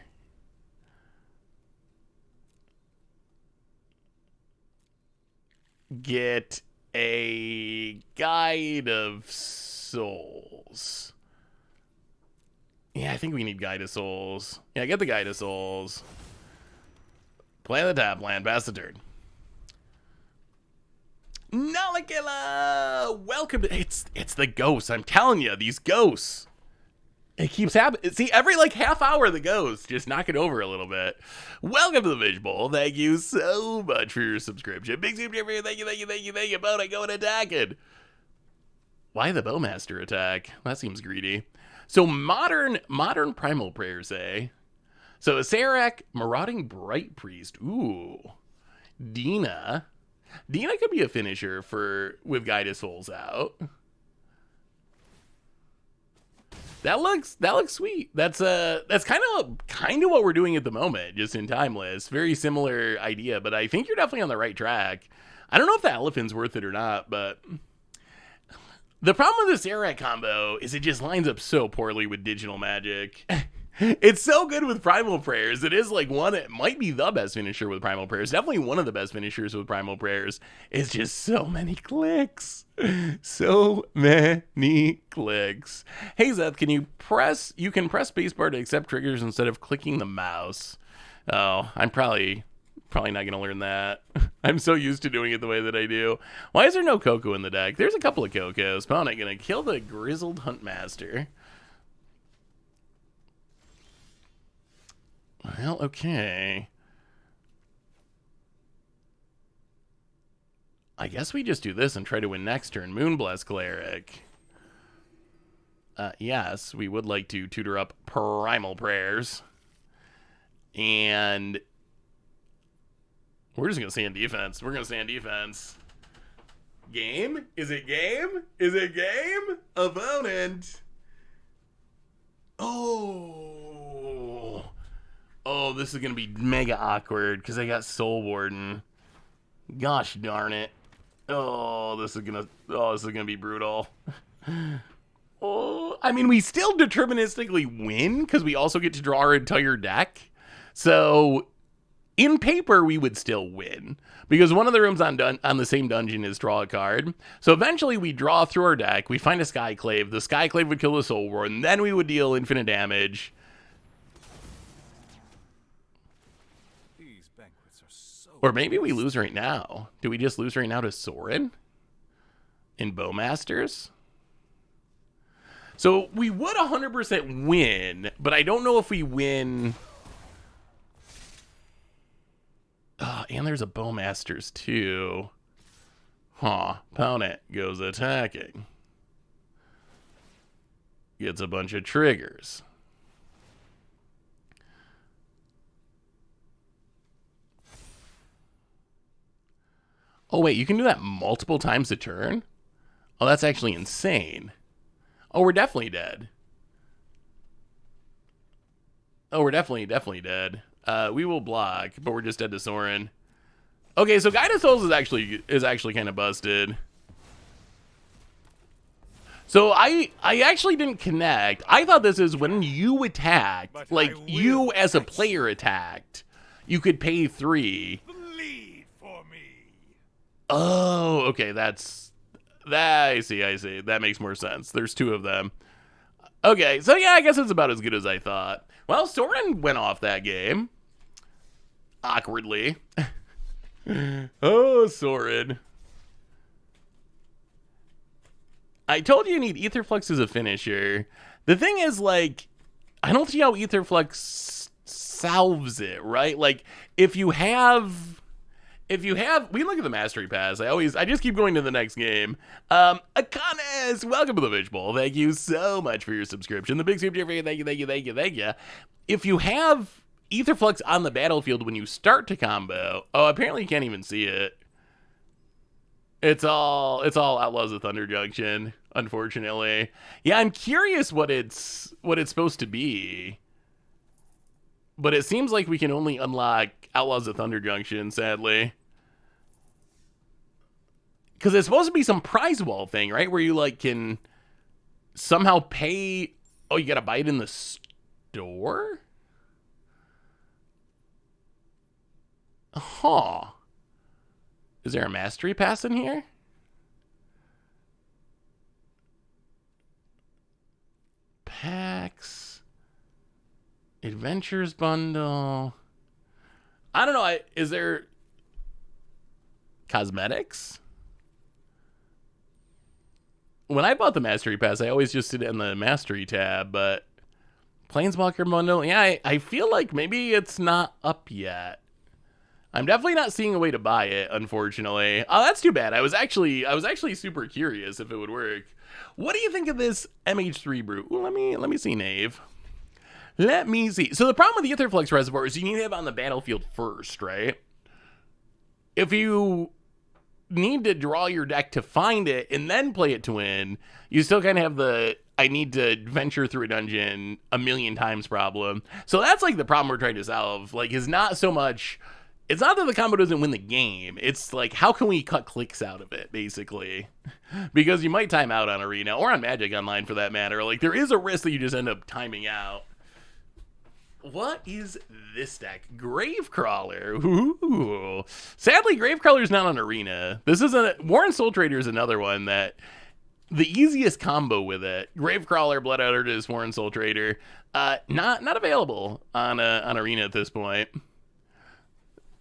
Get a Guide of Souls. Yeah, I think we need Guide of Souls. Yeah, get the Guide of Souls. Play the tap land, pass the turn. Nalikilla! Welcome to... It's the ghosts. I'm telling you, these ghosts. It keeps happening. See, every like half hour, the ghosts just knock it over a little bit. Welcome to the Vision Bowl. Thank you so much for your subscription. Big super for you. Thank you. Boat, go and attack it. Why the Bowmaster attack? That seems greedy. So modern Primal Prayers, eh? So Sarek, Marauding Bright Priest. Ooh. Dina. Dina could be a finisher with Guided Souls out. That looks sweet. That's kind of what we're doing at the moment, just in Timeless. Very similar idea, but I think you're definitely on the right track. I don't know if the elephant's worth it or not, but the problem with this Sarek combo is it just lines up so poorly with digital magic. It's so good with Primal Prayers. It is like it might be the best finisher with Primal Prayers. Definitely one of the best finishers with Primal Prayers. It's just so many clicks. So many clicks. Hey Zeth, you can press spacebar to accept triggers instead of clicking the mouse. Oh, I'm probably not going to learn that. I'm so used to doing it the way that I do. Why is there no Coco in the deck? There's a couple of Cocos. Opponent going to kill the Grizzled Huntmaster. Well, okay. I guess we just do this and try to win next turn. Moonbless Cleric. Yes, we would like to tutor up Primal Prayers. And we're just going to stay in defense. We're going to stay in defense. Game? Is it game? Is it game? Opponent. Oh, this is going to be mega awkward because I got Soul Warden. Gosh darn it. Oh, this is going to be brutal. Oh, I mean, we still deterministically win because we also get to draw our entire deck. So, in paper, we would still win because one of the rooms on the same dungeon is draw a card. So eventually we draw through our deck, we find a Skyclave. The Skyclave would kill the Soul Warden, then we would deal infinite damage. Or maybe we lose right now. Do we just lose right now to Sorin? In Bowmasters? So we would 100% win, but I don't know if we win. And there's a Bowmasters too. Huh. Opponent goes attacking. gets a bunch of triggers. Oh, wait, you can do that multiple times a turn? Oh, that's actually insane. Oh, we're definitely dead. Oh, we're definitely dead. We will block, but we're just dead to Soren. Okay, so Guide of Souls is actually kind of busted. So I actually didn't connect. I thought this is when you attacked, But like I will you as a catch player attacked, you could pay 3. Bleed for me. Oh, okay, that I see. That makes more sense. There's 2 of them. Okay, so yeah, I guess it's about as good as I thought. Well, Soren went off that game. Awkwardly. Oh, Soren. I told you need Aetherflux as a finisher. The thing is, like, I don't see how Aetherflux solves it, right? Like, if you have, we look at the Mastery Pass. I just keep going to the next game. Akanes, welcome to the Fishbowl. Thank you so much for your subscription. The big super thank you. If you have Aetherflux on the battlefield when you start to combo, oh, apparently you can't even see it. It's all Outlaws of Thunder Junction, unfortunately. Yeah, I'm curious what it's supposed to be. But it seems like we can only unlock Outlaws of Thunder Junction, sadly. Because it's supposed to be some prize wall thing, right? Where you like can somehow pay. Oh, you gotta buy it in the store? Huh. Is there a mastery pass in here? Packs. Adventures bundle. I don't know. Is there cosmetics? When I bought the mastery pass, I always just did it in the mastery tab, but Planeswalker bundle, yeah, I feel like maybe it's not up yet. I'm definitely not seeing a way to buy it, unfortunately. Oh, that's too bad. I was actually super curious if it would work. What do you think of this MH3 brew? Ooh, let me see, Nave. Let me see. So the problem with the Aetherflux Reservoir is you need to have it on the battlefield first, right? If you need to draw your deck to find it and then play it to win, you still kind of have the I need to venture through a dungeon a million times problem. So that's like the problem we're trying to solve. Like, is not so much. It's not that the combo doesn't win the game. It's like, how can we cut clicks out of it, basically? Because you might time out on Arena, or on Magic Online for that matter. Like, there is a risk that you just end up timing out. What is this deck? Gravecrawler. Ooh. Sadly, Gravecrawler's not on Arena. This is Warren Soul Trader is another one that the easiest combo with it. Gravecrawler, Blood Artist, Warren Soul Trader. Not available on Arena at this point.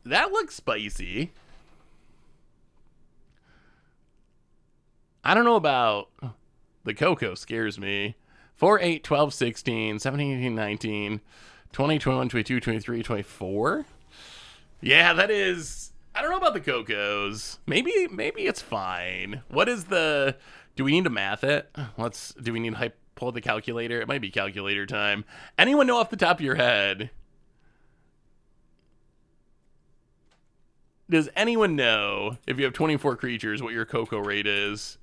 That looks spicy. I don't know about the Coco scares me. 4, 8, 12, 16, 17, 18, 19, 20, 21, 22, 23, 24. Yeah, that is. I don't know about the Cocos. Maybe it's fine. What is the. Do we need to math it? Do we need to pull the calculator? It might be calculator time. Anyone know off the top of your head? Does anyone know, if you have 24 creatures, what your Coco rate is?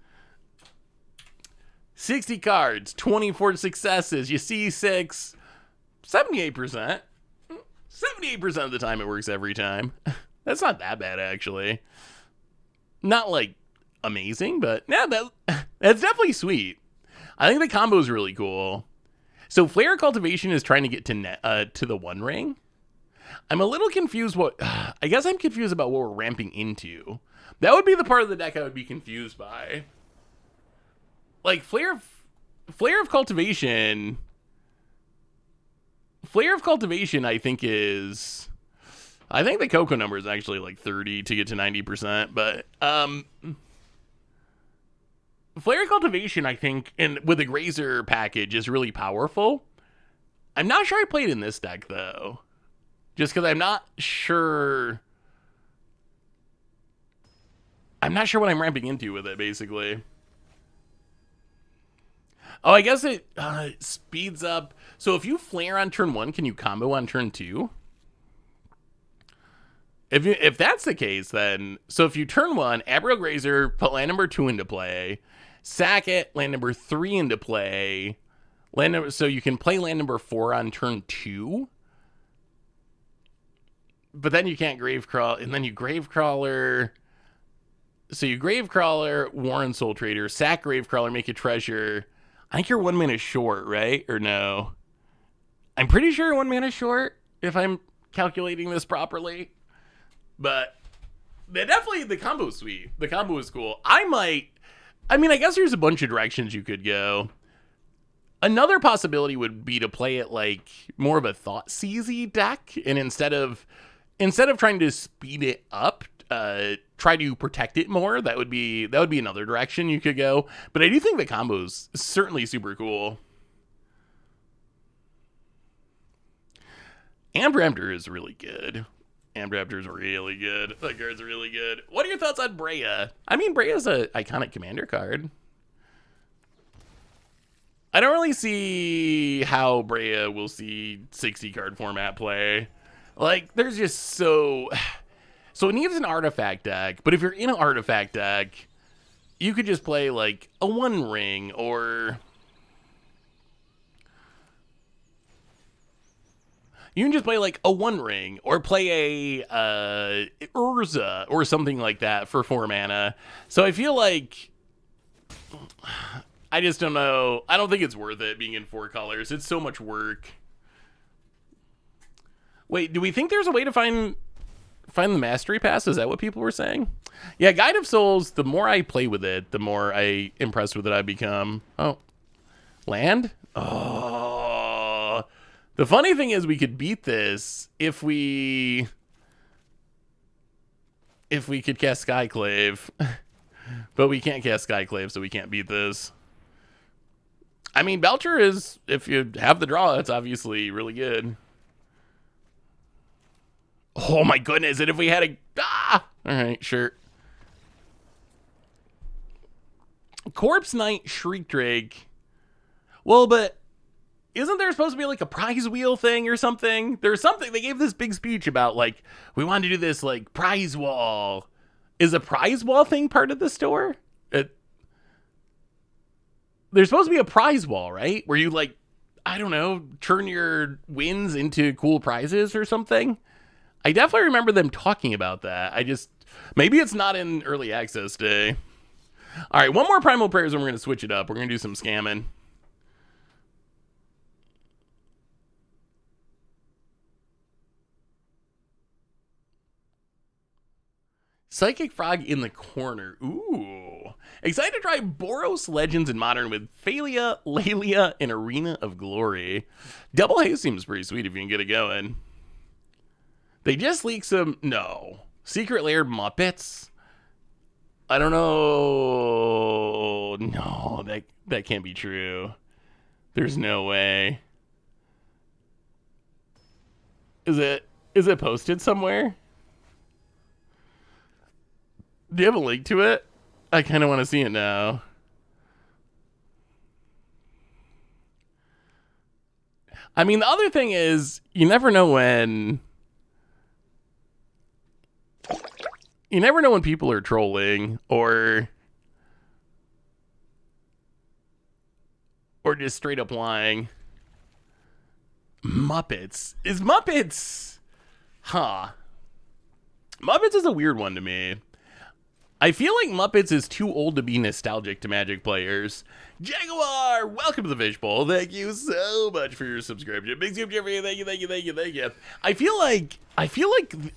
60 cards, 24 successes. You see 6, 78%. 78% of the time it works every time. That's not that bad, actually. Not, like, amazing, but yeah, that's definitely sweet. I think the combo is really cool. So Flare Cultivation is trying to get to the One Ring. I'm a little confused I guess I'm confused about what we're ramping into. That would be the part of the deck I would be confused by. Like, Flare of Cultivation, I think the Coco number is actually like 30 to get to 90%, but Flare of Cultivation, I think, and with the Grazer package is really powerful. I'm not sure I played in this deck, though. Just because I'm not sure what I'm ramping into with it, basically. Oh, I guess it speeds up. So if you flare on turn 1, can you combo on turn 2? If that's the case, then so if you turn 1, Abriel Grazer, put land number 2 into play, sack it, land number 3 into play, so you can play land number 4 on turn 2. But then you can't grave crawl, and then you grave crawler. So you grave crawler, Warren Soul Trader, sack grave crawler, make a treasure. I think you're 1 mana short, right? Or no? I'm pretty sure 1 mana short if I'm calculating this properly. But definitely the combo is sweet. The combo is cool. I guess there's a bunch of directions you could go. Another possibility would be to play it like more of a Thoughtseize deck, and instead of trying to speed it up, try to protect it more. That would be another direction you could go. But I do think the combo's certainly super cool. Ambraptor is really good. Ambraptor's really good. That card's really good. What are your thoughts on Brea? I mean, Brea's a iconic commander card. I don't really see how Brea will see 60 card format play. Like, there's just so it needs an artifact deck, but if you're in an artifact deck, you could just play like a One Ring, or you can just play like a One Ring, or play a Urza or something like that for 4 mana. So I feel like, I just don't know. I don't think it's worth it being in 4 colors. It's so much work. Wait, do we think there's a way to find the Mastery Pass? Is that what people were saying? Yeah, Guide of Souls, the more I play with it, the more I impressed with it I become. Oh. Land? Oh. The funny thing is we could beat this if we could cast Skyclave. But we can't cast Skyclave, so we can't beat this. I mean, Belcher is, if you have the draw, it's obviously really good. Oh my goodness, and if we had a... Alright, sure. Corpse Knight, Shriek Drake. Well, but isn't there supposed to be like a prize wheel thing or something? There's something, they gave this big speech about like, we wanted to do this like prize wall. Is a prize wall thing part of the store? There's supposed to be a prize wall, right? Where you like, I don't know, turn your wins into cool prizes or something. I definitely remember them talking about that. Maybe it's not in early access day. All right, one more Primal Prayers and we're going to switch it up. We're going to do some scamming. Psychic Frog in the corner. Ooh. Excited to try Boros Legends in Modern with Phalia, Lalia, and Arena of Glory. Double Haze seems pretty sweet if you can get it going. They just leaked some... No. Secret Lair Muppets? I don't know. No, that can't be true. There's no way. Is it posted somewhere? Do you have a link to it? I kind of want to see it now. I mean, the other thing is, you never know when people are trolling or just straight up lying. Muppets. Huh. Muppets is a weird one to me. I feel like Muppets is too old to be nostalgic to Magic players. Jaguar, welcome to the Fishbowl. Thank you so much for your subscription. Big Scoop Jeffrey, thank you. I feel like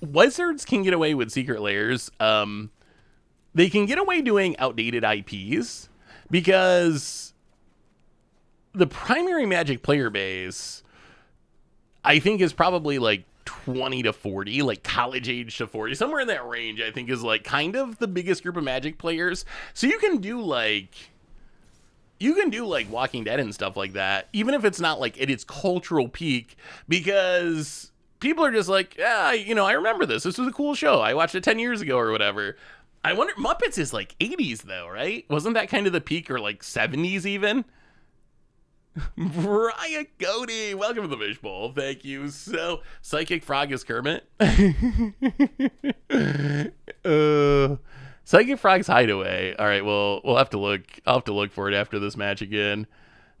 Wizards can get away with Secret Lairs. They can get away doing outdated IPs because the primary Magic player base, I think, is probably like 20 to 40, like college age to 40, somewhere in that range. I think is like kind of the biggest group of Magic players. So you can do like Walking Dead and stuff like that, even if it's not like at its cultural peak, because people are just like, yeah, I remember this was a cool show, I watched it 10 years ago or whatever. I wonder, Muppets is like 80s though, right? Wasn't that kind of the peak, or like 70s even? Brian Cody, welcome to the Fishbowl. Thank you. So, Psychic Frog is Kermit. Psychic Frog's Hideaway. All right, well, we'll have to look. I'll have to look for it after this match again.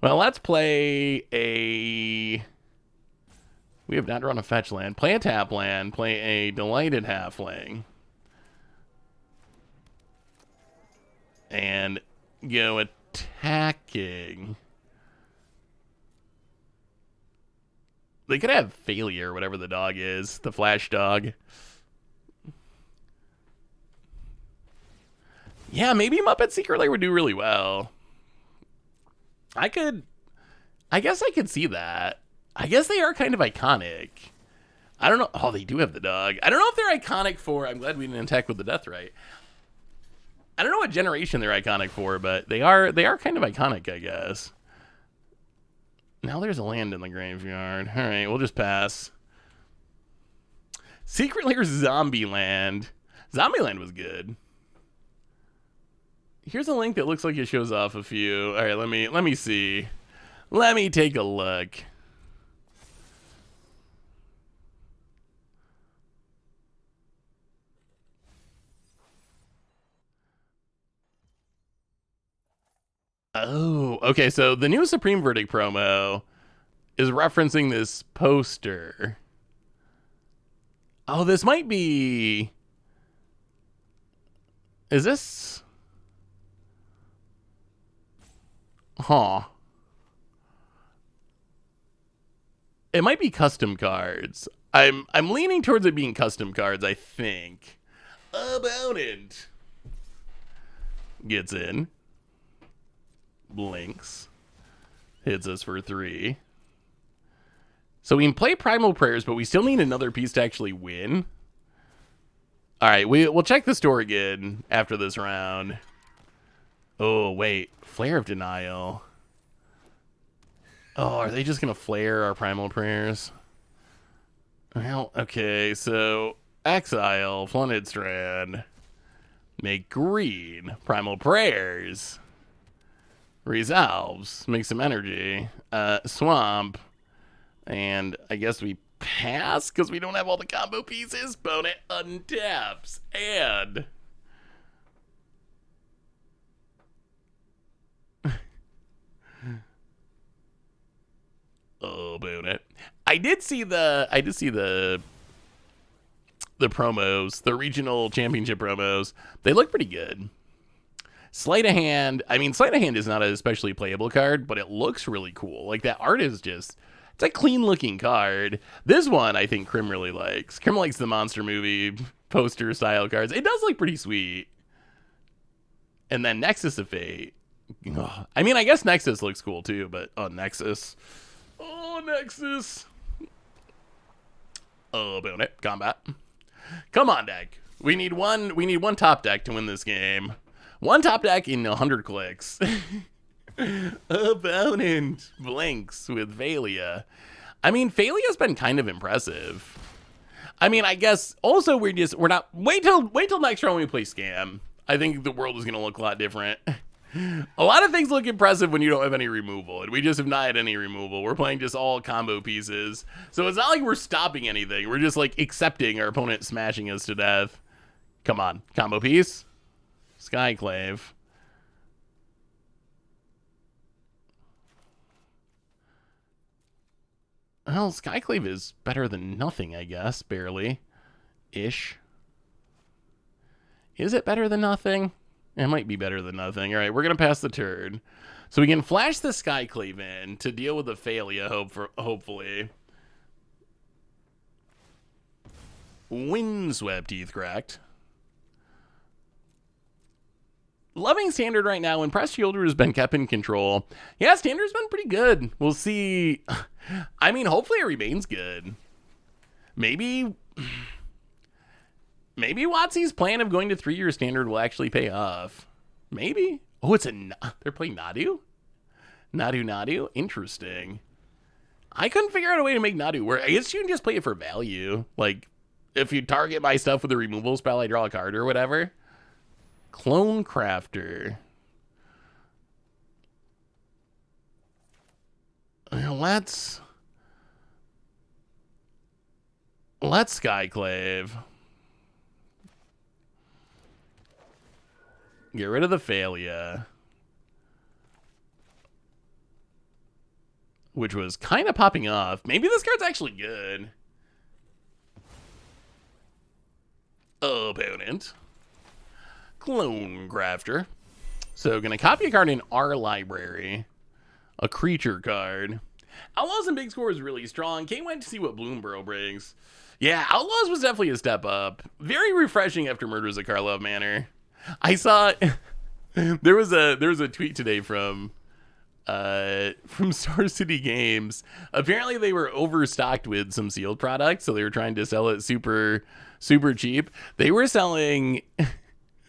Well, let's play a. We have not drawn a fetch land. Play a tap land. Play a Delighted Halfling. And go attacking. They could have Failure, whatever the dog is. The Flash dog. Yeah, maybe Muppet Secret Lair would do really well. I guess I could see that. I guess they are kind of iconic. I don't know. Oh, they do have the dog. I don't know if they're iconic for... I'm glad we didn't attack with the Death Right. I don't know what generation they're iconic for, but they are kind of iconic, I guess. Now there's a land in the graveyard. All right, we'll just pass. Secret Lair Zombieland. Zombieland was good. Here's a link that looks like it shows off a few. All right, let me see. Let me take a look. Oh, okay. So the new Supreme Verdict promo is referencing this poster. Oh, this might be... Is this... Huh. It might be custom cards. I'm leaning towards it being custom cards, I think. About it. Gets in. Blinks. Hits us for 3. So we can play Primal Prayers, but we still need another piece to actually win. All right, we'll check the store again after this round. Oh, wait. Flare of Denial. Oh, are they just going to flare our Primal Prayers? Well, okay, so exile, Flooded Strand. Make green. Primal Prayers. Resolves. Make some energy. Swamp. And I guess we pass because we don't have all the combo pieces. Bone it untaps. And... oh, bone it. I did see the promos, the regional championship promos. They look pretty good. Sleight of Hand. I mean, Sleight of Hand is not an especially playable card, but it looks really cool. Like, that art is just... It's a clean-looking card. This one, I think Krim really likes. Krim likes the Monster Movie poster-style cards. It does look pretty sweet. And then Nexus of Fate. Oh, I mean, I guess Nexus looks cool, too, but... Oh, Nexus. Oh, Nexus. Oh, boom it. Combat. Come on, deck. We need one top deck to win this game. One top deck in 100 clicks. Opponent blinks with Valia. I mean, Valia's been kind of impressive. I mean, I guess also we're not wait till next round we play Scam. I think the world is gonna look a lot different. A lot of things look impressive when you don't have any removal, and we just have not had any removal. We're playing just all combo pieces. So it's not like we're stopping anything. We're just like accepting our opponent smashing us to death. Come on, combo piece. Skyclave. Well, Skyclave is better than nothing, I guess. Barely. Ish. Is it better than nothing? It might be better than nothing. All right, we're going to pass the turn. So we can flash the Skyclave in to deal with the Failure, hopefully. Windswept Teeth Cracked. Loving Standard right now, and Press Shielder has been kept in control. Yeah, Standard's been pretty good. We'll see. I mean, hopefully it remains good. Maybe WotC's plan of going to 3-year Standard will actually pay off. Maybe. Oh, they're playing Nadu? Nadu? Interesting. I couldn't figure out a way to make Nadu work. I guess you can just play it for value. Like, if you target my stuff with a removal spell, I draw a card or whatever. Clone Crafter. let's Skyclave. Get rid of the Failure, which was kind of popping off. Maybe this card's actually good. Opponent. Clone Crafter. So gonna copy a card in our library. A creature card. Outlaws and Big Score is really strong. Can't wait to see what Bloomborough brings. Yeah, Outlaws was definitely a step up. Very refreshing after Murders at Karlov Manor. I saw there was a tweet today from Star City Games. Apparently they were overstocked with some sealed products, so they were trying to sell it super cheap. They were selling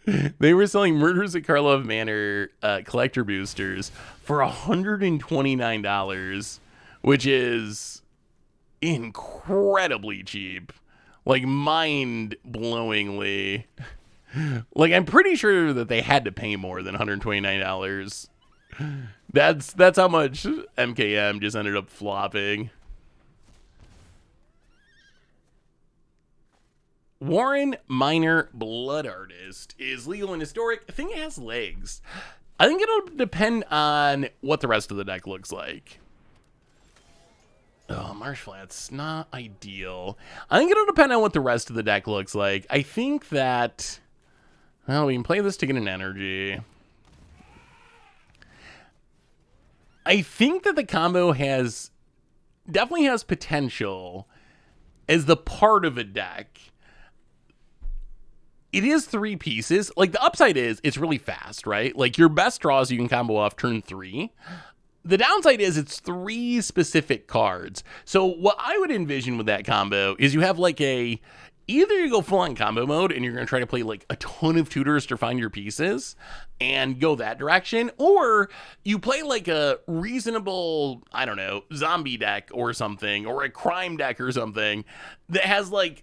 Murders at Karlov Manor collector boosters for $129, which is incredibly cheap. Like, mind-blowingly. Like, I'm pretty sure that they had to pay more than $129. That's how much MKM just ended up flopping. Warren Minor Blood Artist is legal and historic. I think it has legs. I think it'll depend on what the rest of the deck looks like. Oh, Marsh Flat's not ideal. I think it'll depend on what the rest of the deck looks like. I think that... Well, we can play this to get an energy. I think that the combo definitely has potential as the part of a deck. It is 3 pieces. Like, the upside is it's really fast, right? Like, your best draws you can combo off turn 3. The downside is it's 3 specific cards. So what I would envision with that combo is you have like either you go full on combo mode and you're going to try to play like a ton of tutors to find your pieces and go that direction, or you play like a reasonable, I don't know, zombie deck or something, or a crime deck or something that has like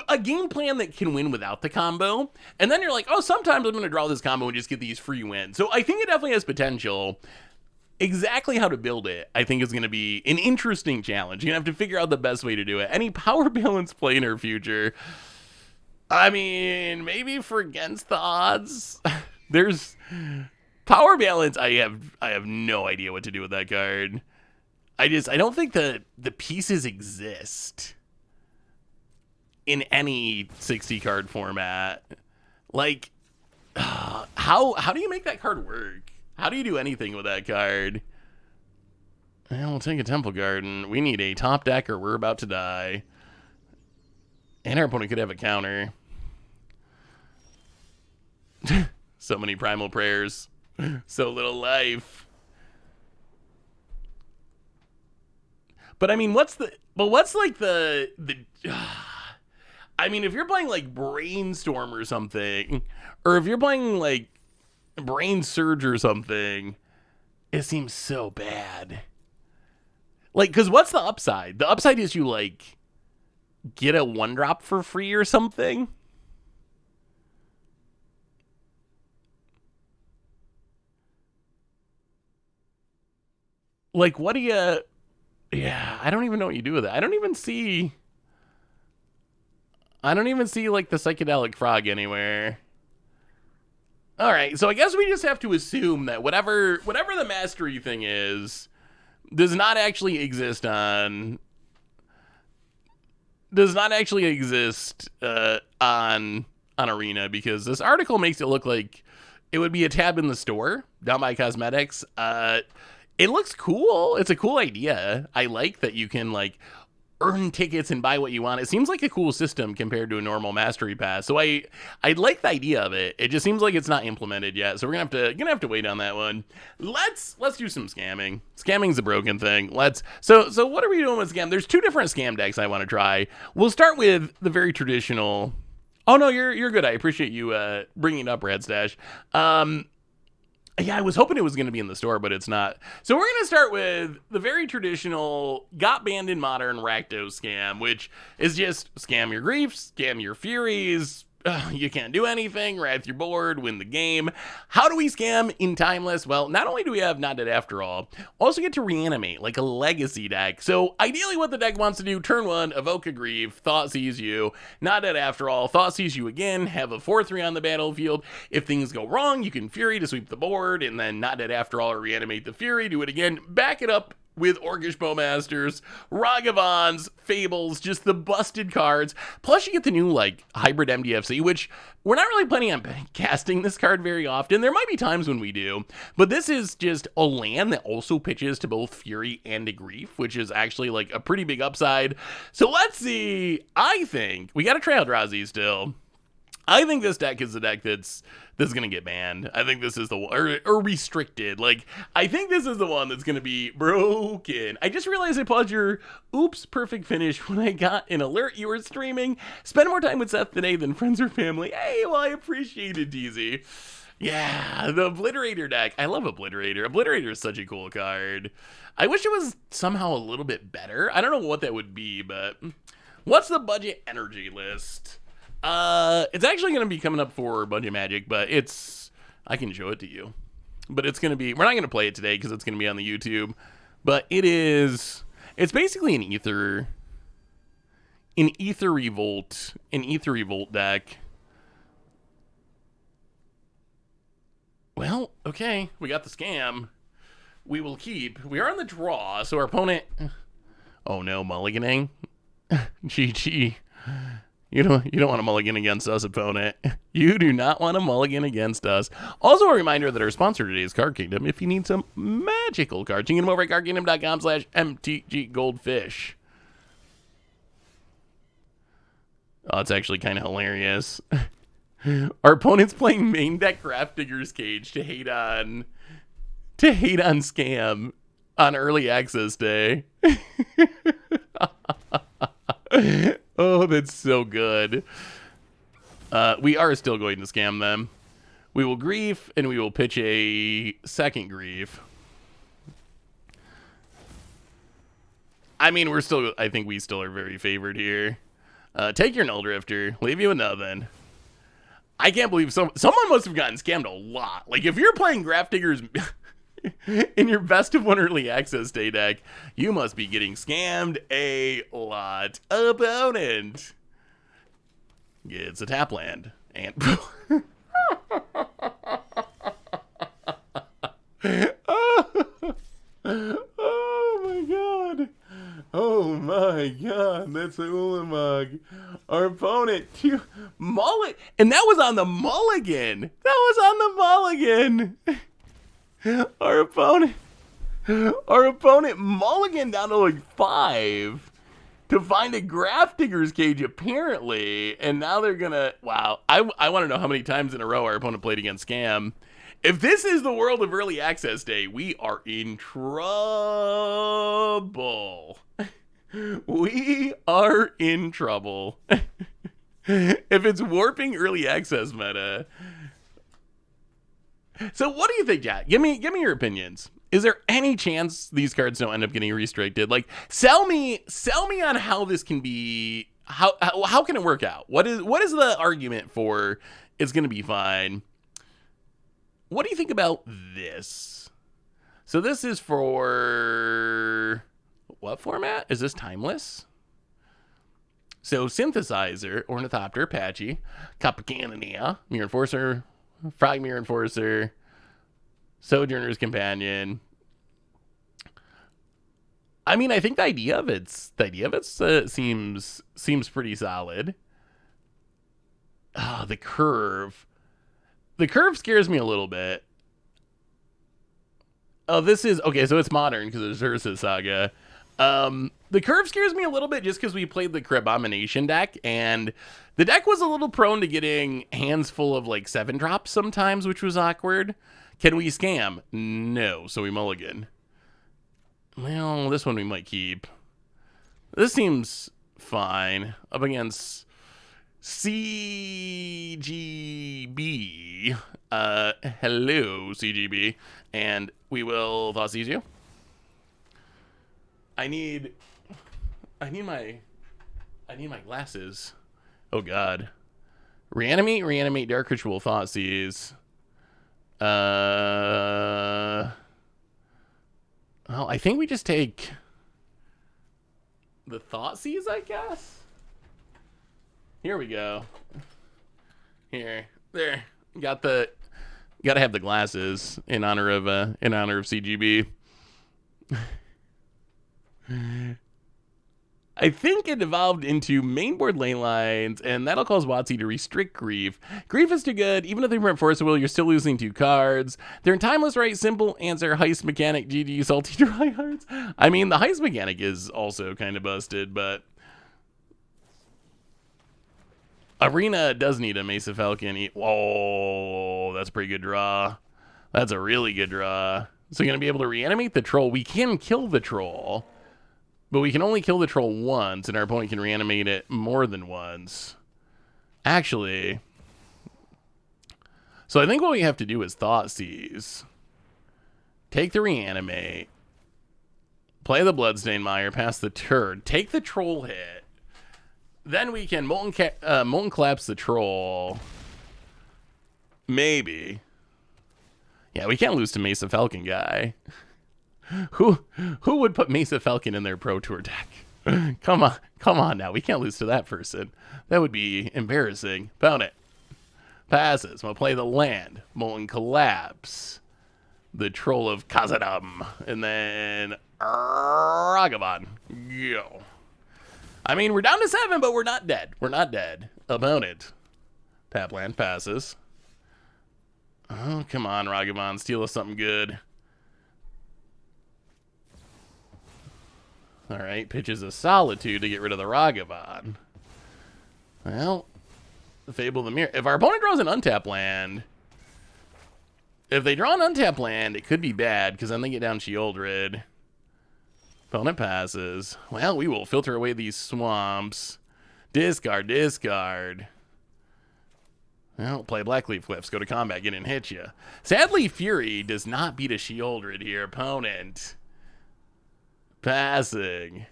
a game plan that can win without the combo. And then you're like, oh, sometimes I'm going to draw this combo and just get these free wins. So I think it definitely has potential. Exactly how to build it, I think, is going to be an interesting challenge. You're going to have to figure out the best way to do it. Any power balance play in our future? I mean, maybe for against the odds. There's power balance. I have no idea what to do with that card. I don't think the pieces exist in any 60 card format. Like, how do you make that card work? How do you do anything with that card? Well, we'll take a Temple Garden. We need a top deck or we're about to die. And our opponent could have a counter. So many Primal Prayers. So little life. But I mean, what's like the I mean, if you're playing like Brainstorm or something, or if you're playing like Brain Surge or something, it seems so bad. Like, because what's the upside? The upside is you like get a 1-drop for free or something. Like, what do you... Yeah, I don't even know what you do with it. I don't even see like the Psychedelic Frog anywhere. All right, so I guess we just have to assume that whatever the mastery thing is does not actually exist on Arena, because this article makes it look like it would be a tab in the store down by cosmetics. It looks cool. It's a cool idea. I like that you can like earn tickets and buy what you want. It seems like a cool system compared to a normal mastery pass. So I like the idea of it. It just seems like it's not implemented yet. So we're gonna have to wait on that one. Let's do some scamming. Scamming's a broken thing. So what are we doing with scam? There's 2 different scam decks I want to try. We'll start with the very traditional. Oh no, you're good. I appreciate you bringing it up, Radstash. Yeah, I was hoping it was going to be in the store, but it's not. So we're going to start with the very traditional got banned in Modern Rakdos scam, which is just scam your griefs, scam your furies, You can't do anything, right through board, win the game. How do we scam in Timeless? Well, not only do we have Not Dead After All, also get to reanimate like a legacy deck. So ideally what the deck wants to do, turn 1, evoke a Grief, Thought Sees You, Not Dead After All, Thought Sees You again, have a 4/3 on the battlefield. If things go wrong, you can Fury to sweep the board, and then Not Dead After All or reanimate the Fury, do it again, back it up with Orcish Bowmasters, Ragavans, Fables, just the busted cards. Plus you get the new, like, Hybrid MDFC, which we're not really planning on casting this card very often. There might be times when we do, but this is just a land that also pitches to both Fury and a Grief, which is actually, like, a pretty big upside. So let's see. I think we got a try out Eldrazi still. I think this deck is the deck that's gonna get banned. I think this is the one, or restricted. Like, I think this is the one that's gonna be broken. I just realized I paused your oops perfect finish when I got an alert you were streaming. Spend more time with Seth today than friends or family. Hey, well, I appreciate it, DZ. Yeah, the Obliterator deck. I love Obliterator. Obliterator is such a cool card. I wish it was somehow a little bit better. I don't know what that would be, but what's the budget energy list? It's actually going to be coming up for Budget Magic, but I can show it to you. But it's going to be, we're not going to play it today because it's going to be on the YouTube. But it's basically an Ether Revolt deck. Well, okay, we got the scam. We will keep. We are on the draw, so our opponent, oh no, mulliganing. GG. You don't want to mulligan against us, opponent. You do not want to mulligan against us. Also, a reminder that our sponsor today is Card Kingdom. If you need some magical cards, you can get them over at cardkingdom.com/mtggoldfish. Oh, it's actually kind of hilarious. Our opponent's playing main deck Grafdigger's Cage to hate on Scam on early access day. Oh, that's so good. We are still going to scam them. We will Grief, and we will pitch a second Grief. I mean, I think we still are very favored here. Take your Null Drifter. Leave you with nothing. I can't believe someone must have gotten scammed a lot. Like, if you're playing Grafdigger's in your best of one early access day deck, you must be getting scammed a lot. Opponent gets a tap land. And oh my god. Oh my god, that's a Ulamog. Our opponent to mullet, and that was on the mulligan. Our opponent mulligan down to like 5 to find a Grafdigger's Cage apparently, and now they're gonna, wow. I want to know how many times in a row our opponent played against Scam. If this is the world of early access day, we are in trouble. We are in trouble. If it's warping early access meta. So what do you think, Jack? Give me your opinions. Is there any chance these cards don't end up getting restricted? Like, sell me on how this can be. How can it work out? What is the argument for it's going to be fine? What do you think about this? So this is for what format? Is this Timeless? So Synthesizer, Ornithopter, Apache, Capicania, Mirror Enforcer, Frog Mirror Enforcer, Sojourner's Companion. I mean, I think the idea of it seems pretty solid. Ah, the curve. The curve scares me a little bit. Oh, this is okay. So it's modern because it's Ursa Saga. The curve scares me a little bit just because we played the Crabomination deck, and the deck was a little prone to getting hands full of like 7 drops sometimes, which was awkward. Can we scam? No, so we mulligan. Well, this one we might keep. This seems fine. Up against CGB. Hello, CGB. And we will Thought Seize You. I need my glasses. Oh god. Reanimate, Dark Ritual, Thoughtseize. Well, I think we just take the Thoughtseize, I guess. Here we go. Here, there. Gotta have the glasses in honor of CGB. I think it evolved into mainboard ley lines, and that'll cause WotC to restrict Grief. Grief is too good. Even if they print Force of Will, you're still losing 2 cards. They're in Timeless Right, simple answer, Heist Mechanic, GG, Salty Tryhards. I mean, the Heist Mechanic is also kind of busted, but Arena does need a Mesa Falcon. Whoa, that's a pretty good draw. That's a really good draw. So you're going to be able to reanimate the troll. We can kill the troll, but we can only kill the troll once, and our opponent can reanimate it more than once. Actually, so I think what we have to do is Thoughtseize. Take the reanimate. Play the Bloodstained Mire, pass the turn. Take the troll hit. Then we can Molten Collapse the troll. Maybe. Yeah, we can't lose to Mesa Falcon guy. Who would put Mesa Falcon in their Pro Tour deck? Come on now. We can't lose to that person. That would be embarrassing. Found it. Passes. We'll play the land. Molten Collapse. The Troll of Khazad-dûm. And then Ragavan. Go. I mean, we're down to 7, but we're not dead. We're not dead. Opponent. Tap land. Passes. Oh, come on, Ragavan. Steal us something good. All right, pitches a Solitude to get rid of the Ragavan. Well, the Fable of the Mirror. If our opponent draws an untapped land, if they draw an untapped land, it could be bad, because then they get down Sheoldred. Opponent passes. Well, we will filter away these swamps. Discard, discard. Well, play Blackleaf Cliffs, go to combat, get in, hit you. Sadly, Fury does not beat a Sheoldred here, opponent. Passing.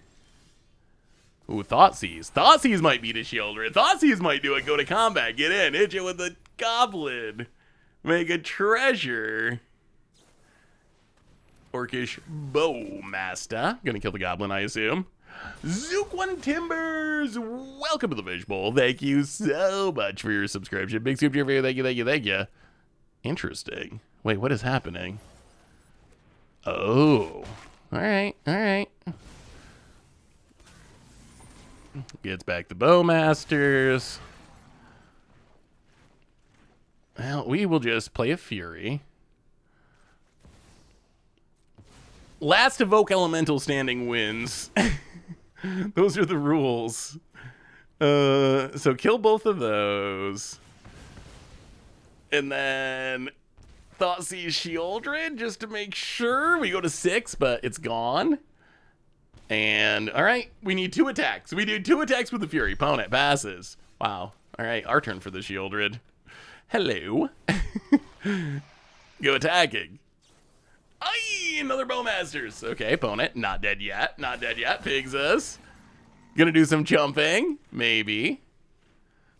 Ooh, Thoughtseize. Thoughtseize might beat a Sheoldred. Thoughtseize might do it, go to combat, get in, hit you with the Goblin. Make a treasure. Orcish Bowmaster. Gonna kill the Goblin, I assume. Zook One Timbers, welcome to the Fishbowl. Thank you so much for your subscription. Big soup to your video. Thank you, thank you, thank you. Interesting. Wait, what is happening? Oh. Alright, alright. Gets back the Bowmasters. Well, we will just play a Fury. Last Evoke Elemental standing wins. Those are the rules. So kill both of those. And then Thoughtseize Sheoldred just to make sure. We go to 6, but it's gone. And, alright, we need 2 attacks. We do 2 attacks with the Fury. Opponent passes. Wow. Alright, our turn for the Sheoldred. Hello. Go attacking. Aye, another Bowmasters. Okay, opponent, not dead yet. Not dead yet. Pigs us. Gonna do some jumping. Maybe.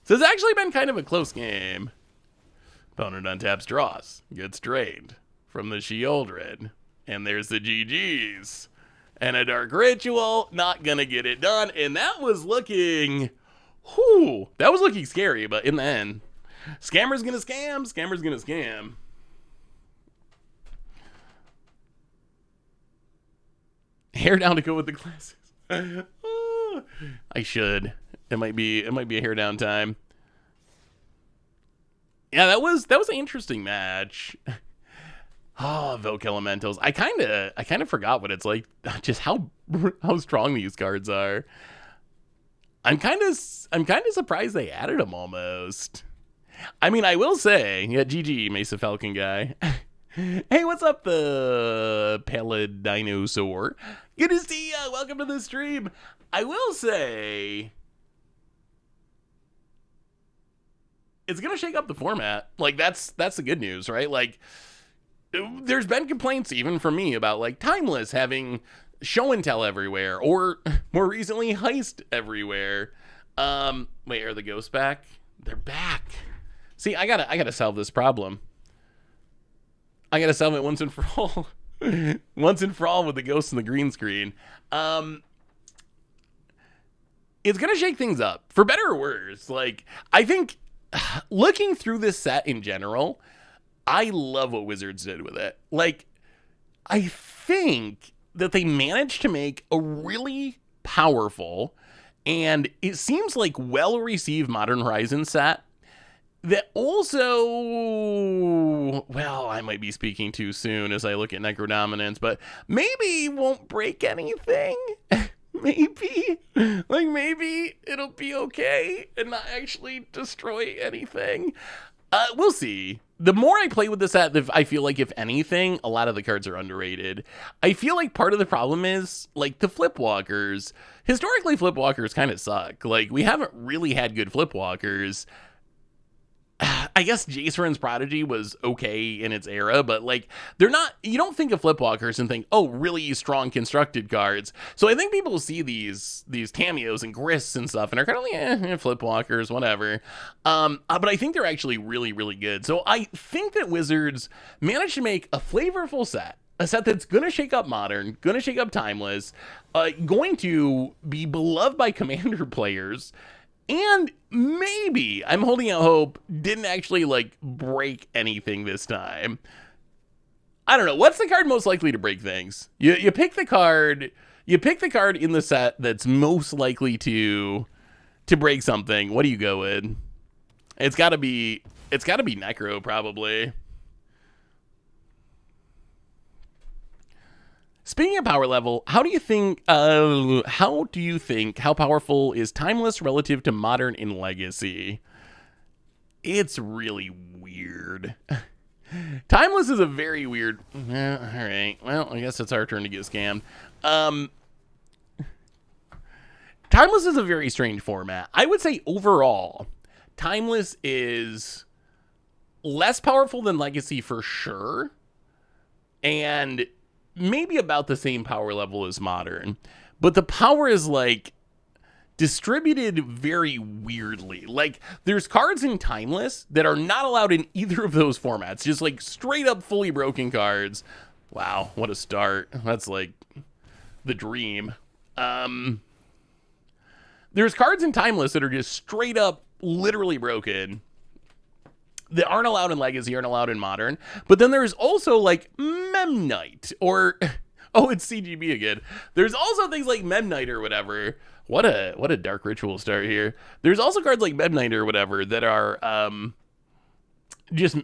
So it's actually been kind of a close game. Opponent untaps, draws. Gets drained from the Sheoldred. And there's the GGs. And a Dark Ritual. Not gonna get it done. And that was looking... Whew. That was looking scary, but in the end... Scammer's gonna scam. Scammer's gonna scam. Hair down to go with the glasses. Oh, I should. It might be a hair down time. Yeah, that was an interesting match. Oh, Evoke Elementals. I kind of forgot what it's like. Just how strong these cards are. I'm kind of surprised they added them almost. I mean, I will say, yeah, GG Mesa Falcon guy. Hey, what's up, the Pallid Dinosaur? Good to see ya. Welcome to the stream. I will say, it's gonna shake up the format. Like, that's the good news, right? Like, there's been complaints even from me about like Timeless having show and tell everywhere, or more recently Heist everywhere. Wait, are the ghosts back? They're back. See, I gotta solve this problem. I gotta solve it once and for all. Once and for all with the ghosts and the green screen. It's gonna shake things up, for better or worse. Like, I think, looking through this set in general, I love what Wizards did with it. Like, I think that they managed to make a really powerful and it seems like well-received Modern Horizons set that also, well, I might be speaking too soon as I look at Necrodominance, but maybe won't break anything. Maybe. Like, maybe it'll be okay and not actually destroy anything. We'll see. The more I play with this set, I feel like, if anything, a lot of the cards are underrated. I feel like part of the problem is, like, the Flipwalkers. Historically, Flipwalkers kind of suck. Like, we haven't really had good Flipwalkers. I guess Jaceren's Prodigy was okay in its era, but, like, they're not, you don't think of Flipwalkers and think, oh, really strong constructed cards. So I think people see these cameos and Grists and stuff and are kind of like, Flipwalkers, whatever. But I think they're actually really, really good. So I think that Wizards managed to make a flavorful set. A set that's going to shake up Modern, going to shake up Timeless, going to be beloved by Commander players, and maybe, I'm holding out hope, didn't actually, like, break anything this time. I don't know. What's the card most likely to break things? You pick the card. You pick the card in the set that's most likely to break something. What do you go with? It's got to be Necro, probably. Speaking of power level, how powerful is Timeless relative to Modern in Legacy? It's really weird. Timeless is a very weird. All right. Well, I guess it's our turn to get scammed. Timeless is a very strange format. I would say overall, Timeless is less powerful than Legacy for sure, and maybe about the same power level as Modern, but the power is, like, distributed very weirdly. Like, there's cards in Timeless that are not allowed in either of those formats, just, like, straight up fully broken cards. Wow, what a start. That's, like, the dream. There's cards in Timeless that are just straight up literally broken that aren't allowed in Legacy, aren't allowed in Modern. But then there's also, like, Memnite, or, oh, it's CGB again. There's also things like Memnite or whatever. What a dark ritual start here. There's also cards like Memnite or whatever that are just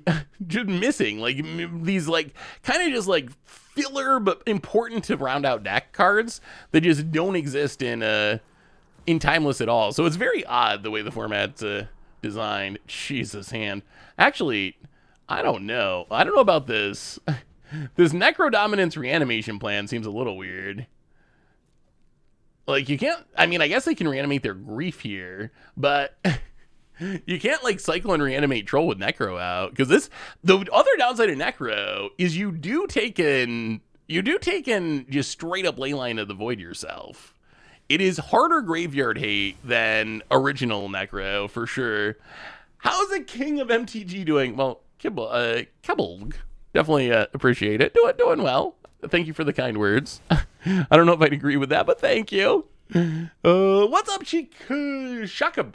missing. Like, these, like, kind of just, like, filler but important to round out deck cards that just don't exist in Timeless at all. So it's very odd the way the format's designed. Jesus, hand. Actually, I don't know. I don't know about this. This Necrodominance reanimation plan seems a little weird. Like, you can't, I mean, I guess they can reanimate their Grief here, but you can't, like, cycle and reanimate Troll with Necro out, because the other downside of Necro is you do take in just straight up Leyline of the Void yourself. It is harder graveyard hate than original Necro, for sure. How's the King of MTG doing? Well, Kebble, definitely appreciate it. Doing well. Thank you for the kind words. I don't know if I'd agree with that, but thank you. What's up, Shakabra?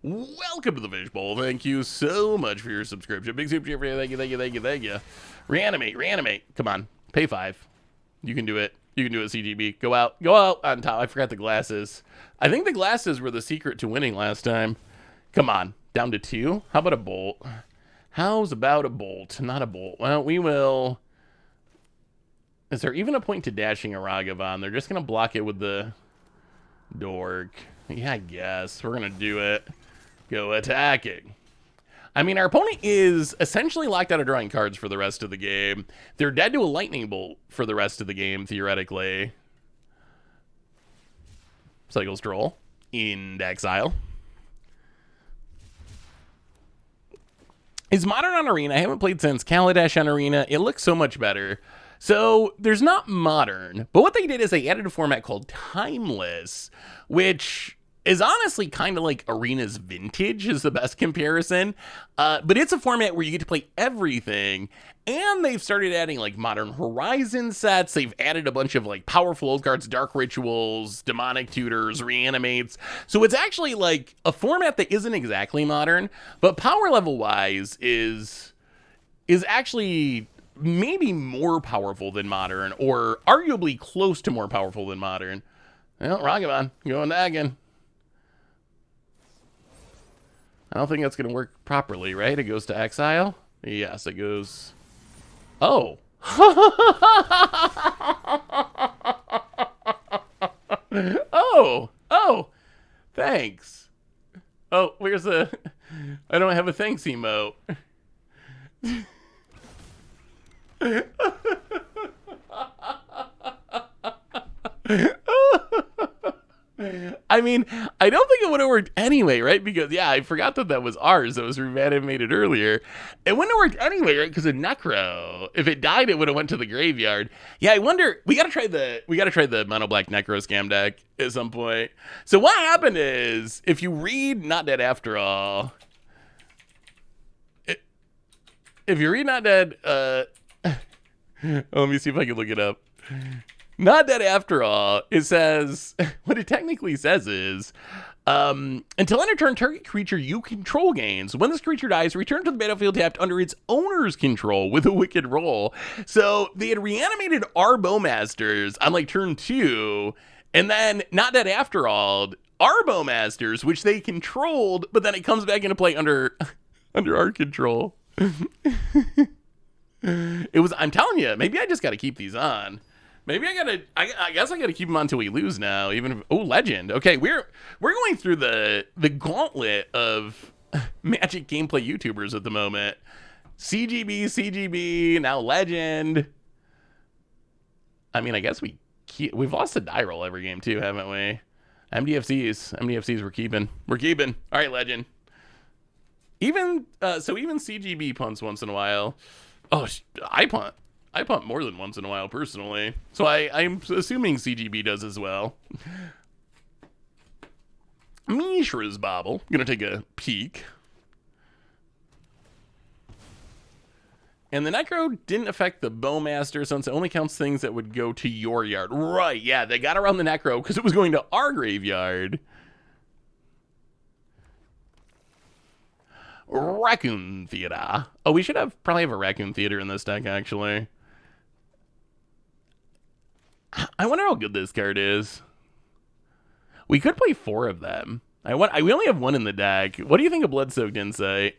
Welcome to the Fishbowl. Thank you so much for your subscription. Big super for you. Thank you. Reanimate. Come on, pay 5. You can do it. CGB. Go out on top. I forgot the glasses. I think the glasses were the secret to winning last time. Come on, down to 2. How about a bolt? How's about a bolt? Not a bolt. Well, we will. Is there even a point to dashing a Ragavan? They're just going to block it with the Dork. Yeah, I guess. We're going to do it. Go attacking. I mean, our opponent is essentially locked out of drawing cards for the rest of the game. They're dead to a Lightning Bolt for the rest of the game, theoretically. Cycle Stroll. In exile. Is Modern on Arena? I haven't played since Kaladesh on Arena. It looks so much better. So there's not Modern, but what they did is they added a format called Timeless, which is honestly kind of like Arena's Vintage is the best comparison. But it's a format where you get to play everything. And they've started adding like Modern Horizon sets. They've added a bunch of like powerful old cards, Dark Rituals, Demonic Tutors, Reanimates. So it's actually like a format that isn't exactly modern, but power level wise is actually maybe more powerful than modern, or arguably close to more powerful than modern. Well, Ragavan, going to again. I don't think that's going to work properly, right? It goes to exile? Yes, it goes... Oh. Oh. Thanks. Oh, where's the... I don't have a thanks emote. I mean, I don't think it would have worked anyway, right? Because, yeah, I forgot that was ours that was animated earlier. It wouldn't have worked anyway, right? Because of Necro. If it died, it would have went to the graveyard. Yeah, I wonder, we gotta try the Mono Black Necro scam deck at some point. So what happened is, if you read Not Dead After All, if you read Not Dead, let me see if I can look it up. Not Dead After All, it says, what it technically says is, until end of turn, target creature you control gains. When this creature dies, return to the battlefield tapped under its owner's control with a wicked roll. So they had reanimated our Bowmasters on like turn 2, and then Not Dead After All, our Bowmasters, which they controlled, but then it comes back into play under our control. I'm telling you, maybe I just got to keep these on. Maybe I guess I gotta keep them on until we lose now. Even if, legend. Okay, we're going through the gauntlet of Magic gameplay YouTubers at the moment. CGB, now legend. I mean, I guess we've lost a die roll every game too, haven't we? MDFCs we're keeping. All right, legend. Even CGB punts once in a while. Oh, I punt more than once in a while, personally. So I'm assuming CGB does as well. Mishra's Bobble. Gonna take a peek. And the Necro didn't affect the Bowmaster since it only counts things that would go to your yard. Right, yeah, they got around the Necro because it was going to our graveyard. Raccoon Theater. Oh, we should probably have a Raccoon Theater in this deck, actually. I wonder how good this card is. We could play 4 of them. We only have 1 in the deck. What do you think of Blood-Soaked Insight?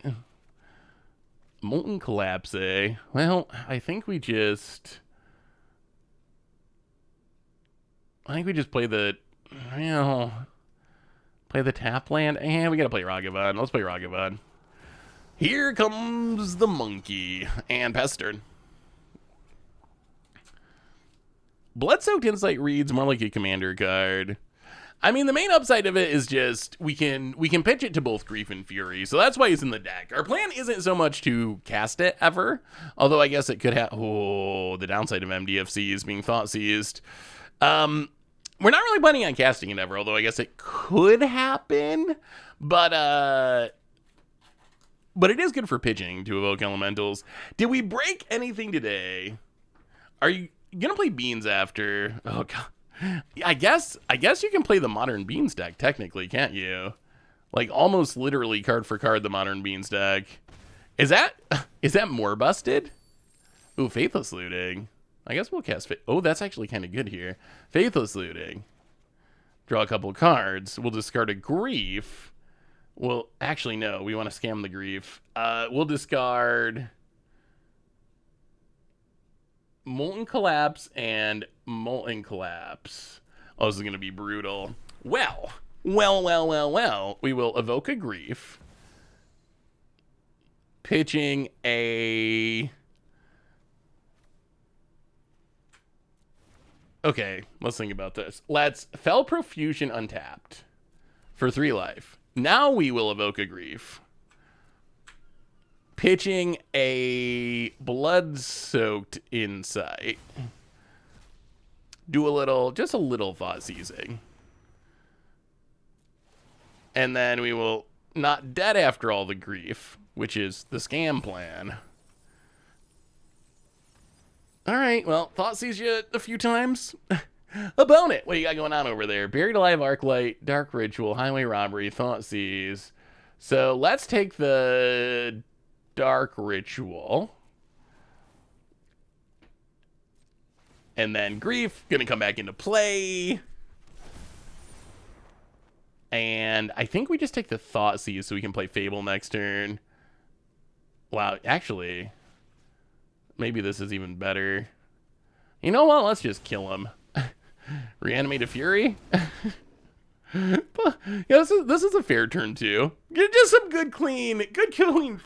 Molten Collapse, eh? Well, I think we just play the... play the tap land. And we gotta play Ragavan. Let's play Ragavan. Here comes the monkey. And Pestered. Blood-Soaked Insight reads more like a commander card. I mean, the main upside of it is just we can pitch it to both Grief and Fury, so that's why it's in the deck. Our plan isn't so much to cast it ever, although I guess it could have. Oh, the downside of MDFC is being thought seized. We're not really planning on casting it ever, although I guess it could happen. But it is good for pitching to evoke elementals. Did we break anything today? Are you gonna play Beans after? Oh god, I guess you can play the Modern Beans deck technically, can't you? Like almost literally card for card the Modern Beans deck. Is that more busted? Ooh, Faithless Looting. I guess we'll cast oh, that's actually kind of good here. Faithless Looting. Draw a couple cards. We'll discard a Grief. Well, actually no, we want to scam the Grief. We'll discard Molten Collapse and Molten Collapse. Oh, this is going to be brutal. Well. We will evoke a Grief. Pitching a... Okay, let's think about this. Let's Fel Profusion untapped for 3 life. Now we will evoke a Grief. Pitching a Blood-Soaked Insight. Do just a little thought seizing. And then we will not dead after all the grief, which is the scam plan. All right, well, Thought sees you a few times. Opponent, what you got going on over there? Buried Alive, Arclight, Dark Ritual, Highway Robbery, Thought sees. So let's take the Dark Ritual. And then Grief, gonna come back into play. And I think we just take the Thought Seize so we can play Fable next turn. Wow, actually, maybe this is even better. You know what? Let's just kill him. Reanimate a Fury? Yeah, this is a fair turn too. Just some good clean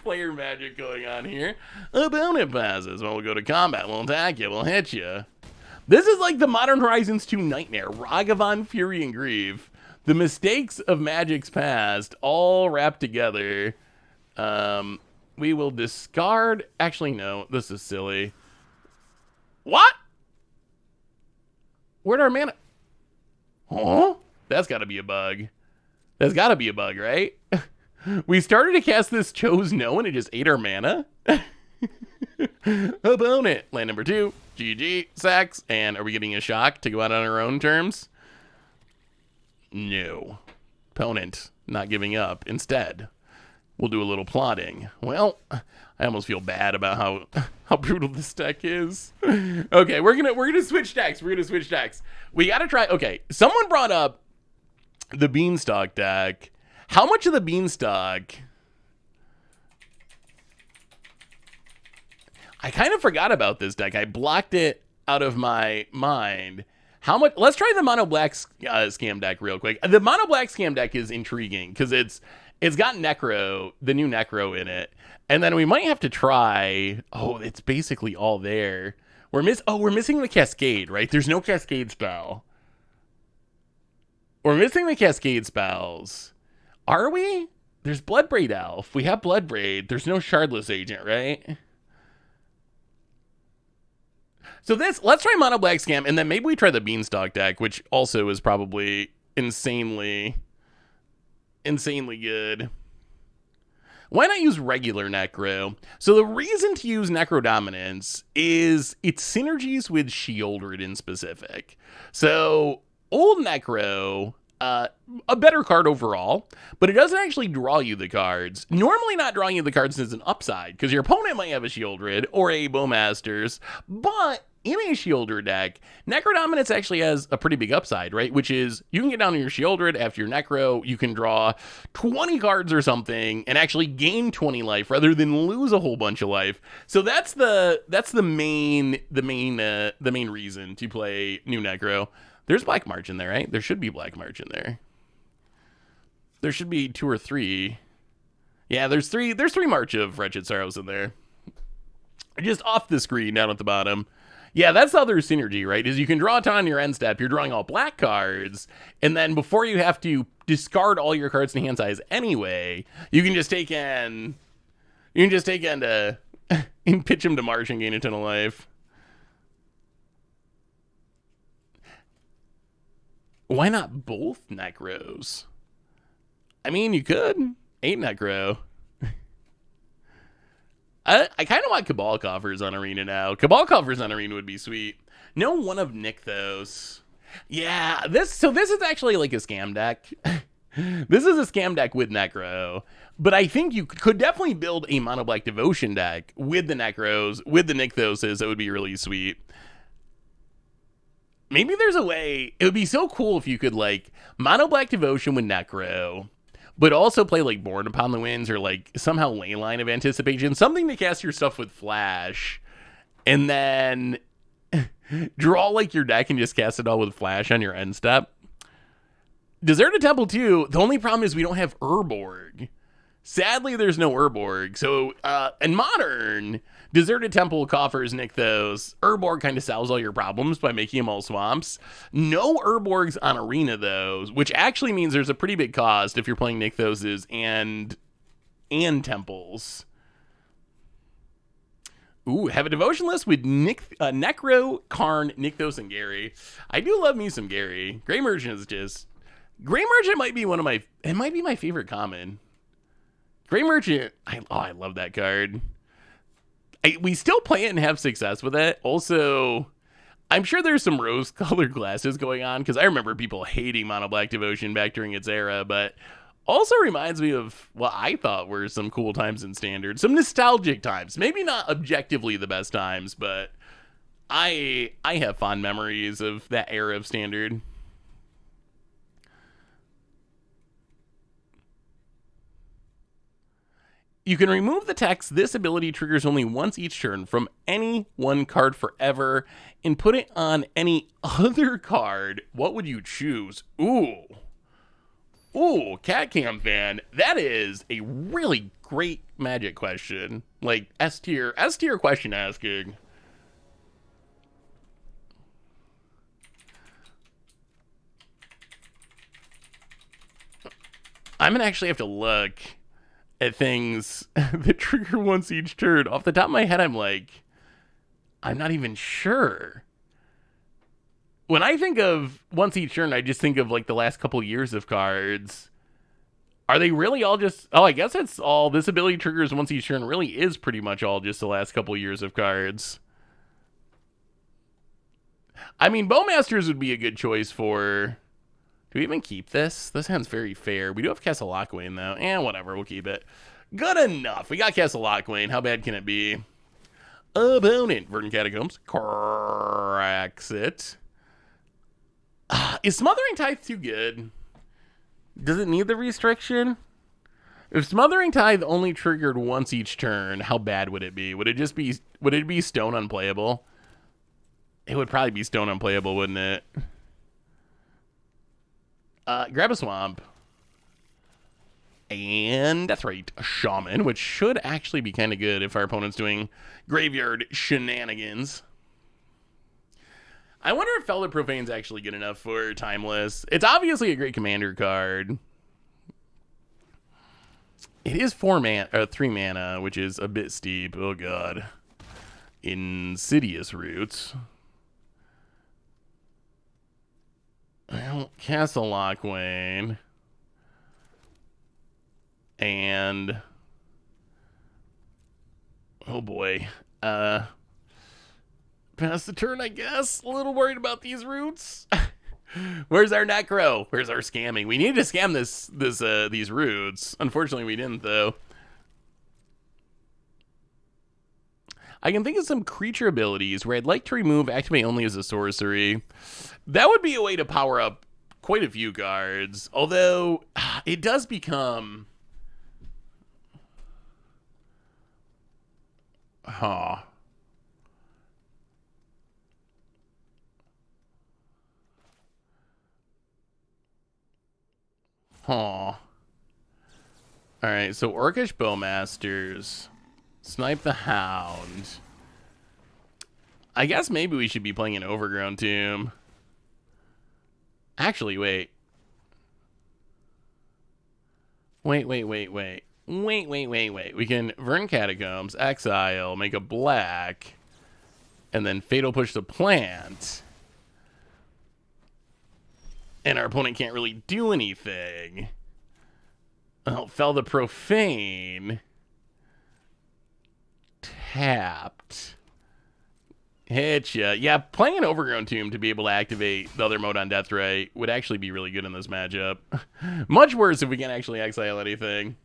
player magic going on here. Opponent passes. Well, we'll go to combat. We'll attack you. We'll hit you. This is like the Modern Horizons 2 nightmare. Ragavan, Fury, and Grieve. The mistakes of Magic's past all wrapped together. We will discard. Actually, no. This is silly. What? Where'd our mana? Huh? That's got to be a bug. That's got to be a bug, right? We started to cast this Chose No and it just ate our mana. Opponent. Land number 2. GG. Sacks. And are we getting a shock to go out on our own terms? No. Opponent. Not giving up. Instead, we'll do a little plotting. Well, I almost feel bad about how brutal this deck is. Okay, we're gonna switch decks. We gotta try. Okay, someone brought up the Beanstalk deck. How much of the Beanstalk? I kind of forgot about this deck. I blocked it out of my mind. How much? Let's try the Mono Black Scam deck real quick. The Mono Black Scam deck is intriguing because it's got Necro, the new Necro in it, and then we might have to try. Oh, it's basically all there. We're missing the Cascade, right? There's no Cascade spell. We're missing the Cascade spells. Are we? There's Bloodbraid Elf. We have Bloodbraid. There's no Shardless Agent, right? So let's try Mono Black Scam, and then maybe we try the Beanstalk deck, which also is probably insanely good. Why not use regular Necro? So the reason to use Necro Dominance is its synergies with Shieldred in specific. So old Necro, a better card overall, but it doesn't actually draw you the cards. Normally not drawing you the cards is an upside, because your opponent might have a Shieldred or a Bowmasters, but in a Shieldred deck, Necro Dominance actually has a pretty big upside, right? Which is, you can get down to your Shieldred after your Necro, you can draw 20 cards or something, and actually gain 20 life rather than lose a whole bunch of life. So that's the main reason to play new Necro. There's Black March in there, right? There should be Black March in there. There should be 2 or 3. Yeah, there's 3 March of Wretched Sorrows in there. Just off the screen down at the bottom. Yeah, that's the other synergy, right? Is you can draw a ton on your end step. You're drawing all black cards, and then before you have to discard all your cards in hand size anyway, you can just take in. You can just take in to and pitch him to March and gain a ton of life. Why not both Necros? I mean, you could 8 Necro. I kind of want Cabal Coffers on Arena now. Cabal Coffers on Arena would be sweet. No one of Nykthos. Yeah, this is actually like a scam deck. This is a scam deck with Necro. But I think you could definitely build a Mono Black Devotion deck with the Necros, with the Nykthoses. That would be really sweet. Maybe there's a way. It would be so cool if you could like Mono Black Devotion with Necro, but also play like Born Upon the Winds or like somehow Leyline of Anticipation, something to cast your stuff with Flash, and then draw like your deck and just cast it all with Flash on your end step. Deserted Temple 2, the only problem is we don't have Urborg. Sadly, there's no Urborg. So, in Modern, Deserted Temple, Coffers, Nykthos, Urborg kind of solves all your problems by making them all swamps. No Urborgs on Arena, though, which actually means there's a pretty big cost if you're playing Nykthoses and Temples. Ooh, have a devotion list with Necro, Karn, Nykthos, and Gary. I do love me some Gary. Grey Merchant is just Gray Merchant might be it might be my favorite common. Gray Merchant, I love that card. We still play it and have success with it. Also, I'm sure there's some rose-colored glasses going on, because I remember people hating Mono Black Devotion back during its era, but also reminds me of what I thought were some cool times in Standard. Some nostalgic times. Maybe not objectively the best times, but I have fond memories of that era of Standard. You can remove the text, "This ability triggers only once each turn," from any one card forever, and put it on any other card. What would you choose? Ooh, Cat Cam fan. That is a really great Magic question. Like S tier question asking. I'm gonna actually have to look at things that trigger once each turn. Off the top of my head, I'm not even sure. When I think of once each turn, I just think of like the last couple years of cards. Are they really all just... Oh, I guess it's all... This ability triggers once each turn really is pretty much all just the last couple years of cards. I mean, Bowmasters would be a good choice for... Do we even keep this? This sounds very fair. We do have Castle Lockwain, though. Whatever. We'll keep it. Good enough. We got Castle Lockwain. How bad can it be? Opponent. Verdant Catacombs. Cracks it. Is Smothering Tithe too good? Does it need the restriction? If Smothering Tithe only triggered once each turn, how bad would it be? Would it be stone unplayable? It would probably be stone unplayable, wouldn't it? Grab a Swamp. And Deathrite Shaman, which should actually be kind of good if our opponent's doing graveyard shenanigans. I wonder if Felder Profane's actually good enough for Timeless. It's obviously a great commander card. It is 3 mana, which is a bit steep. Oh god. Insidious Roots. Well, Castle Lockwain. And... Oh boy. Pass the turn, I guess. A little worried about these roots. Where's our Necro? Where's our scamming? We needed to scam these roots. Unfortunately, we didn't, though. I can think of some creature abilities where I'd like to remove activate only as a sorcery. That would be a way to power up quite a few cards. Although, it does become... Huh. Alright, so Orcish Bowmasters. Snipe the Hound. I guess maybe we should be playing an Overgrown Tomb. Actually, wait. Wait. We can Verdant Catacombs, exile, make a black, and then Fatal Push the Plant. And our opponent can't really do anything. Oh, Fell the Profane. Tapped. Hit ya. Yeah, playing an Overgrown Tomb to be able to activate the other mode on Deathrite would actually be really good in this matchup. Much worse if we can't actually exile anything.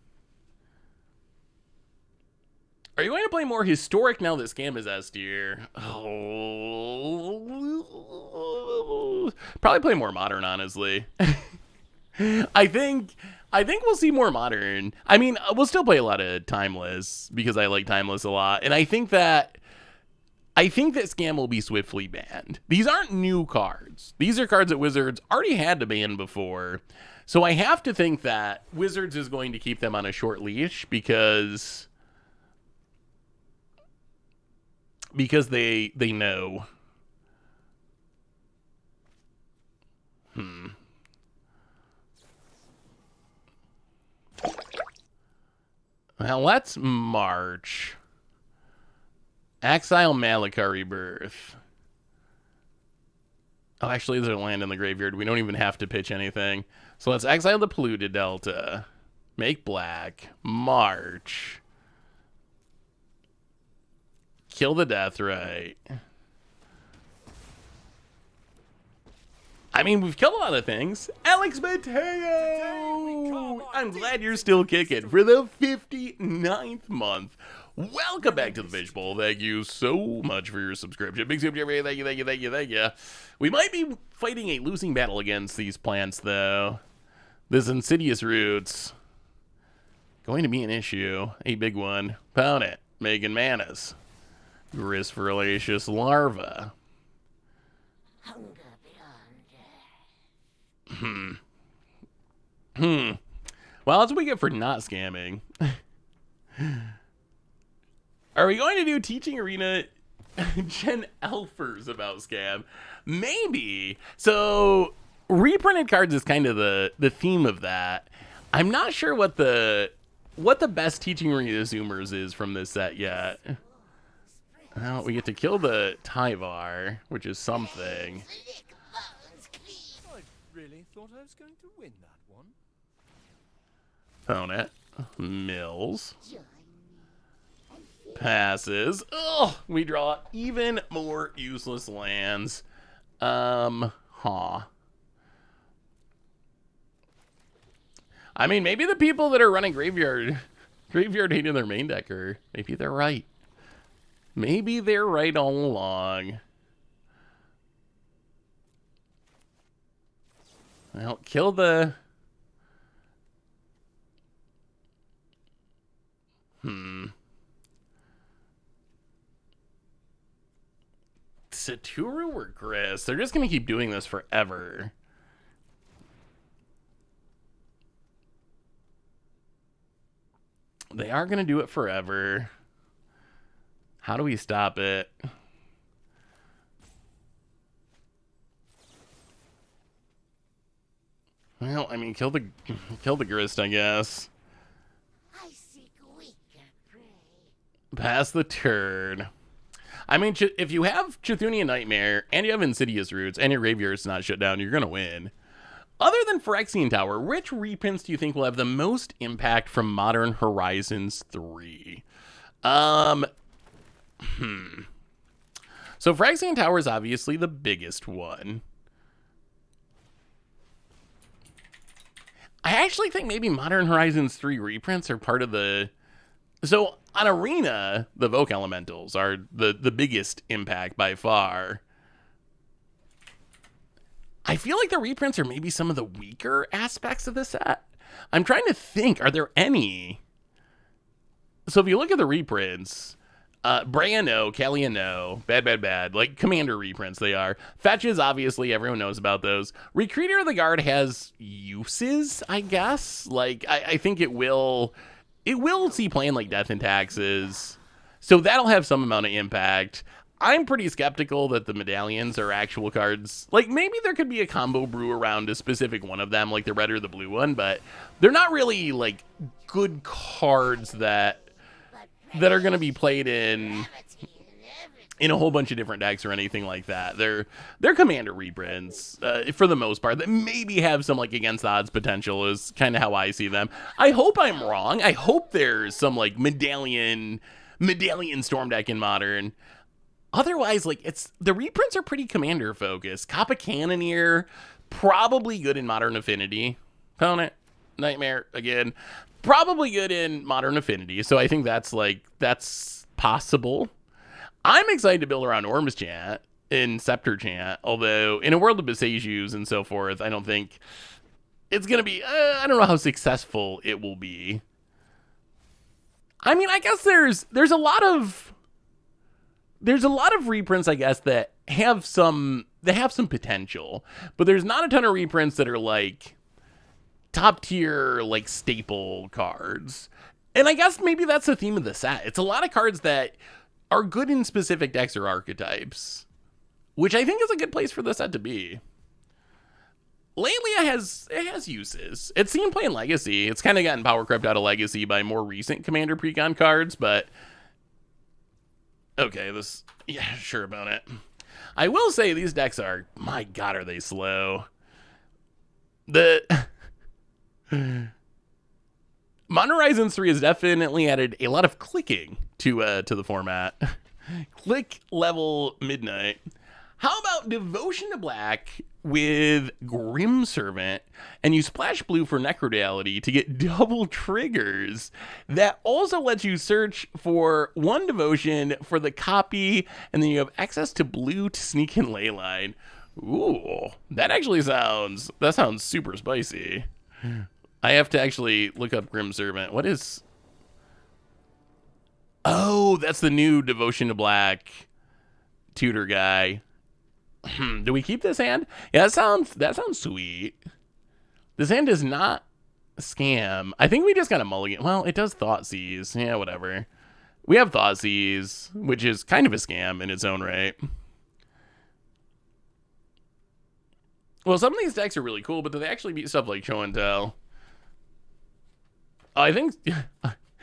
Are you going to play more Historic now that Scam is S tier? Oh, probably play more Modern, honestly. I think we'll see more Modern. I mean, we'll still play a lot of Timeless because I like Timeless a lot, and I think that Scam will be swiftly banned. These aren't new cards. These are cards that Wizards already had to ban before. So I have to think that Wizards is going to keep them on a short leash because they know. Now let's march. Exile Malika Rebirth. Oh, actually, there's a land in the graveyard. We don't even have to pitch anything. So let's exile the polluted delta. Make black. March. Kill the Deathrite. I mean, we've killed a lot of things. Alex Mateo! I'm glad you're still kicking for the 59th month. Welcome back to the Fishbowl. Thank you so much for your subscription. Big super, thank you, thank you, thank you, thank you. We might be fighting a losing battle against these plants, though. This insidious roots going to be an issue. A big one. Pound it. Making manas. Grisferaceous larva. Well, that's what we get for not scamming. Are we going to do Teaching Arena Gen Alphers about scam? Maybe. So, reprinted cards is kind of the theme of that. I'm not sure what the best Teaching Arena Zoomers is from this set yet. Well, we get to kill the Tyvar, which is something. I really thought I was going to win that one. Opponent. Mills. Passes. Oh, we draw even more useless lands. I mean, maybe the people that are running graveyard hating their main decker, maybe they're right. Maybe they're right all along. Well, kill the... Satoru or Gris? They're just going to keep doing this forever. They are going to do it forever. How do we stop it? Well, I mean, kill the Grist, I guess. I seek weaker prey. Pass the turn. I mean, if you have Chthonian Nightmare and you have Insidious Roots and your graveyard's not shut down, you're gonna win. Other than Phyrexian Tower, which reprints do you think will have the most impact from Modern Horizons 3? So Phyrexian Tower is obviously the biggest one. I actually think maybe Modern Horizons 3 reprints are part of the... So on Arena, the Voke Elementals are the biggest impact by far. I feel like the reprints are maybe some of the weaker aspects of the set. I'm trying to think, are there any? So if you look at the reprints, Brea no, Kalia no, bad, like Commander reprints they are. Fetches, obviously, everyone knows about those. Recruiter of the Guard has uses, I guess. Like, I think it will see playing like Death and Taxes. So that'll have some amount of impact. I'm pretty skeptical that the medallions are actual cards. Like, maybe there could be a combo brew around a specific one of them, like the red or the blue one, but they're not really, like, good cards that are going to be played in a whole bunch of different decks or anything like that. They're Commander reprints, for the most part, that maybe have some, like, against the odds potential is kind of how I see them. I hope I'm wrong. I hope there's some, like, medallion Storm deck in Modern. Otherwise, like, the reprints are pretty Commander focused. Kappa Cannoneer, probably good in Modern Affinity. Opponent, Nightmare, again, probably good in Modern Affinity. So I think that's possible. I'm excited to build around Orm's Chant in Scepter Chant, although in a world of Besejus and so forth, I don't think it's going to be, I don't know how successful it will be. I mean, I guess there's a lot of reprints, I guess, that have some potential, but there's not a ton of reprints that are like top tier, like staple cards. And I guess maybe that's the theme of the set. It's a lot of cards that are good in specific decks or archetypes, which I think is a good place for the set to be. Lately, it has uses. It's seen play in Legacy. It's kind of gotten power crept out of Legacy by more recent Commander Precon cards, but okay, yeah, sure about it. I will say these decks are, my God, are they slow. The Modern Horizons 3 has definitely added a lot of clicking to the format. Click level midnight. How about Devotion to Black with Grim Servant, and you splash blue for Necrodality to get double triggers. That also lets you search for 1 Devotion for the copy, and then you have access to blue to sneak in Leyline. Ooh, that sounds super spicy. I have to actually look up Grim Servant. What is... Oh, that's the new Devotion to Black tutor guy. Do we keep this hand? Yeah, that sounds sweet. This hand is not a scam. I think we just got a mulligan. Well, it does Thoughtseize. Yeah, whatever. We have Thoughtseize, which is kind of a scam in its own right. Well, some of these decks are really cool, but do they actually beat stuff like Show and Tell? I think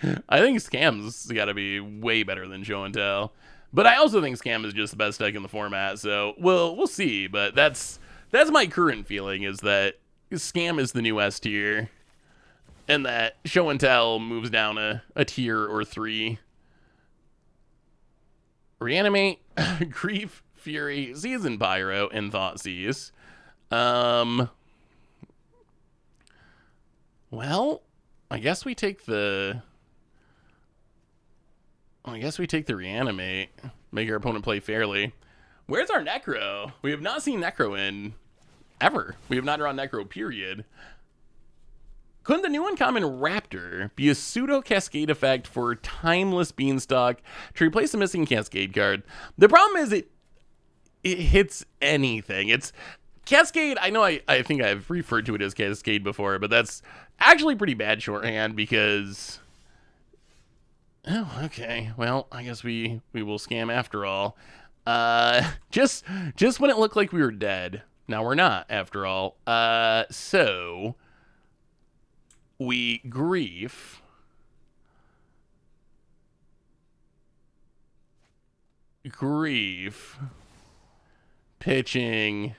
Scam's got to be way better than Show and Tell. But I also think Scam is just the best deck in the format, so we'll see. But that's my current feeling, is that Scam is the new S tier, and that Show and Tell moves down a tier or 3. Reanimate, Grief, Fury, Season Pyro, and Thoughtseize. Well, I guess we take the Reanimate. Make our opponent play fairly. Where's our Necro? We have not seen Necro in ever. We have not drawn Necro, period. Couldn't the new uncommon Raptor be a pseudo Cascade effect for Timeless Beanstalk to replace a missing Cascade card? The problem is it hits anything. It's Cascade. I know I think I've referred to it as Cascade before, but that's actually pretty bad shorthand because... Oh, okay. Well, I guess we will scam after all. Just when it looked like we were dead. Now we're not, after all. So we grief. Pitching.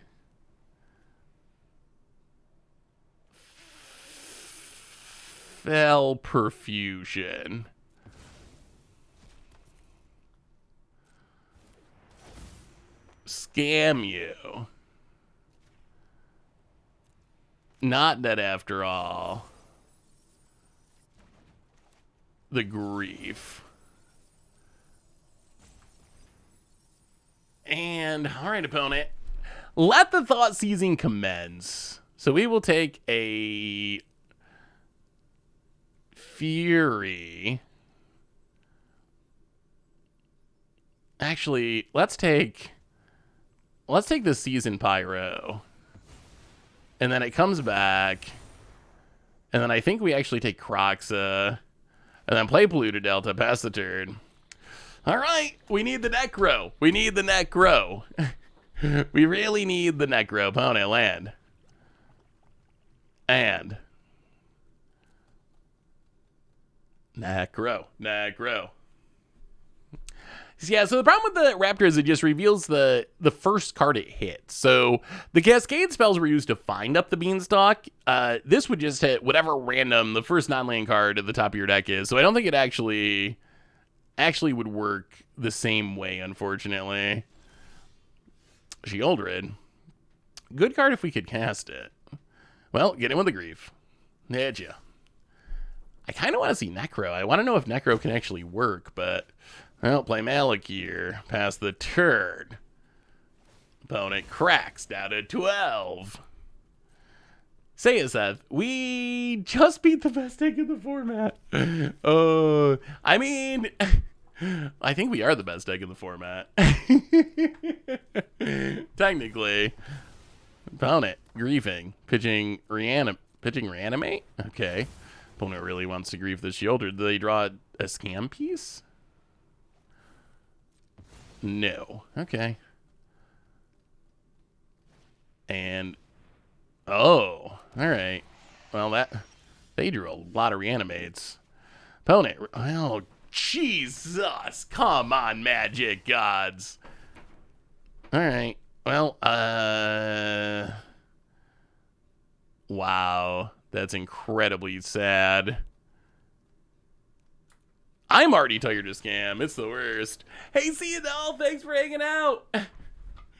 Fell Perfusion. Scam you. Not dead after all. The grief. And, all right, opponent. Let the thought seizing commence. So we will take a Fury. Actually, let's take the Season Pyro. And then it comes back. And then I think we actually take Croxa. And then play blue to Delta, pass the turn. All right, we need the Necro. We really need the Necro. Opponent, land. And Necro. Yeah, so the problem with the Raptor is it just reveals the first card it hits. So the Cascade spells were used to find up the Beanstalk. This would just hit whatever random the first non-land card at the top of your deck is. So I don't think it actually would work the same way, unfortunately. Sheoldred. Good card if we could cast it. Well, get in with the grief. Did ya? I kind of want to see Necro. I want to know if Necro can actually work, but... Well, play Malakir. Pass the turn. Opponent cracks down to 12. Say it, Seth. We just beat the best deck in the format. I mean, I think we are the best deck in the format. Technically. Opponent griefing. Pitching Reanimate? Okay. Opponent really wants to grief the Sheoldred. Do they draw a scam piece? No. Okay. And oh, all right. Well, they drew a lot of Reanimates. Opponent. Oh, Jesus! Come on, Magic Gods. All right. Well, wow. That's incredibly sad. I'm already tired of scam. It's the worst. Hey, see you, doll. Thanks for hanging out.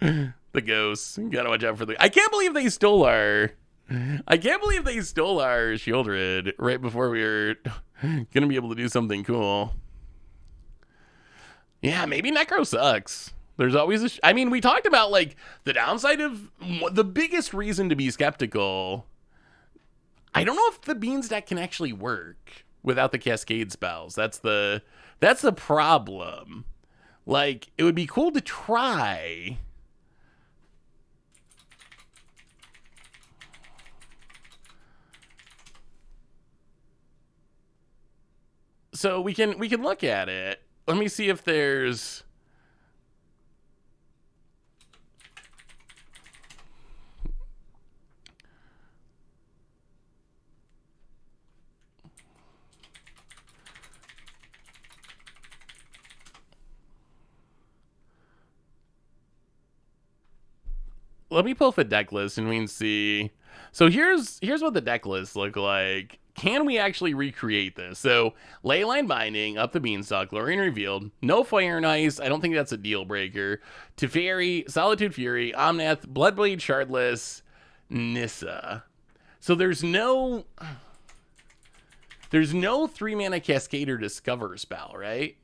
The ghosts. Gotta watch out for the. I can't believe they stole our. I can't believe they stole our Shieldred right before we were gonna be able to do something cool. Yeah, maybe Necro sucks. There's always a. I mean, we talked about like the downside of the biggest reason to be skeptical. I don't know if the Beans deck can actually work without the Cascade spells. That's the problem. Like, it would be cool to try. So we can look at it. Let me see if there's. Let me pull up a deck list and we can see. So here's what the deck lists look like. Can we actually recreate this? So, Leyline Binding, up the Beanstalk, Lorien Revealed, no Fire and Ice, I don't think that's a deal breaker. Teferi, Solitude Fury, Omnath, Bloodblade, Shardless, Nissa. So there's no 3-mana Cascader Discover spell, right?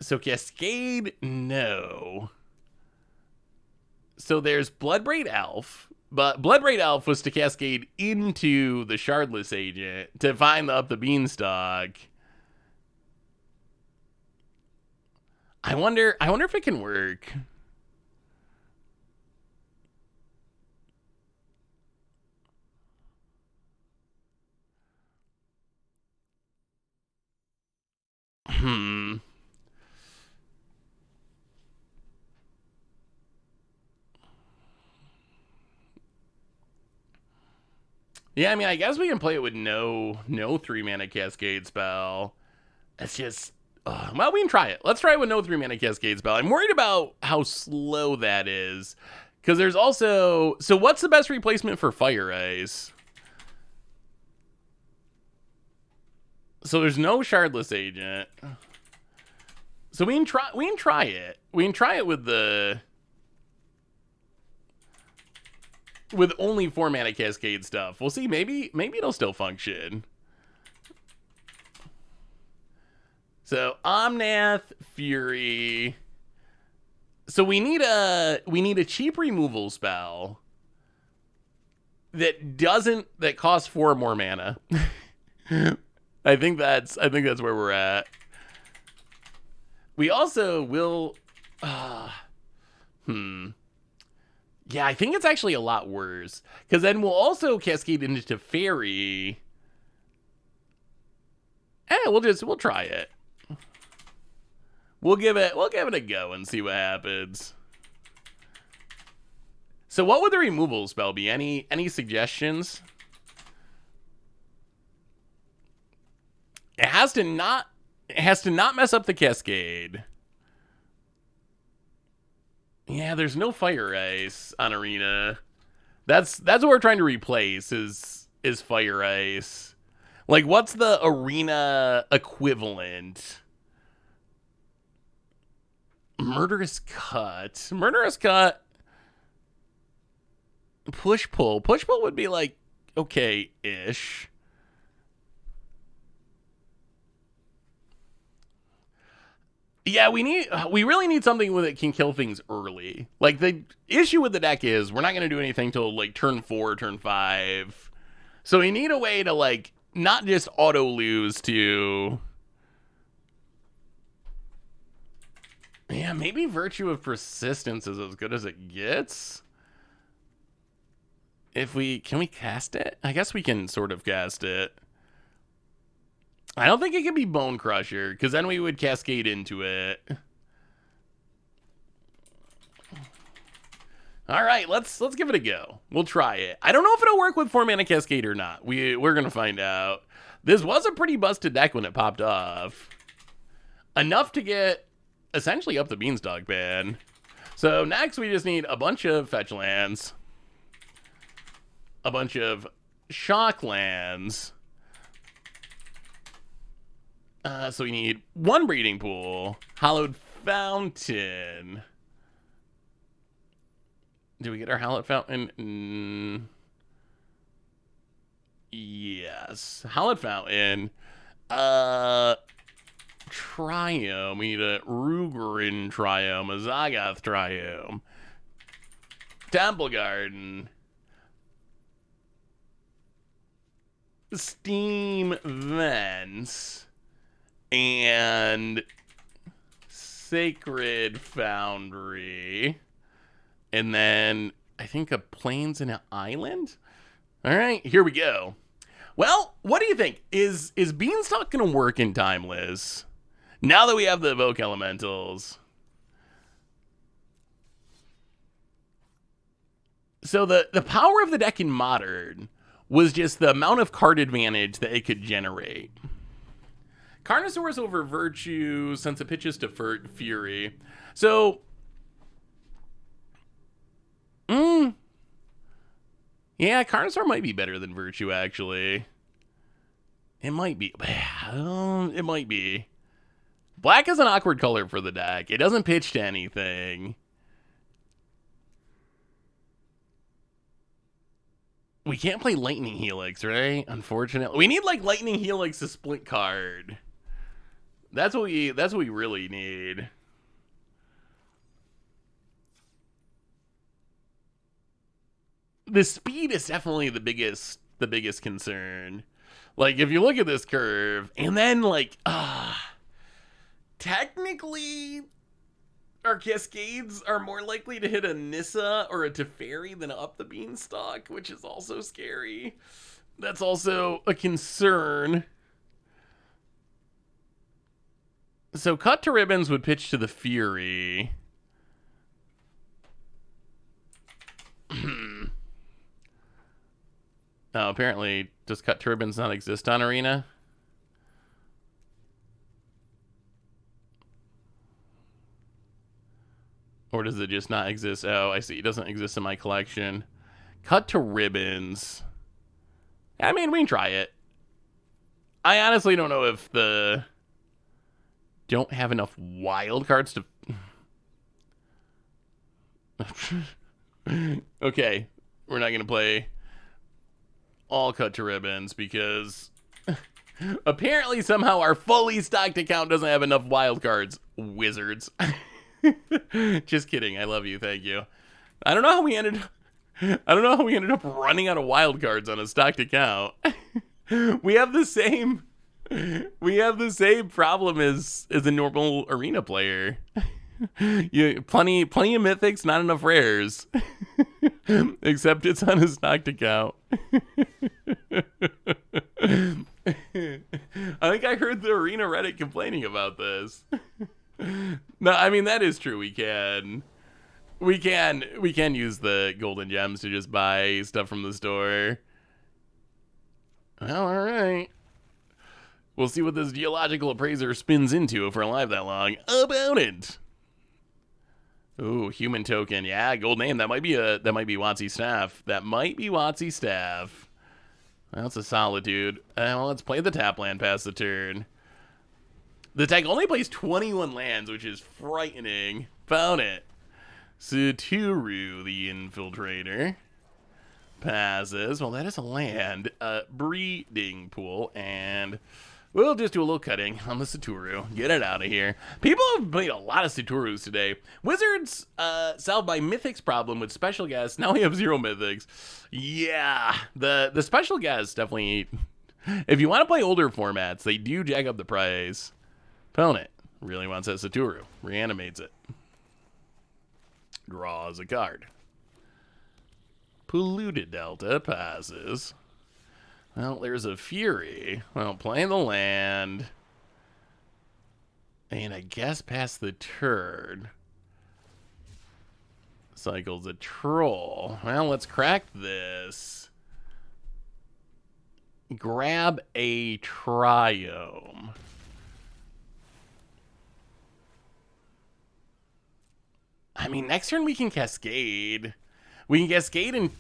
So Cascade, no. So there's Bloodbraid Elf, but Bloodbraid Elf was to cascade into the Shardless Agent to find up the Beanstalk. I wonder if it can work. Yeah, I mean, I guess we can play it with no 3-mana Cascade spell. It's just, well, we can try it. Let's try it with no 3-mana Cascade spell. I'm worried about how slow that is. Because there's also, so what's the best replacement for Fire Ice? So there's no Shardless Agent. So we can try it. We can try it with only 4-mana Cascade stuff. We'll see. Maybe it'll still function. So Omnath, Fury. So we need a cheap removal spell that costs 4 more mana. I think that's where we're at. We also will. Yeah, I think it's actually a lot worse. Because then we'll also cascade into Fairy. We'll try it. We'll give it a go and see what happens. So what would the removal spell be? Any suggestions? It has to not mess up the Cascade. Yeah, there's no Fire Ice on Arena. That's what we're trying to replace is Fire Ice. Like, what's the Arena equivalent? Murderous Cut. Murderous Cut. Push Pull. Push Pull would be like okay-ish. Yeah, we really need something that can kill things early. Like, the issue with the deck is we're not going to do anything till like turn 4, turn 5. So we need a way to like not just auto lose to. Yeah, maybe Virtue of Persistence is as good as it gets. Can we cast it? I guess we can sort of cast it. I don't think it can be Bone Crusher, because then we would cascade into it. All right, let's give it a go. We'll try it. I don't know if it'll work with 4-mana Cascade or not. We're gonna find out. This was a pretty busted deck when it popped off. Enough to get essentially up the Beanstalk ban. So next we just need a bunch of fetch lands, a bunch of shock lands. So we need one breeding pool, hallowed fountain. Do we get our hallowed fountain? Yes, hallowed fountain. Triome. We need a Rugerin Triome, a Zagath Triome, Temple Garden, Steam Vents, and Sacred Foundry. And then I think a Plains and an Island. All right, here we go. Well, what do you think? Is Beanstalk gonna work in time, Liz? Now that we have the Evoke Elementals. So the power of the deck in Modern was just the amount of card advantage that it could generate. Carnosaurus over Virtue, since it pitches to Fury. So, yeah, Carnosaur might be better than Virtue, actually. It might be. It might be. Black is an awkward color for the deck. It doesn't pitch to anything. We can't play Lightning Helix, right? Unfortunately. We need, like, Lightning Helix to split card. That's what we really need. The speed is definitely the biggest concern. Like, if you look at this curve, and then, like, technically, our Cascades are more likely to hit a Nissa or a Teferi than up the Beanstalk, which is also scary. That's also a concern. So Cut to Ribbons would pitch to the Fury. Oh, apparently, does Cut to Ribbons not exist on Arena? Or does it just not exist? Oh, I see. It doesn't exist in my collection. Cut to Ribbons. I mean, we can try it. I honestly don't know if the... don't have enough wild cards to... Okay. We're not going to play all Cut to Ribbons because apparently somehow our fully stocked account doesn't have enough wild cards. Wizards. Just kidding. I love you. Thank you. I don't know how we ended up running out of wild cards on a stocked account. We have the same problem as a normal arena player. Plenty of mythics, not enough rares. Except it's on a stocked account. I think I heard the arena Reddit complaining about this. No, I mean that is true. We can use the golden gems to just buy stuff from the store. Well, all right. We'll see what this geological appraiser spins into if we're alive that long. About it. Ooh, human token. Yeah, gold name. That might be WotC Staff. That might be WotC Staff. Well, that's a solitude. Well, let's play the tap land past the turn. The deck only plays 21 lands, which is frightening. Found it. Satoru, the Infiltrator. Passes. Well, that is a land. Breeding pool. And we'll just do a little cutting on the Satoru. Get it out of here. People have played a lot of Saturus today. Wizards solved my Mythics problem with special guests. Now we have 0 Mythics. Yeah. The special guests definitely... If you want to play older formats, they do jack up the price. Opponent really wants that Satoru. Reanimates it. Draws a card. Polluted Delta passes. Well, there's a Fury. Well, playing the land. And I guess past the turn. Cycles a Troll. Well, let's crack this. Grab a Triome. I mean, next turn we can Cascade. We can Cascade and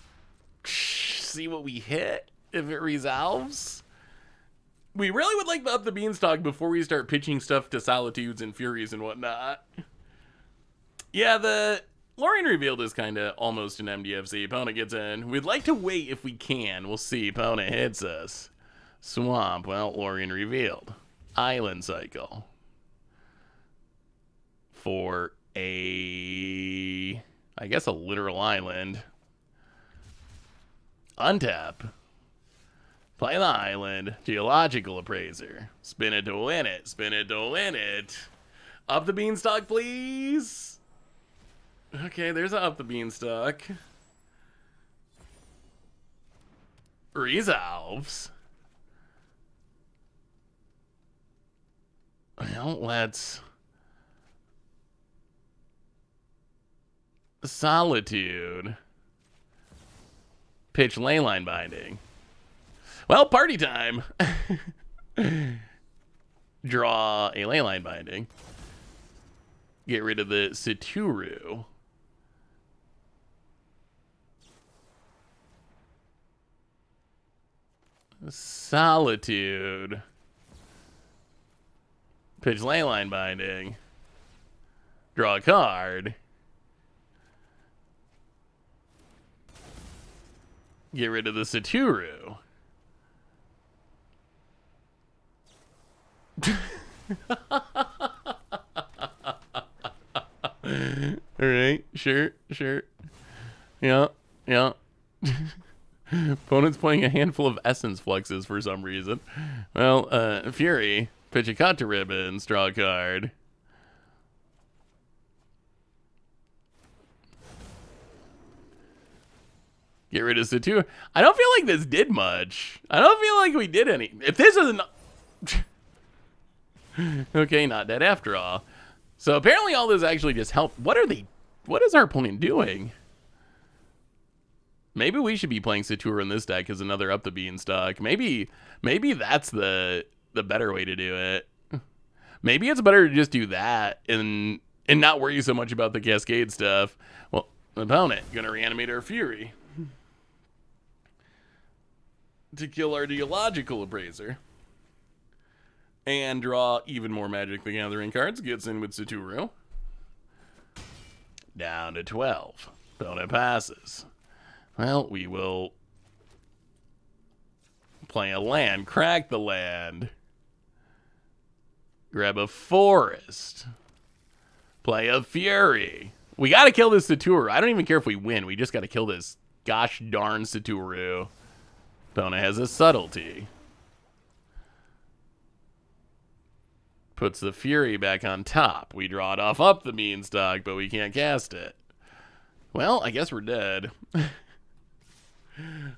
see what we hit if it resolves. We really would like to up the Beanstalk before we start pitching stuff to Solitudes and Furies and whatnot. Yeah, the Lorien Revealed is kind of almost an MDFC. Opponent gets in. We'd like to wait if we can. We'll see. Opponent hits us. Swamp. Well, Lorien Revealed. Island Cycle. For a... I guess a literal island. Untap. Play the island. Geological Appraiser. Spin it to win it. Spin it to win it. Up the Beanstalk, please. Okay, there's a up the Beanstalk. Resolves. Well, let's... Solitude. Pitch Leyline Binding. Well, party time. Draw a Leyline Binding. Get rid of the Saturu. Solitude. Pitch Leyline Binding. Draw a card. Get rid of the Saturu. All right, sure. Yeah. Opponent's playing a handful of Essence Fluxes for some reason. Well, Fury, pitch a cut to Ribbons, draw a card. Get rid of Satu. I don't feel like this did much. I don't feel like we did any. If this isn't... Okay, not dead after all. So apparently all this actually just helped. What is our opponent doing? Maybe we should be playing Satura in this deck as another up the Beanstalk. Maybe that's the better way to do it. Maybe it's better to just do that and not worry so much about the Cascade stuff. Well, opponent gonna reanimate our Fury to kill our Geological Appraiser and draw even more Magic the Gathering cards. Gets in with Saturu. Down to 12. Opponent passes. Well, we will play a land. Crack the land. Grab a forest. Play a Fury. We got to kill this Saturu. I don't even care if we win. We just got to kill this gosh darn Saturu. Opponent has a Subtlety. Puts the Fury back on top. We draw it off up the Beanstalk, but we can't cast it. Well, I guess we're dead.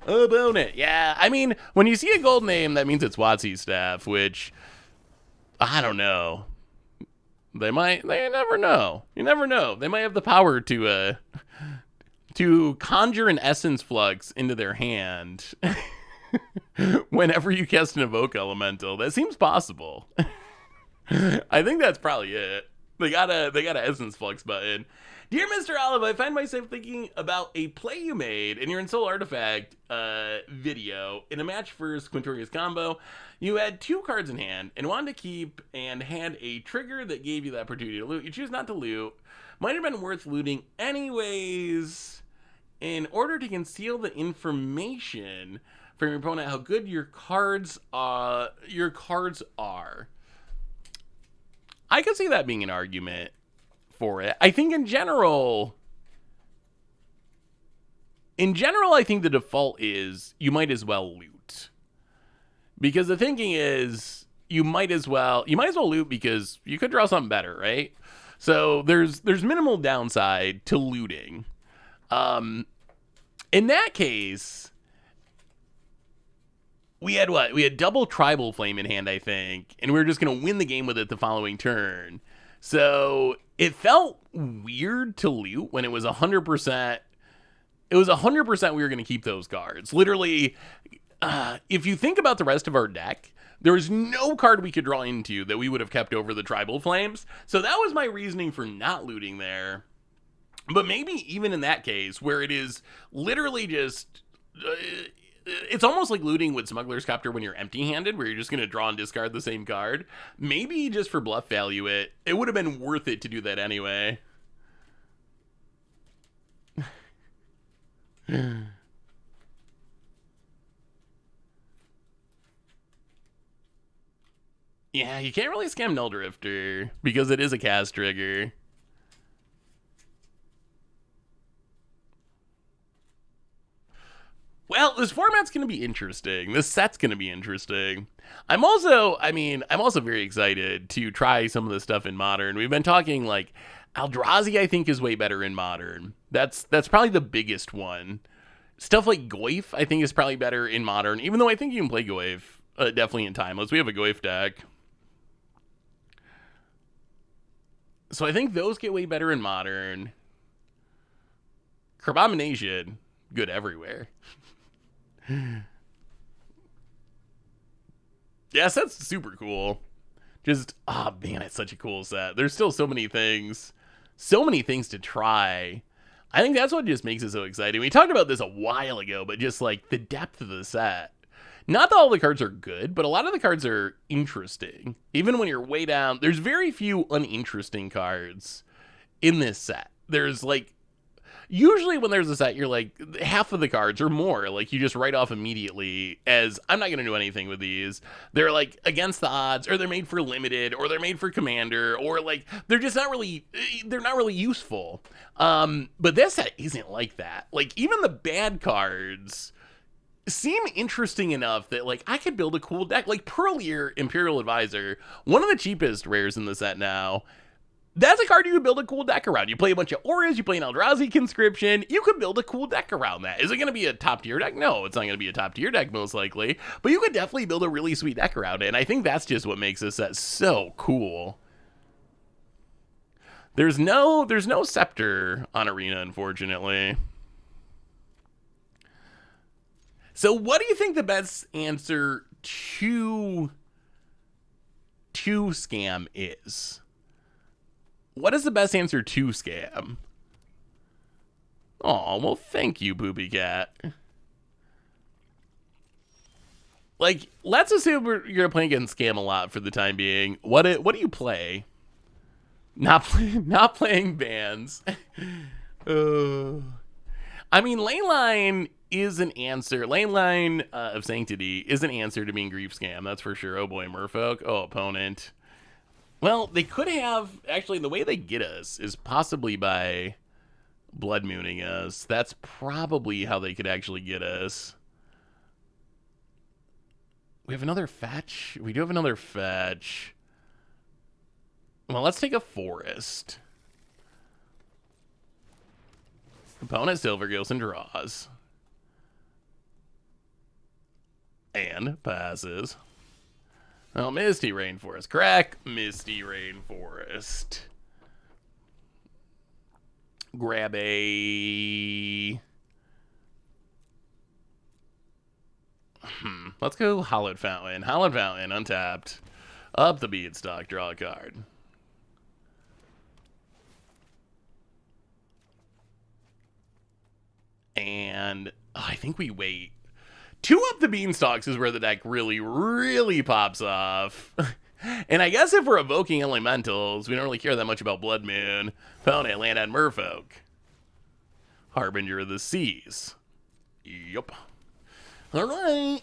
Opponent. Yeah, I mean, when you see a gold name, that means it's WotC's staff, which, I don't know. They never know. You never know. They might have the power to conjure an Essence Flux into their hand whenever you cast an Evoke Elemental. That seems possible. I think that's probably it. They got a Essence Flux button. Dear Mr. Olive, I find myself thinking about a play you made in your Ensoul Artifact video. In a match versus Quintorius combo, you had 2 cards in hand and wanted to keep and had a trigger that gave you the opportunity to loot. You choose not to loot. Might have been worth looting anyways in order to conceal the information from your opponent how good your cards are. I could see that being an argument for it. I think in general, I think the default is you might as well loot. Because the thinking is you might as well loot because you could draw something better, right? So there's minimal downside to looting. In that case, we had what? We had double Tribal Flame in hand, I think, and we were just going to win the game with it the following turn. So it felt weird to loot when it was 100%. It was 100% we were going to keep those cards. Literally, if you think about the rest of our deck, there was no card we could draw into that we would have kept over the Tribal Flames. So that was my reasoning for not looting there. But maybe even in that case, where it is literally just. It's almost like looting with Smuggler's Copter when you're empty-handed, where you're just going to draw and discard the same card. Maybe just for bluff value, it would have been worth it to do that anyway. Yeah, you can't really scam Null Drifter because it is a cast trigger. Well, this format's going to be interesting. This set's going to be interesting. I'm also very excited to try some of this stuff in Modern. We've been talking like Eldrazi, I think, is way better in Modern. That's probably the biggest one. Stuff like Goyf, I think, is probably better in Modern, even though I think you can play Goyf definitely in Timeless. We have a Goyf deck. So I think those get way better in Modern. Carbomination, good everywhere. Yes, that's super cool. Just, oh man, it's such a cool set. There's still so many things to try. I think that's what just makes it so exciting. We talked about this a while ago, but just like the depth of the set. Not that all the cards are good, but a lot of the cards are interesting. Even when you're way down, there's very few uninteresting cards in this set. There's like, usually when there's a set, you're like, half of the cards or more, like you just write off immediately as, I'm not going to do anything with these. They're like against the odds, or they're made for limited, or they're made for commander, or like, they're not really useful. But this set isn't like that. Like even the bad cards seem interesting enough that like I could build a cool deck. Like Pearlier Imperial Advisor, one of the cheapest rares in the set now. That's a card you could build a cool deck around. You play a bunch of auras, you play an Eldrazi conscription, you could build a cool deck around that. Is it going to be a top tier deck? No, it's not going to be a top tier deck most likely, but you could definitely build a really sweet deck around it, and I think that's just what makes this set so cool. There's no Scepter on Arena, unfortunately. So what do you think the best answer to scam is? What is the best answer to scam? Oh, well, thank you, Poopy Cat. Like, let's assume you're going to play against scam a lot for the time being. What do you play? Not playing bans. I mean, Leyline is an answer. Leyline of Sanctity is an answer to being Grief Scam, that's for sure. Oh boy, Merfolk. Oh, opponent. Well, they could have, actually, the way they get us is possibly by Blood Mooning us. That's probably how they could actually get us. We have another fetch? We do have another fetch. Well, let's take a forest. Opponent Silvergills and draws. And passes. Oh, Misty Rainforest. Crack Misty Rainforest. Grab a... Let's go Hallowed Fountain. Hallowed Fountain, untapped. Up the Beanstalk, draw a card. And I think we wait. 2 up the Beanstalks is where the deck really, really pops off. And I guess if we're evoking elementals, we don't really care that much about Blood Moon. Opponent, land on Merfolk. Harbinger of the Seas. Yup. Alright.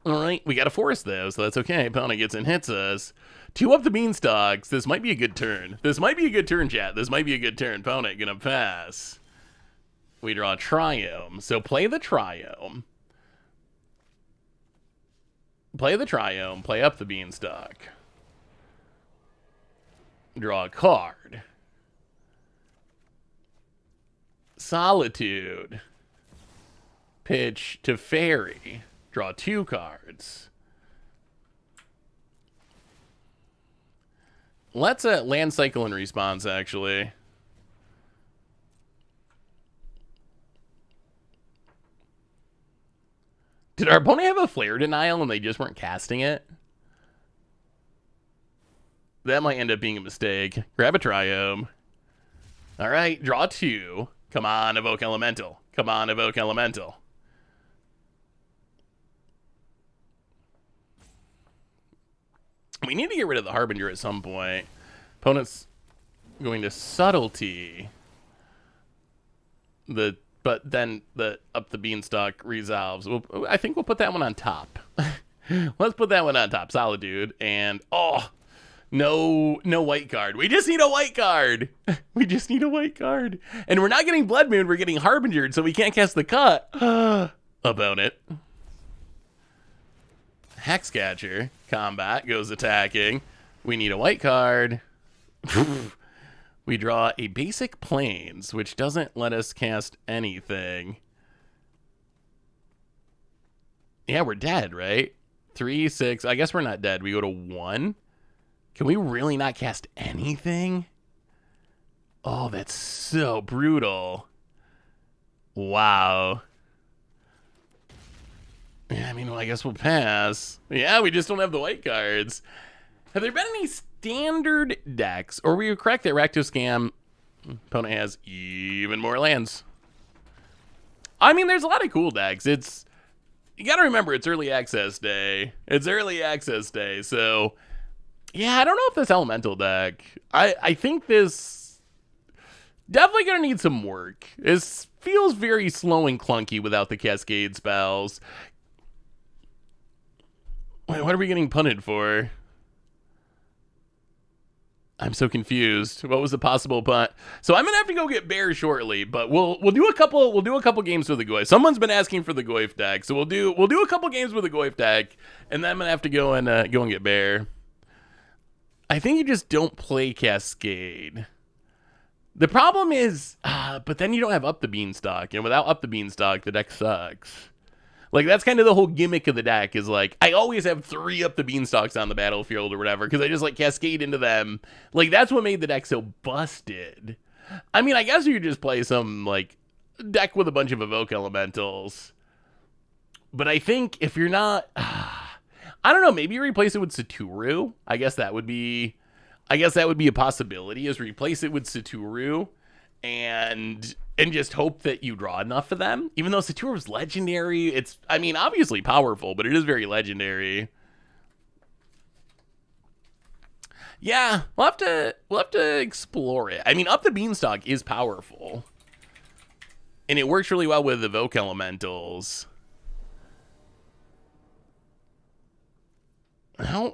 Alright, we got a forest though, so that's okay. Opponent gets and hits us. 2 up the Beanstalks. This might be a good turn. This might be a good turn, chat. This might be a good turn. Opponent gonna pass. We draw a Triome. So play the Triome. Play the Triome. Play up the Beanstalk. Draw a card. Solitude. Pitch to Fairy. Draw 2 cards. Let's land cycle in response, actually. Did our opponent have a flare denial and they just weren't casting it? That might end up being a mistake. Grab a Triome. All right, draw 2. Come on, evoke elemental. Come on, evoke elemental. We need to get rid of the Harbinger at some point. Opponent's going to subtlety. But then up the Beanstalk resolves. I think we'll put that one on top. Let's put that one on top. Solitude. And no white card. We just need a white card. We just need a white card. And we're not getting Blood Moon, we're getting Harbingered, so we can't cast the cut. About it. Hexcatcher. Combat goes attacking. We need a white card. We draw a basic Plains, which doesn't let us cast anything. Yeah, we're dead, right? 3, 6. I guess we're not dead. We go to 1. Can we really not cast anything? Oh, that's so brutal. Wow. Yeah, I mean, well, I guess we'll pass. Yeah, we just don't have the white cards. Have there been any standard decks, or were you correct that Rakdos Scam opponent has even more lands? I mean, there's a lot of cool decks. You gotta remember, it's early access day. It's early access day, so yeah, I don't know if this elemental deck. I think this definitely gonna need some work. This feels very slow and clunky without the Cascade spells. Wait, what are we getting punted for? I'm so confused. What was the possible punt? So I'm gonna have to go get Bear shortly, but we'll do a couple games with the Goyf. Someone's been asking for the Goyf deck, so we'll do a couple games with the Goyf deck, and then I'm gonna have to go and get Bear. I think you just don't play Cascade. The problem is, but then you don't have Up the Beanstalk, and without Up the Beanstalk, the deck sucks. Like, that's kind of the whole gimmick of the deck, is like, I always have 3 Up the Beanstalks on the battlefield or whatever, because I just like cascade into them. Like, that's what made the deck so busted. I mean, I guess you could just play some, like, deck with a bunch of Evoke Elementals. But I think if you're not, I don't know, maybe you replace it with Satoru. I guess that would be a possibility, is replace it with Satoru and just hope that you draw enough of them. Even though Satoru's legendary, it's, I mean, obviously powerful, but it is very legendary. Yeah, we'll have to explore it. I mean, Up the Beanstalk is powerful, and it works really well with Evoke Elementals. Well,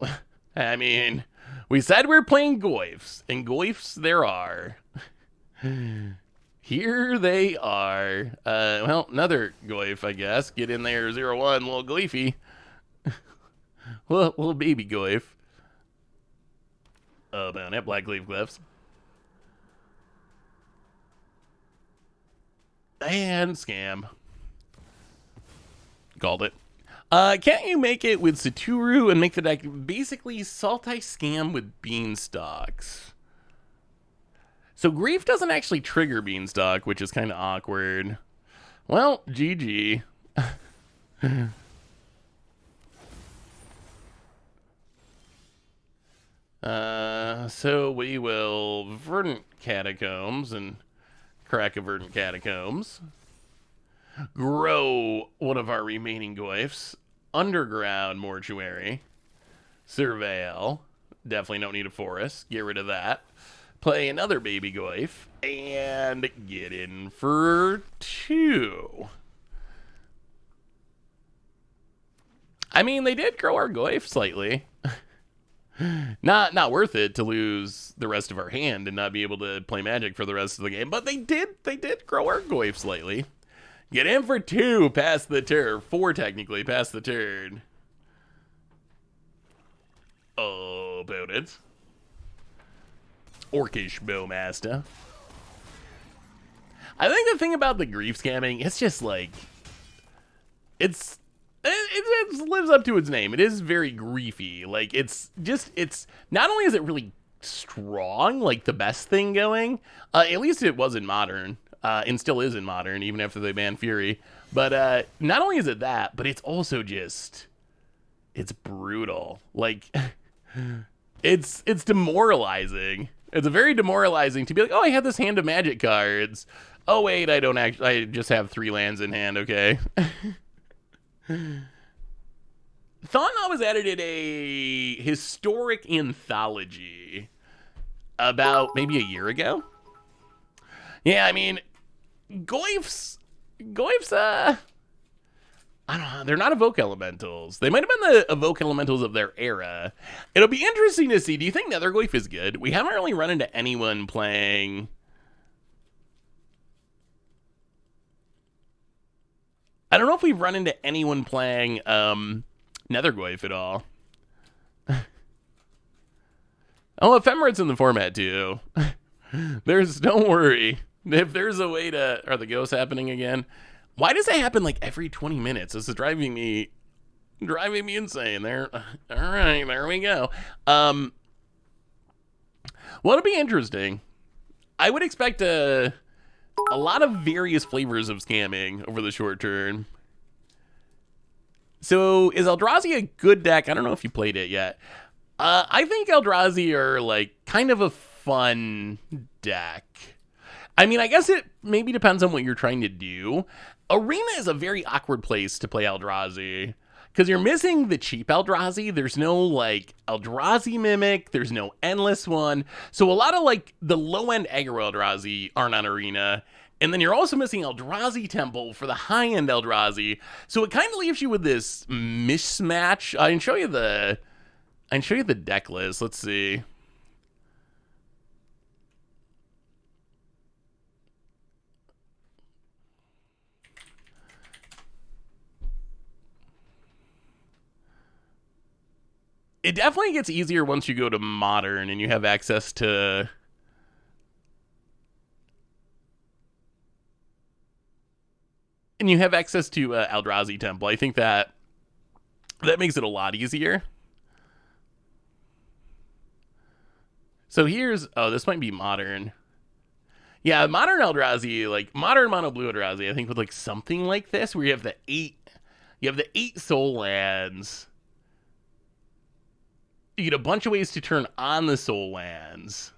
I mean, we said we're playing Goyfs, and Goyfs there are. Here they are. Well, another Goyf, I guess. Get in there, 0-1, little Goyfy. little baby Goyf. Oh, man, that Black Leaf Glyphs. And Scam. Called it. Can't you make it with Satoru and make the deck basically Sultai Scam with Beanstalks? So Grief doesn't actually trigger Beanstalk, which is kind of awkward. Well, GG. So we will Verdant Catacombs and crack a Verdant Catacombs. Grow one of our remaining Goyfs. Underground Mortuary. Surveil. Definitely don't need a forest. Get rid of that. Play another baby Goyf. And get in for 2. I mean, they did grow our Goyf slightly. Not worth it to lose the rest of our hand and not be able to play Magic for the rest of the game. But they did grow our Goyf slightly. Get in for 2 past the turn. 4 technically past the turn. Oh, about it. Orcish Bowmaster. I think the thing about the Grief Scamming, it's just like, it lives up to its name. It is very griefy. Like, it's not only is it really strong, like the best thing going, at least it was in Modern, and still is in Modern, even after they banned Fury. But not only is it that, but it's also just, it's brutal. Like, it's demoralizing. It's very demoralizing to be like, oh, I have this hand of magic cards. Oh, wait, I don't actually, I just have 3 lands in hand, okay. Thought-Knot was added in a historic anthology about maybe a year ago. Yeah, I mean, Goyf's, I don't know, they're not evoke elementals. They might have been the evoke elementals of their era. It'll be interesting to see. Do you think Nethergoyf is good? We haven't really run into anyone playing. I don't know if we've run into anyone playing Nethergoyf at all. Oh, Ephemerit's in the format too. Don't worry. If there's a way to, are the ghosts happening again? Why does that happen like every 20 minutes? This is driving me insane. There, all right, there we go. Well, it'll be interesting. I would expect a lot of various flavors of scamming over the short term. So, is Eldrazi a good deck? I don't know if you played it yet. I think Eldrazi are like kind of a fun deck. I mean, I guess it maybe depends on what you're trying to do. Arena is a very awkward place to play Eldrazi because you're missing the cheap Eldrazi. There's no like Eldrazi Mimic. There's no Endless one. So a lot of like the low end aggro Eldrazi aren't on Arena. And then you're also missing Eldrazi Temple for the high end Eldrazi. So it kind of leaves you with this mismatch. I can show you the deck list. Let's see. It definitely gets easier once you go to Modern and you have access to Eldrazi Temple. I think that makes it a lot easier. So here's, oh, this might be Modern. Yeah, Modern Eldrazi, like Modern Mono Blue Eldrazi, I think with like something like this where you have the 8 soul lands. You get a bunch of ways to turn on the soul lands.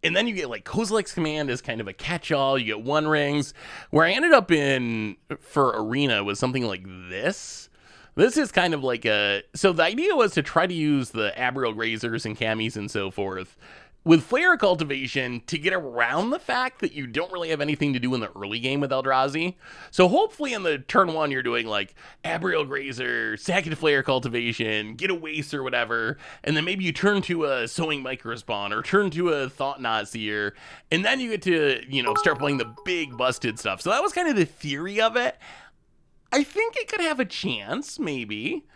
And then you get like Kozilek's Command as kind of a catch-all. You get 1 rings. Where I ended up in for Arena was something like this. This is kind of like a... So the idea was to try to use the Abriel Grazers and Camis and so forth with Flare Cultivation to get around the fact that you don't really have anything to do in the early game with Eldrazi. So hopefully in the turn 1, you're doing like Abriel Grazer, sack it Flare Cultivation, get a Waste or whatever, and then maybe you turn to a Sowing Microspawn or turn to a Thought-Knot Seer, and then you get to, start playing the big busted stuff. So that was kind of the theory of it. I think it could have a chance, maybe.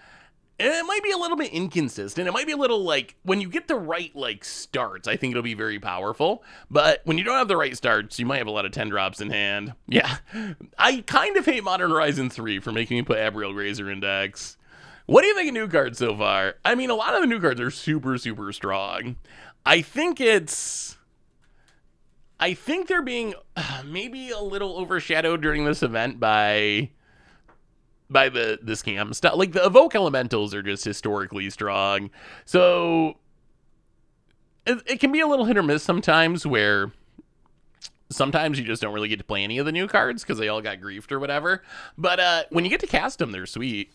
And it might be a little bit inconsistent. It might be a little like, when you get the right like starts, I think it'll be very powerful. But when you don't have the right starts, you might have a lot of 10 drops in hand. Yeah. I kind of hate Modern Horizon 3 for making me put Abriel Grazer in decks. What do you think of new cards so far? I mean, a lot of the new cards are super, super strong. I think they're being maybe a little overshadowed during this event by the scam stuff. Like the evoke elementals are just historically strong. So it can be a little hit or miss sometimes, where sometimes you just don't really get to play any of the new cards because they all got griefed or whatever. But when you get to cast them, they're sweet.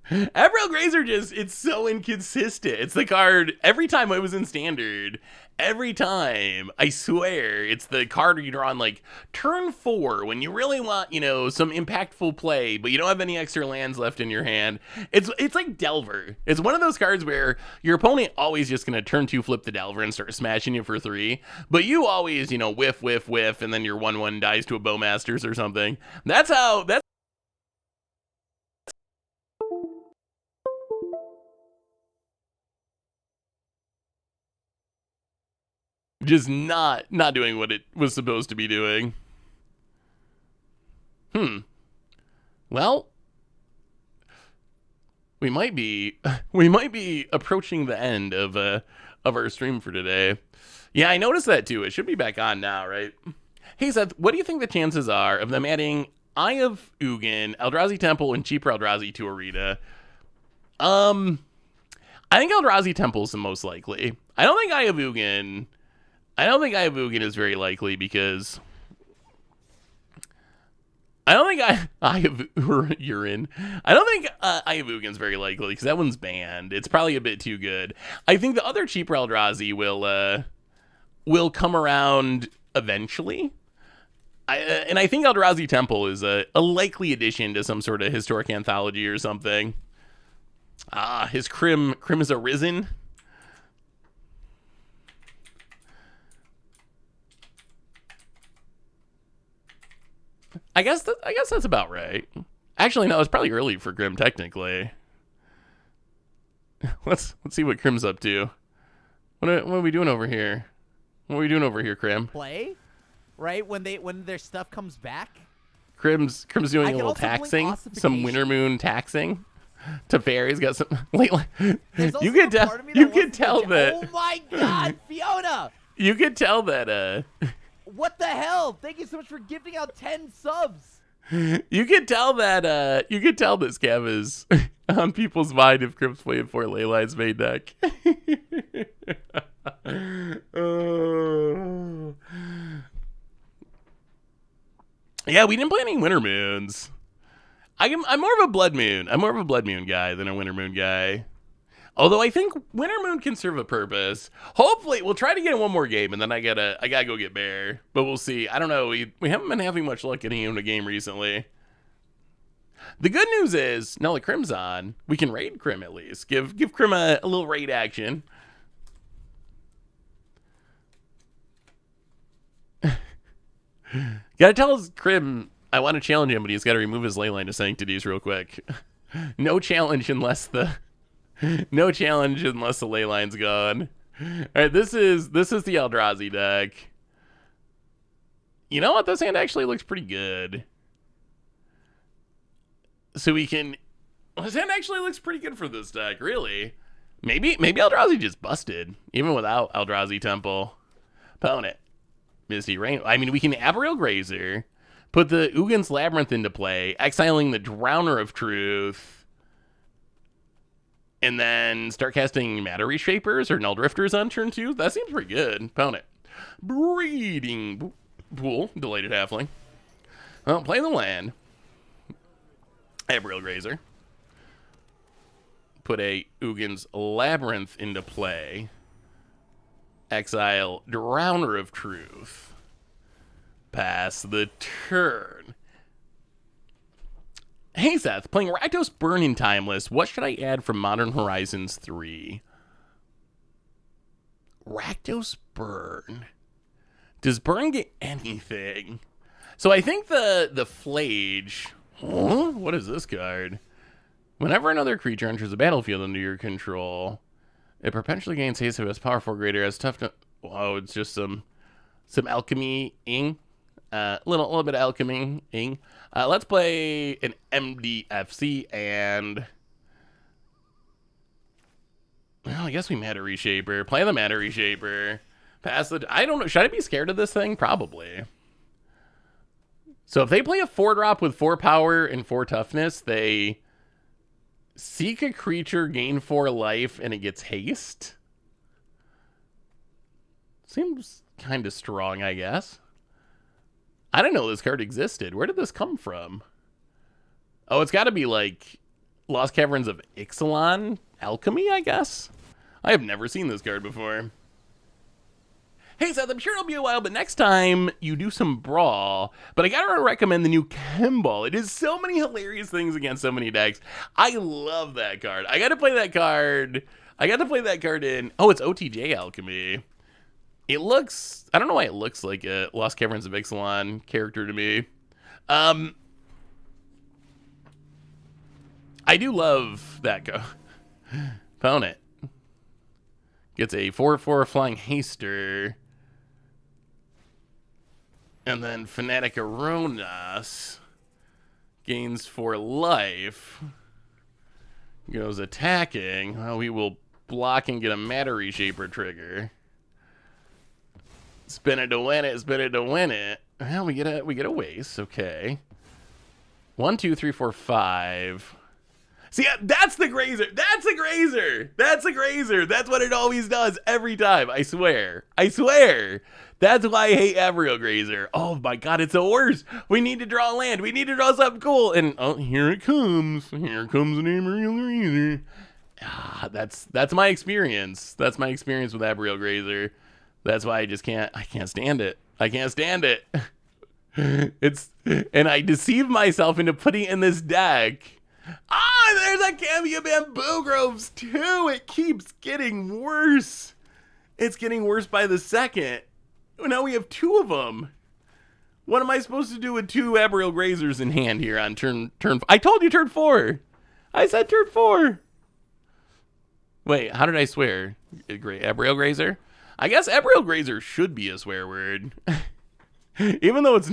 Abriel Grazer it's so inconsistent. It's the card every time it was in Standard. Every time, I swear, it's the card you draw on like turn 4 when you really want, some impactful play, but you don't have any extra lands left in your hand. It's like Delver. It's one of those cards where your opponent always just gonna turn 2 flip the Delver and start smashing you for 3, but you always, whiff, whiff, whiff, and then your 1/1 dies to a Bowmasters or something. That's just not doing what it was supposed to be doing. Well, we might be approaching the end of our stream for today. Yeah, I noticed that too. It should be back on now, right? Hey Seth, what do you think the chances are of them adding Eye of Ugin, Eldrazi Temple, and cheaper Eldrazi to Arena. I think Eldrazi Temple is the most likely. I don't think Eye of Ugin is very likely because I don't think Eye of Urine. I don't think Eye of Ugin's very likely because that one's banned. It's probably a bit too good. I think the other cheaper Eldrazi will come around eventually. And I think Eldrazi Temple is a likely addition to some sort of historic anthology or something. His Crim is arisen. I guess that's about right. Actually, no, it's probably early for Crim technically. Let's see what Crim's up to. What are we doing over here? What are we doing over here, Crim? Play, right? When their stuff comes back. Crim's doing a little taxing, some Winter Moon taxing. Teferi's got some. You could tell. You could tell that. Oh my God, Fiona! You could tell that. What the hell? Thank you so much for gifting out 10 subs. You could tell that. You could tell this Cav is on people's mind if Crim's playing for Leyline's main deck. Yeah, we didn't play any Winter Moons. I'm more of a Blood Moon. I'm more of a Blood Moon guy than a Winter Moon guy. Although I think Winter Moon can serve a purpose. Hopefully, we'll try to get in one more game, and then I gotta go get Bear. But we'll see. I don't know. We haven't been having much luck getting into a game recently. The good news is, now that Crim's on, we can raid Crim at least. Give Crim a little raid action. Gotta tell Crim I want to challenge him, but he's got to remove his Leyline to Sanctities real quick. No challenge unless the Leyline's gone. All right, this is the Eldrazi deck. You know what? This hand actually looks pretty good. So we can. This hand actually looks pretty good for this deck. Really, maybe Eldrazi just busted even without Eldrazi Temple. Opponent, Misty Rain. I mean, we can Abriel Grazer. Put the Ugin's Labyrinth into play, exiling the Drowner of Truth, and then start casting Matter Reshapers or Null Drifters on turn 2. That seems pretty good. Opponent. Breeding Pool, Delighted Halfling. Well, play the land. Abriel Grazer. Put a Ugin's Labyrinth into play. Exile Drowner of Truth. Pass the turn. Hey Seth, playing Rakdos Burn in Timeless. What should I add from Modern Horizons 3? Rakdos Burn. Does Burn get anything? So I think the Flage. Huh? What is this card? Whenever another creature enters the battlefield under your control, it perpetually gains haste if it's powerful greater, as tough to. Oh, it's just some alchemy-ing. Little bit of alchemy-ing. Let's play an MDFC and. Well, I guess we Matter Reshaper. Play the Matter Reshaper. Pass the. I don't know. Should I be scared of this thing? Probably. So if they play a 4-drop with 4 power and 4 toughness, they seek a creature, gain 4 life, and it gets haste. Seems kind of strong, I guess. I didn't know this card existed. Where did this come from? Oh, it's got to be like Lost Caverns of Ixalan Alchemy, I guess. I have never seen this card before. Hey Seth, I'm sure it'll be a while, but next time you do some Brawl. But I gotta recommend the new Kimball. It is so many hilarious things against so many decks. I love that card. I got to play that card in. Oh, it's OTJ Alchemy. It looks. I don't know why it looks like a Lost Caverns of Ixalan character to me. I do love that go. Opponent gets a 4/4 flying haster. And then Fanatic Aronas gains 4 life. Goes attacking. Well, we will block and get a Matter Reshaper trigger. Spin it to win it, spin it to win it. Well, we get a waste, okay. 1, 2, 3, 4, 5. See, that's the grazer. That's a grazer. That's a grazer. That's what it always does every time. I swear. I swear. That's why I hate Aerial Grazer. Oh my god, it's the worst. We need to draw land. We need to draw something cool. And oh, here it comes. Here comes an Aerial Grazer. Ah, that's my experience. That's my experience with Aerial Grazer. That's why I can't stand it. I can't stand it. And I deceive myself into putting it in this deck. Ah, there's a Cameo Bamboo Groves too. It keeps getting worse. It's getting worse by the second. Now we have 2 of them. What am I supposed to do with 2 Aerial Grazers in hand here on turn? I told you turn 4. I said turn 4. Wait, how did I swear? Great, Aerial Grazer. I guess Aerial Grazer should be a swear word, even though it's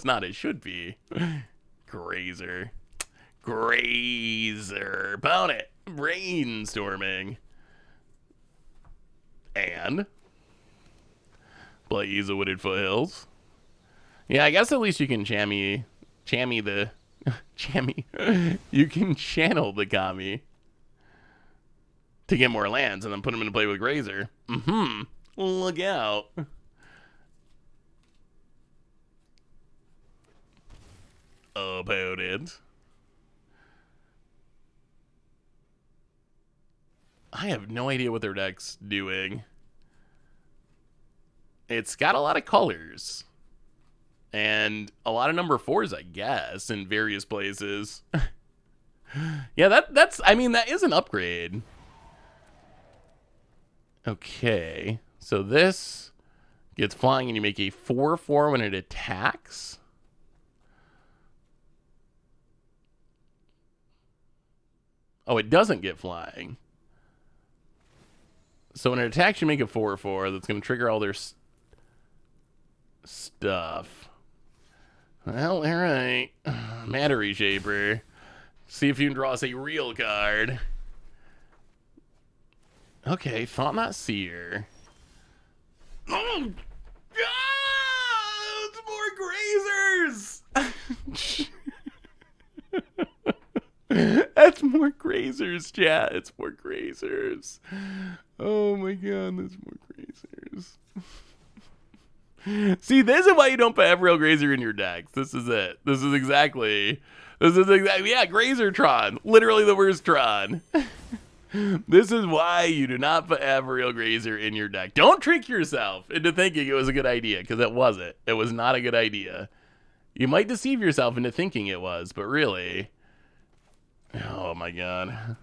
not. It should be. Grazer. Pound it. Brainstorming. And Blaze of Wooded Foothills. Yeah, I guess at least you can chammy the you can channel the Kami to get more lands and then put them into play with Grazer. Look out. About it. I have no idea what their deck's doing. It's got a lot of colors. And a lot of number 4s, I guess, in various places. Yeah, that is an upgrade. Okay. So this gets flying and you make a 4/4 when it attacks. Oh, it doesn't get flying. So when it attacks, you make a 4/4 that's going to trigger all their stuff. Well, all right. Matter Reshaper. See if you can draw us a real card. Okay, Thought Not Seer. Oh, God! It's more Grazers! That's more Grazers, chat. It's more Grazers. Oh my god, that's more Grazers. See, this is why you don't put Aerial Grazer in your decks. This is it. This is exactly, yeah, Grazertron. Literally the worst Tron. This is why you do not put Aerial Grazer in your deck. Don't trick yourself into thinking it was a good idea, because it wasn't. It was not a good idea. You might deceive yourself into thinking it was, but really... Oh my god.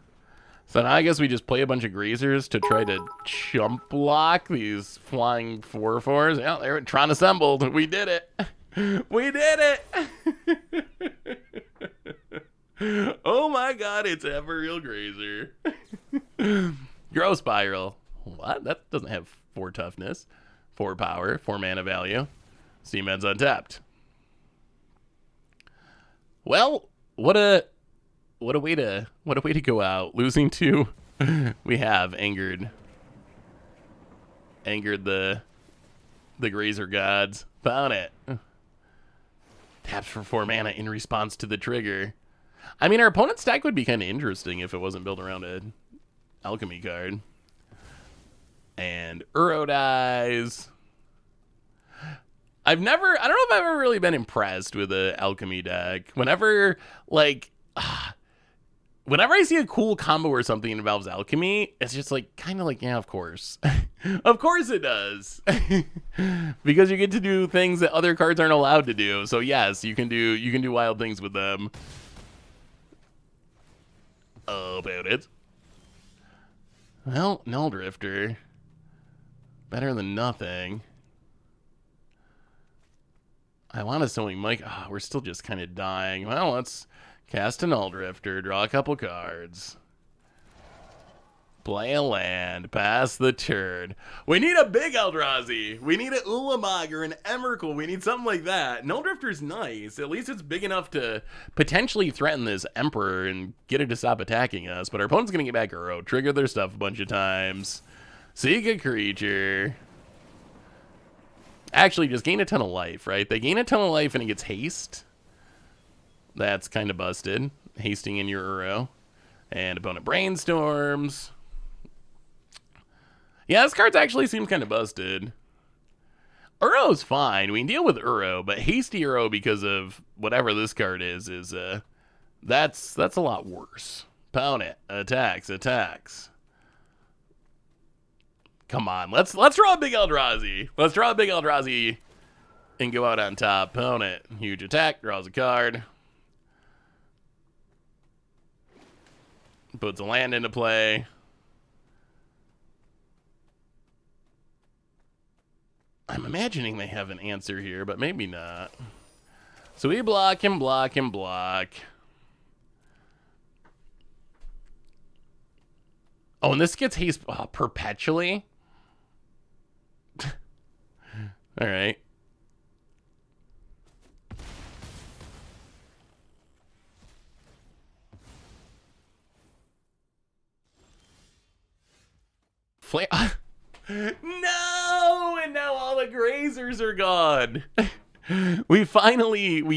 So now I guess we just play a bunch of Grazers to try to chump block these flying 4/4s. Yeah, they're Tron assembled. We did it. We did it. Oh my god, it's Aerial Grazer. Growth Spiral. What? That doesn't have 4 toughness, 4 power, 4 mana value. Steamhead's untapped. Well, what a way to go out. Losing 2. We have angered the Grazer gods. Found it. Taps for 4 mana in response to the trigger. I mean, our opponent's deck would be kind of interesting if it wasn't built around an alchemy card. And Uro dies. I don't know if I've ever really been impressed with the alchemy deck. Whenever I see a cool combo or something that involves alchemy, it's just like, kind of like, yeah, of course. Of course it does. Because you get to do things that other cards aren't allowed to do. So yes, you can do wild things with them. About it. Well, Null Drifter. Better than nothing. I want to Sewing Mike. Oh, we're still just kind of dying. Well, let's cast a Null Drifter, draw a couple cards. Play a land, pass the turn. We need a big Eldrazi. We need an Ulamog or an Emrakul. We need something like that. Null Drifter's nice. At least it's big enough to potentially threaten this Emperor and get it to stop attacking us. But our opponent's going to get back Uro, trigger their stuff a bunch of times. Seek a creature. Actually, just gain a ton of life, right? They gain a ton of life and it gets haste. That's kind of busted. Hasting in your Uro. And opponent brainstorms. Yeah, this card actually seems kind of busted. Uro's fine. We can deal with Uro, but hasty Uro because of whatever this card is that's a lot worse. Opponent attacks. Come on, let's draw a big Eldrazi. Let's draw a big Eldrazi and go out on top. Opponent, huge attack, draws a card. Puts a land into play. I'm imagining they have an answer here, but maybe not. So we block and block and block. Oh, and this gets haste perpetually? All right. Flare. No! And now all the grazers are gone. We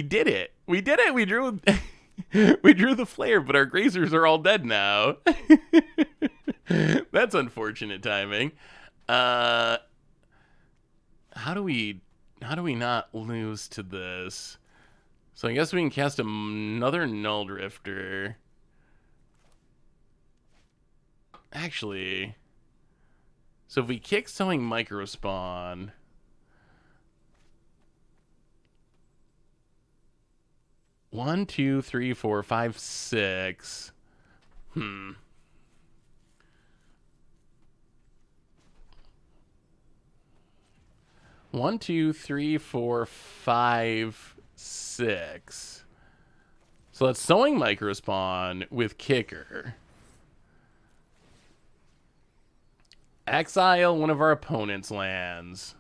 did it. We did it. We drew we drew the flare, but our grazers are all dead now. That's unfortunate timing. How do we not lose to this? So I guess we can cast another Null Drifter. Actually, so if we kick Sowing Microspawn, one, two, three, four, five, six. One, two, three, four, five, six. So that's Sowing Microspawn with Kicker. Exile one of our opponent's lands.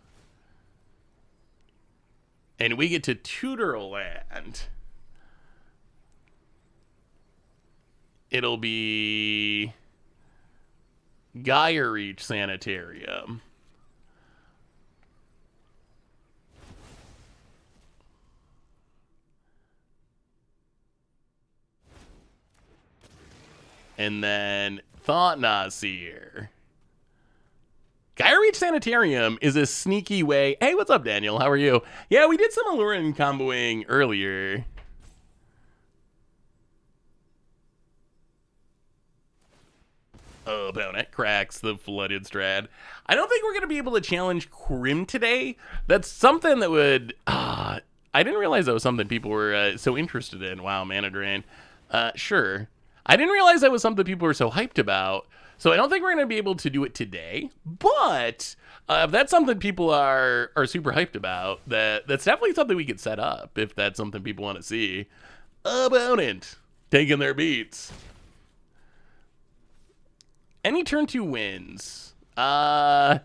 And we get to tutor a land. It'll be Gaia Reach Sanitarium. And then Thought Nasir. Gaia Reach Sanitarium is a sneaky way. Hey, what's up, Daniel? How are you? Yeah, we did some Allurin comboing earlier. Opponent cracks the Flooded Strad. I don't think we're going to be able to challenge Krim today. That's something that would... I didn't realize that was something people were so interested in. Wow, Mana Drain. Sure. I didn't realize that was something people were so hyped about. So I don't think we're going to be able to do it today. But if that's something people are super hyped about, that's definitely something we could set up if that's something people want to see. Opponent taking their beats. Any turn 2 wins. Were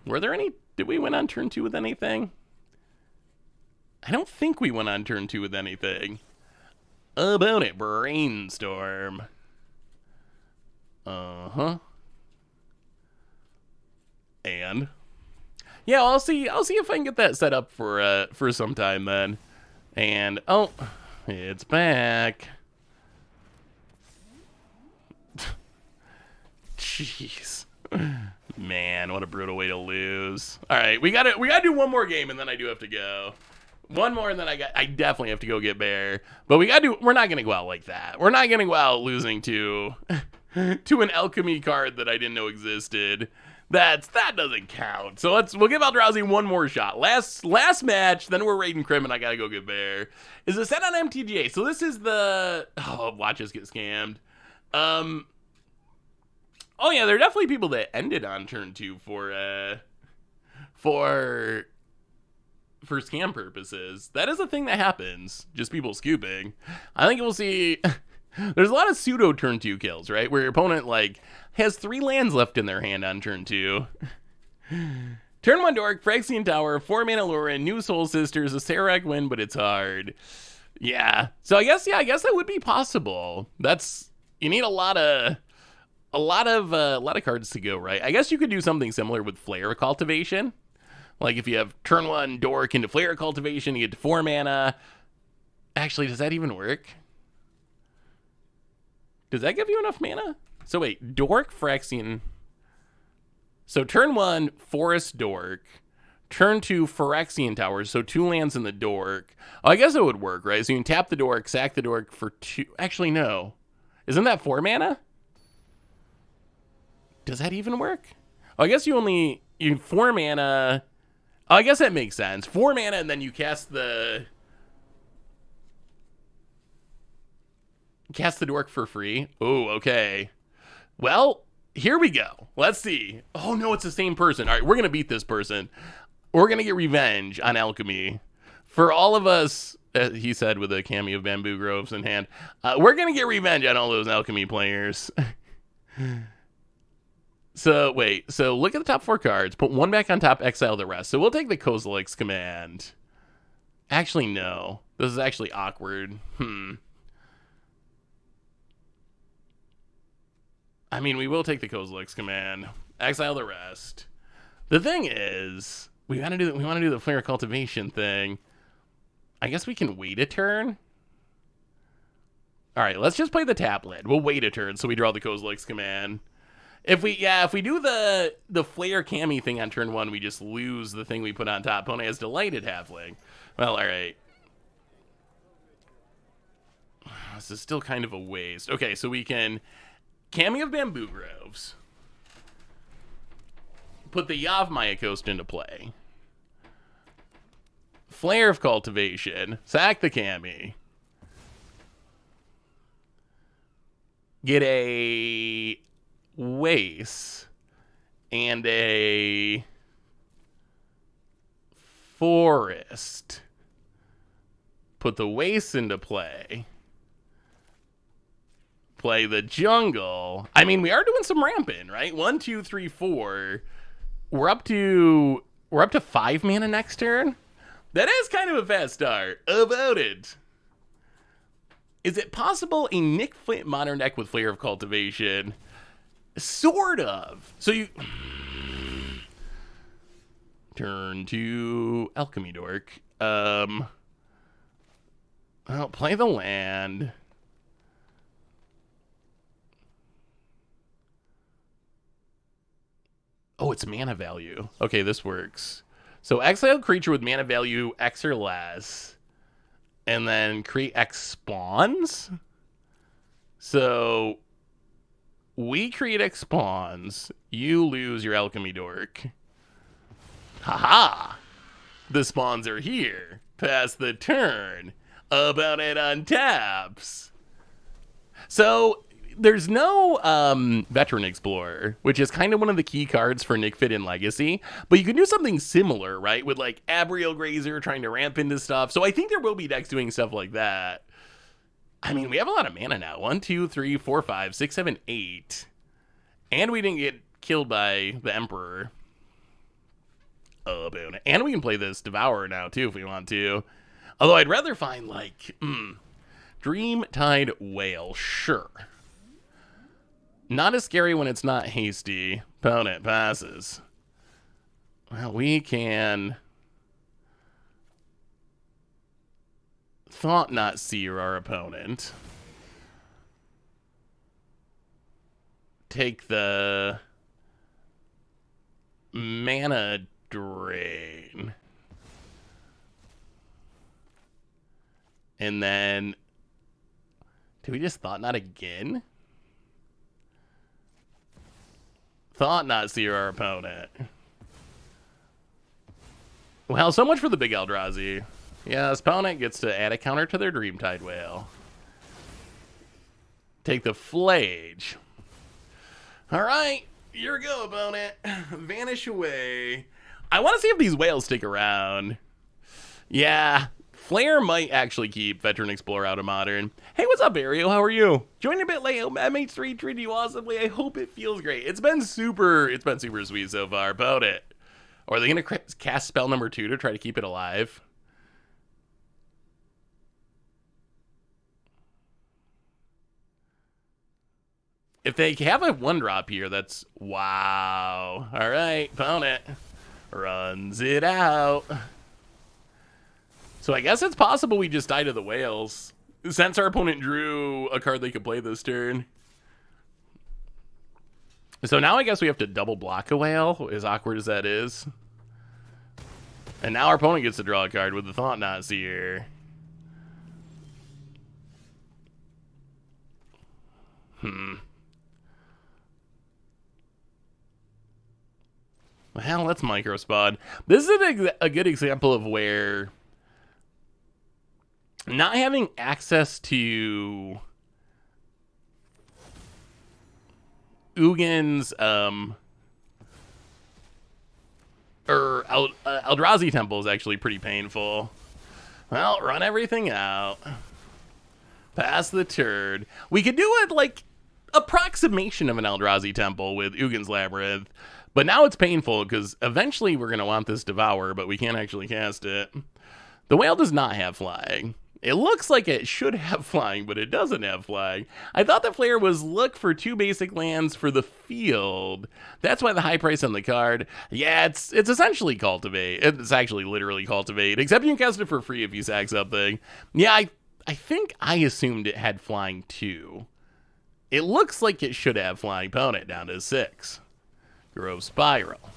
there any? Did we win on turn 2 with anything? I don't think we went on turn 2 with anything. Opponent brainstorm. And yeah, I'll see if I can get that set up for some time then. And oh, it's back. Jeez. Man, what a brutal way to lose. All right, we gotta do one more game and then I do have to go. One more and then I definitely have to go get Bear. But we're not gonna go out like that. We're not gonna go out losing to an alchemy card that I didn't know existed. That doesn't count. So we'll give Eldrazi one more shot. Last match, then we're raiding Krim and I gotta go get Bear. Is it set on MTGA? So this is the watch us get scammed. Oh yeah, there are definitely people that ended on turn 2 for scam purposes. That is a thing that happens. Just people scooping. I think we'll see. There's a lot of pseudo turn 2 kills, right? Where your opponent has 3 lands left in their hand on turn 2. Turn 1 Dork, Phyrexian Tower, 4 mana Lurin, new Soul Sisters, a Serac win, but it's hard. Yeah. So I guess that would be possible. You need a lot of cards to go, right? I guess you could do something similar with Flare Cultivation. Like if you have turn 1 Dork into Flare Cultivation, you get to 4 mana. Actually, does that even work? Does that give you enough mana? So wait, Dork, Phyrexian. So turn 1, Forest Dork. Turn 2, Phyrexian Towers. So 2 lands in the Dork. Oh, I guess it would work, right? So you can tap the Dork, sack the Dork for 2. Actually, no. Isn't that 4 mana? Does that even work? Oh, I guess you 4 mana. Oh, I guess that makes sense. 4 mana, and then you cast the Dork for free. Oh, okay. Well, here we go. Let's see. Oh, no, it's the same person. All right, we're going to beat this person. We're going to get revenge on Alchemy. For all of us, he said with a cameo of Bamboo Groves in hand, we're going to get revenge on all those Alchemy players. So, wait. So, look at the top 4 cards. Put 1 back on top, exile the rest. So, we'll take the Kozilek's command. Actually, no. This is actually awkward. I mean, we will take the Kozilek's command. Exile the rest. The thing is, we want to do the Flare Cultivation thing. I guess we can wait a turn. All right, let's just play the Taplet. We'll wait a turn so we draw the Kozilek's command. If we do the Flare Cami thing on turn 1, we just lose the thing we put on top. Opponent has Delighted Halfling. Well, all right. This is still kind of a waste. Okay, so we can Cami of Bamboo Groves. Put the Yavimaya Coast into play. Flare of Cultivation. Sack the Cami. Get a Waste and a Forest. Put the Waste into play. Play the Jungle. I mean, we are doing some ramping, right? 1, 2, 3, 4. We're up to 5 mana next turn. That is kind of a fast start. About it. Is it possible a Nick Flint modern deck with Flare of Cultivation? Sort of. So you turn to Alchemy Dork. Well, play the land. Oh, it's mana value. Okay, this works. So exile creature with mana value X or less, and then create X spawns. So we create X spawns. You lose your Alchemy Dork. Haha! The spawns are here. Pass the turn. About it on taps. So there's no Veteran Explorer, which is kind of one of the key cards for Nick Fit in Legacy. But you can do something similar, right? With like Abriel Grazer trying to ramp into stuff. So I think there will be decks doing stuff like that. I mean, we have a lot of mana now. 1, 2, 3, 4, 5, 6, 7, 8. And we didn't get killed by the Emperor. And we can play this Devourer now, too, if we want to. Although I'd rather find, like, Dreamtide Whale. Sure. Not as scary when it's not hasty. Opponent passes. Well, we can Thought Not Seer our opponent. Take the Mana Drain. And then do we just Thought Not again? Thought Not Seer our opponent. Well, so much for the big Eldrazi. Yeah, this opponent gets to add a counter to their Dreamtide Whale. Take the Flage. Alright, here we go, opponent. Vanish away. I want to see if these whales stick around. Yeah, Flare might actually keep Veteran Explorer out of Modern. Hey, what's up, Ariel? How are you? Joined a bit late. MH3 treated you awesomely. I hope it feels great. It's been super sweet so far. About it. Or are they going to cast spell number 2 to try to keep it alive? If they have a 1-drop here, that's wow. All right, opponent runs it out. So I guess it's possible we just die to the whales. Since our opponent drew a card they could play this turn. So now I guess we have to double block a whale, as awkward as that is. And now our opponent gets to draw a card with the Thought Knot here. Well, let's microspawn. This is a good example of where not having access to Ugin's Eldrazi Temple is actually pretty painful. Well, run everything out. Pass the turd. We could do it like approximation of an Eldrazi Temple with Ugin's Labyrinth, but now it's painful because eventually we're going to want this Devour, but we can't actually cast it. The whale does not have flying. It looks like it should have flying, but it doesn't have flying. I thought the flair was look for 2 basic lands for the field. That's why the high price on the card. Yeah, it's essentially Cultivate. It's actually literally Cultivate, except you can cast it for free if you sack something. Yeah, I think I assumed it had flying too. It looks like it should have flying. Opponent down to 6. Grove Spiral.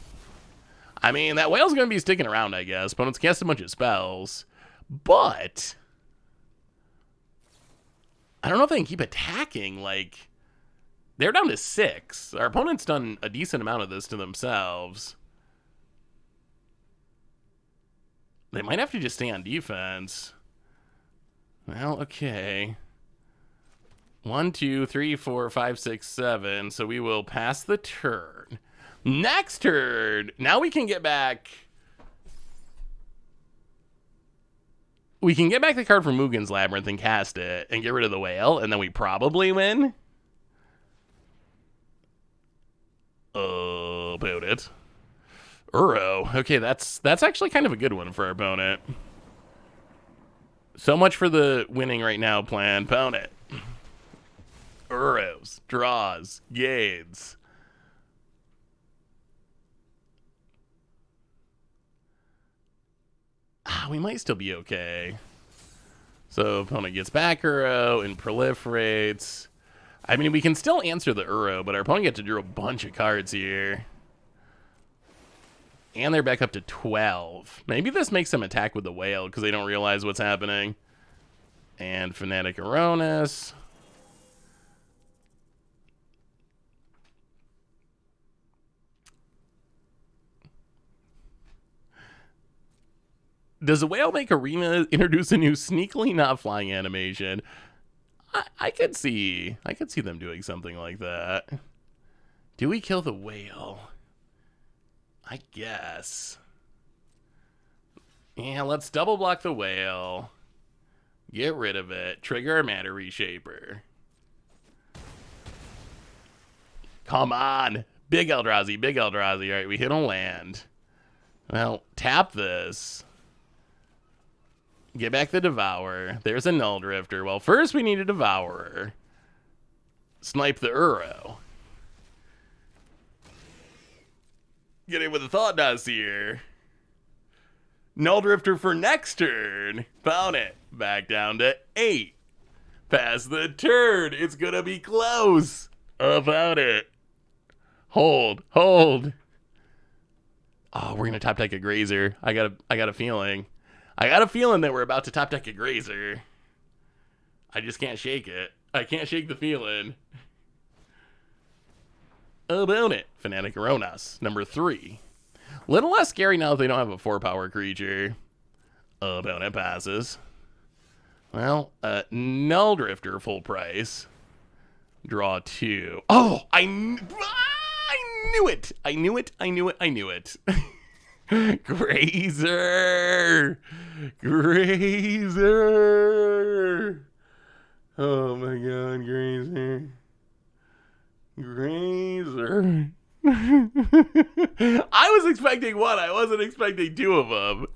I mean, that whale's going to be sticking around, I guess. Opponent's cast a bunch of spells. But I don't know if they can keep attacking. Like, they're down to 6. Our opponent's done a decent amount of this to themselves. They might have to just stay on defense. Well, okay. 1, 2, 3, 4, 5, 6, 7. So we will pass the turn. Next turn. Now we can get back. We can get back the card from Mugen's Labyrinth and cast it and get rid of the whale, and then we probably win. About it. Uro. Okay, that's actually kind of a good one for our opponent. So much for the winning right now plan. Opponent. Uros. Draws. Gains. We might still be okay. So opponent gets back Uro and proliferates. I mean, we can still answer the Uro, but our opponent gets to draw a bunch of cards here. And they're back up to 12. Maybe this makes them attack with the whale because they don't realize what's happening. And Fanatic Aronis. Does the whale make Arena introduce a new sneakily not flying animation? I could see them doing something like that. Do we kill the whale? I guess. Yeah, let's double block the whale. Get rid of it. Trigger a Matter Reshaper. Come on. Big Eldrazi, big Eldrazi. All right, we hit a land. Well, tap this. Get back the Devourer. There's a Null Drifter. Well, first we need a Devourer. Snipe the Uro. Get in with the Thought Knot here. Null Drifter for next turn. Found it. Back down to 8. Pass the turn. It's gonna be close. About it. Hold. Oh, we're gonna top deck a Grazer. I got a feeling. I got a feeling that we're about to top deck a Grazer. I just can't shake it. I can't shake the feeling. About it. Fanatic Aronas, number 3. Little less scary now that they don't have a 4-power creature. About it passes. Well, Null Drifter full price. Draw 2. Oh, I knew it. Grazer. Oh my god, Grazer. I was expecting 1. I wasn't expecting 2 of them.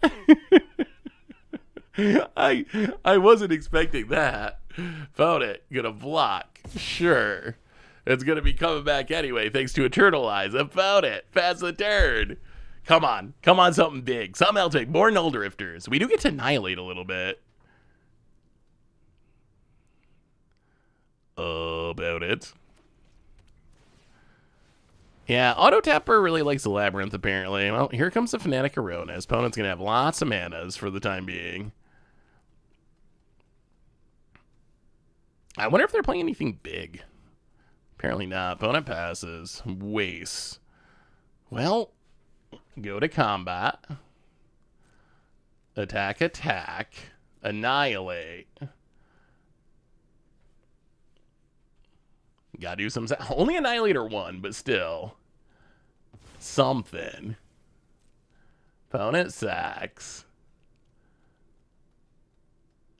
I wasn't expecting that. Found it. Gonna block. Sure. It's gonna be coming back anyway, thanks to Eternalize. I found it. Pass the turn. Come on. Come on, something big. Something else big. More Null Drifters. We do get to Annihilate a little bit. About it. Yeah, Auto Tapper really likes the Labyrinth, apparently. Well, here comes the Fanatic Aronis. Opponent's going to have lots of manas for the time being. I wonder if they're playing anything big. Apparently not. Opponent passes. Waste. Well, go to combat. Attack, attack. Annihilate. Gotta do some... Only Annihilator 1, but still. Something. Opponent sacks.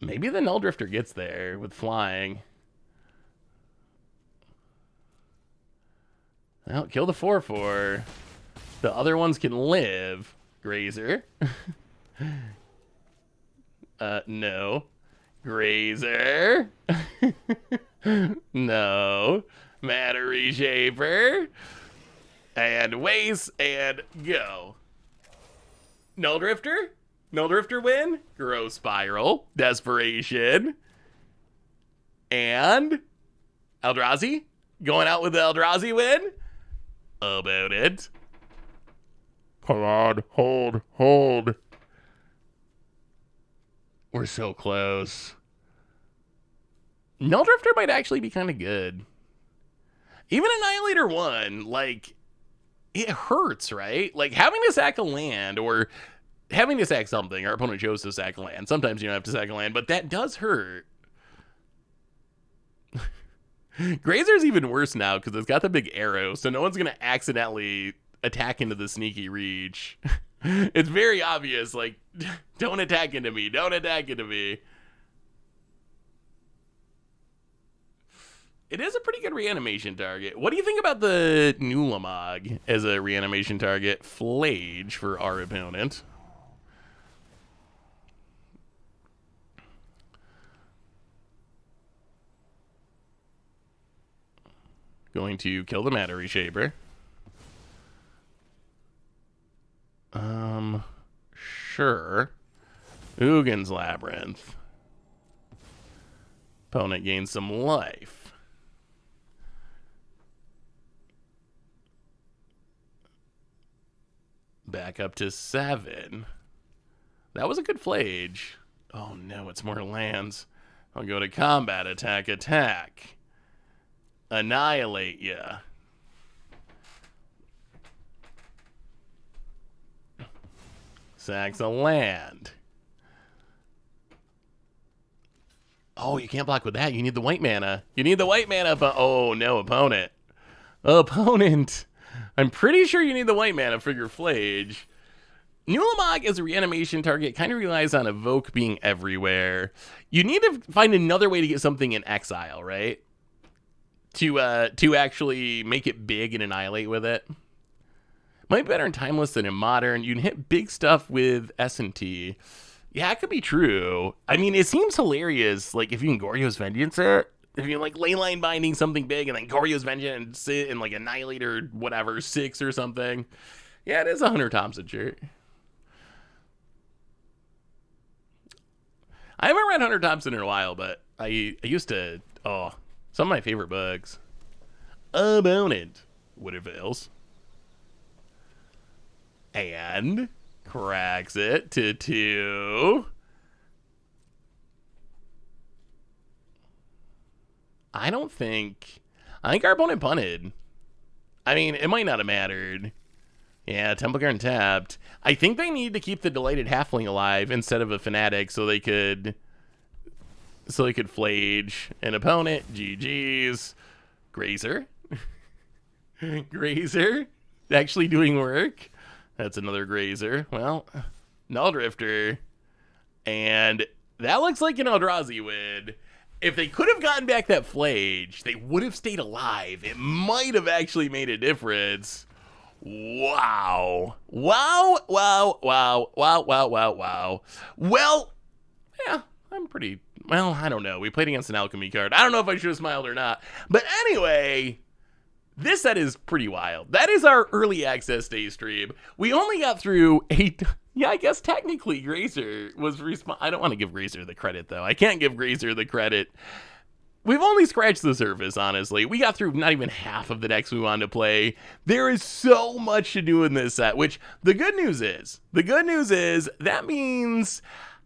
Maybe the Null Drifter gets there with flying. Well, kill the 4/4. The other ones can live. Grazer. No. Grazer. No. Matter Reshaper. And waste and go. Null Drifter? Null Drifter win? Growth Spiral. Desperation. And Eldrazi? Going out with the Eldrazi win? About it. Come on. Hold. We're so close. Null Drifter might actually be kind of good. Even Annihilator 1, like, it hurts, right? Like, having to sack a land or having to sack something, our opponent chose to sack a land. Sometimes you don't have to sack a land, but that does hurt. Grazer's even worse now because it's got the big arrow, so no one's going to accidentally attack into the sneaky reach. It's very obvious, like, don't attack into me, don't attack into me. It is a pretty good reanimation target. What do you think about the Nulamog as a reanimation target? Flage for our opponent. Going to kill the Matter Reshaper. Sure. Ugin's Labyrinth. Opponent gains some life. Back up to 7. That was a good Flage. Oh no, it's more lands. I'll go to combat, attack, attack. Annihilate ya. Sacks a land. Oh, you can't block with that. You need the white mana. You need the white mana, but oh no, opponent. Opponent. I'm pretty sure you need the white mana for your Flage. Nulamog as a reanimation target kind of relies on Evoke being everywhere. You need to find another way to get something in exile, right? To actually make it big and annihilate with it. Might be better in Timeless than in Modern. You can hit big stuff with S&T. Yeah, it could be true. I mean, it seems hilarious, like, if you can Goryo's Vengeance it. If you like Leyline Binding something big and then Goryo's Vengeance and sit in like Annihilator whatever 6 or something. Yeah, it is a Hunter Thompson shirt. I haven't read Hunter Thompson in a while, but I used to. Oh, some of my favorite books. Opponent. What avails? And cracks it to 2. I think our opponent punted. I mean, it might not have mattered. Yeah, Temple Garden tapped. I think they need to keep the Delighted Halfling alive instead of a Fanatic so they could Flage an opponent. GG's. Grazer. Grazer. Actually doing work. That's another Grazer. Well, Null Drifter. And that looks like an Eldrazi win. If they could have gotten back that Flage, they would have stayed alive. It might have actually made a difference. Wow. Wow. Well, yeah, I'm pretty... Well, I don't know. We played against an Alchemy card. I don't know if I should have smiled or not. But anyway, This set is pretty wild. That is our early access day stream. We only got through 8. Yeah, I guess technically Grazer was I don't want to give Grazer the credit, though. I can't give Grazer the credit. We've only scratched the surface, honestly. We got through not even half of the decks we wanted to play. There is so much to do in this set, which the good news is that means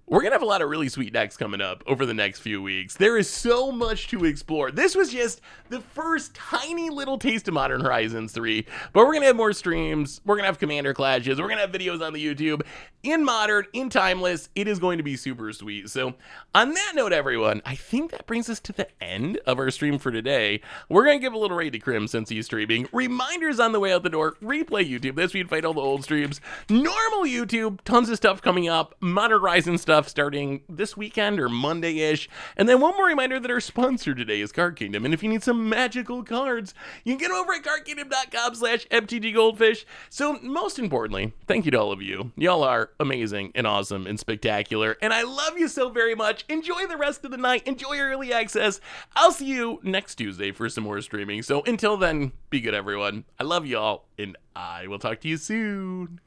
we're going to have a lot of really sweet decks coming up over the next few weeks. There is so much to explore. This was just the first tiny little taste of Modern Horizons 3, but we're going to have more streams. We're going to have Commander Clashes. We're going to have videos on the YouTube. In Modern, in Timeless, it is going to be super sweet. So on that note, everyone, I think that brings us to the end of our stream for today. We're going to give a little raid to Krim since he's streaming. Reminders on the way out the door. Replay YouTube. This we'd fight all the old streams. Normal YouTube. Tons of stuff coming up. Modern Horizon stuff starting this weekend or Monday-ish. And then one more reminder that our sponsor today is Card Kingdom. And if you need some magical cards, you can get over at cardkingdom.com/mtggoldfish. So most importantly, thank you to all of you. Y'all are amazing and awesome and spectacular. And I love you so very much. Enjoy the rest of the night. Enjoy early access. I'll see you next Tuesday for some more streaming. So until then, be good, everyone. I love y'all, and I will talk to you soon.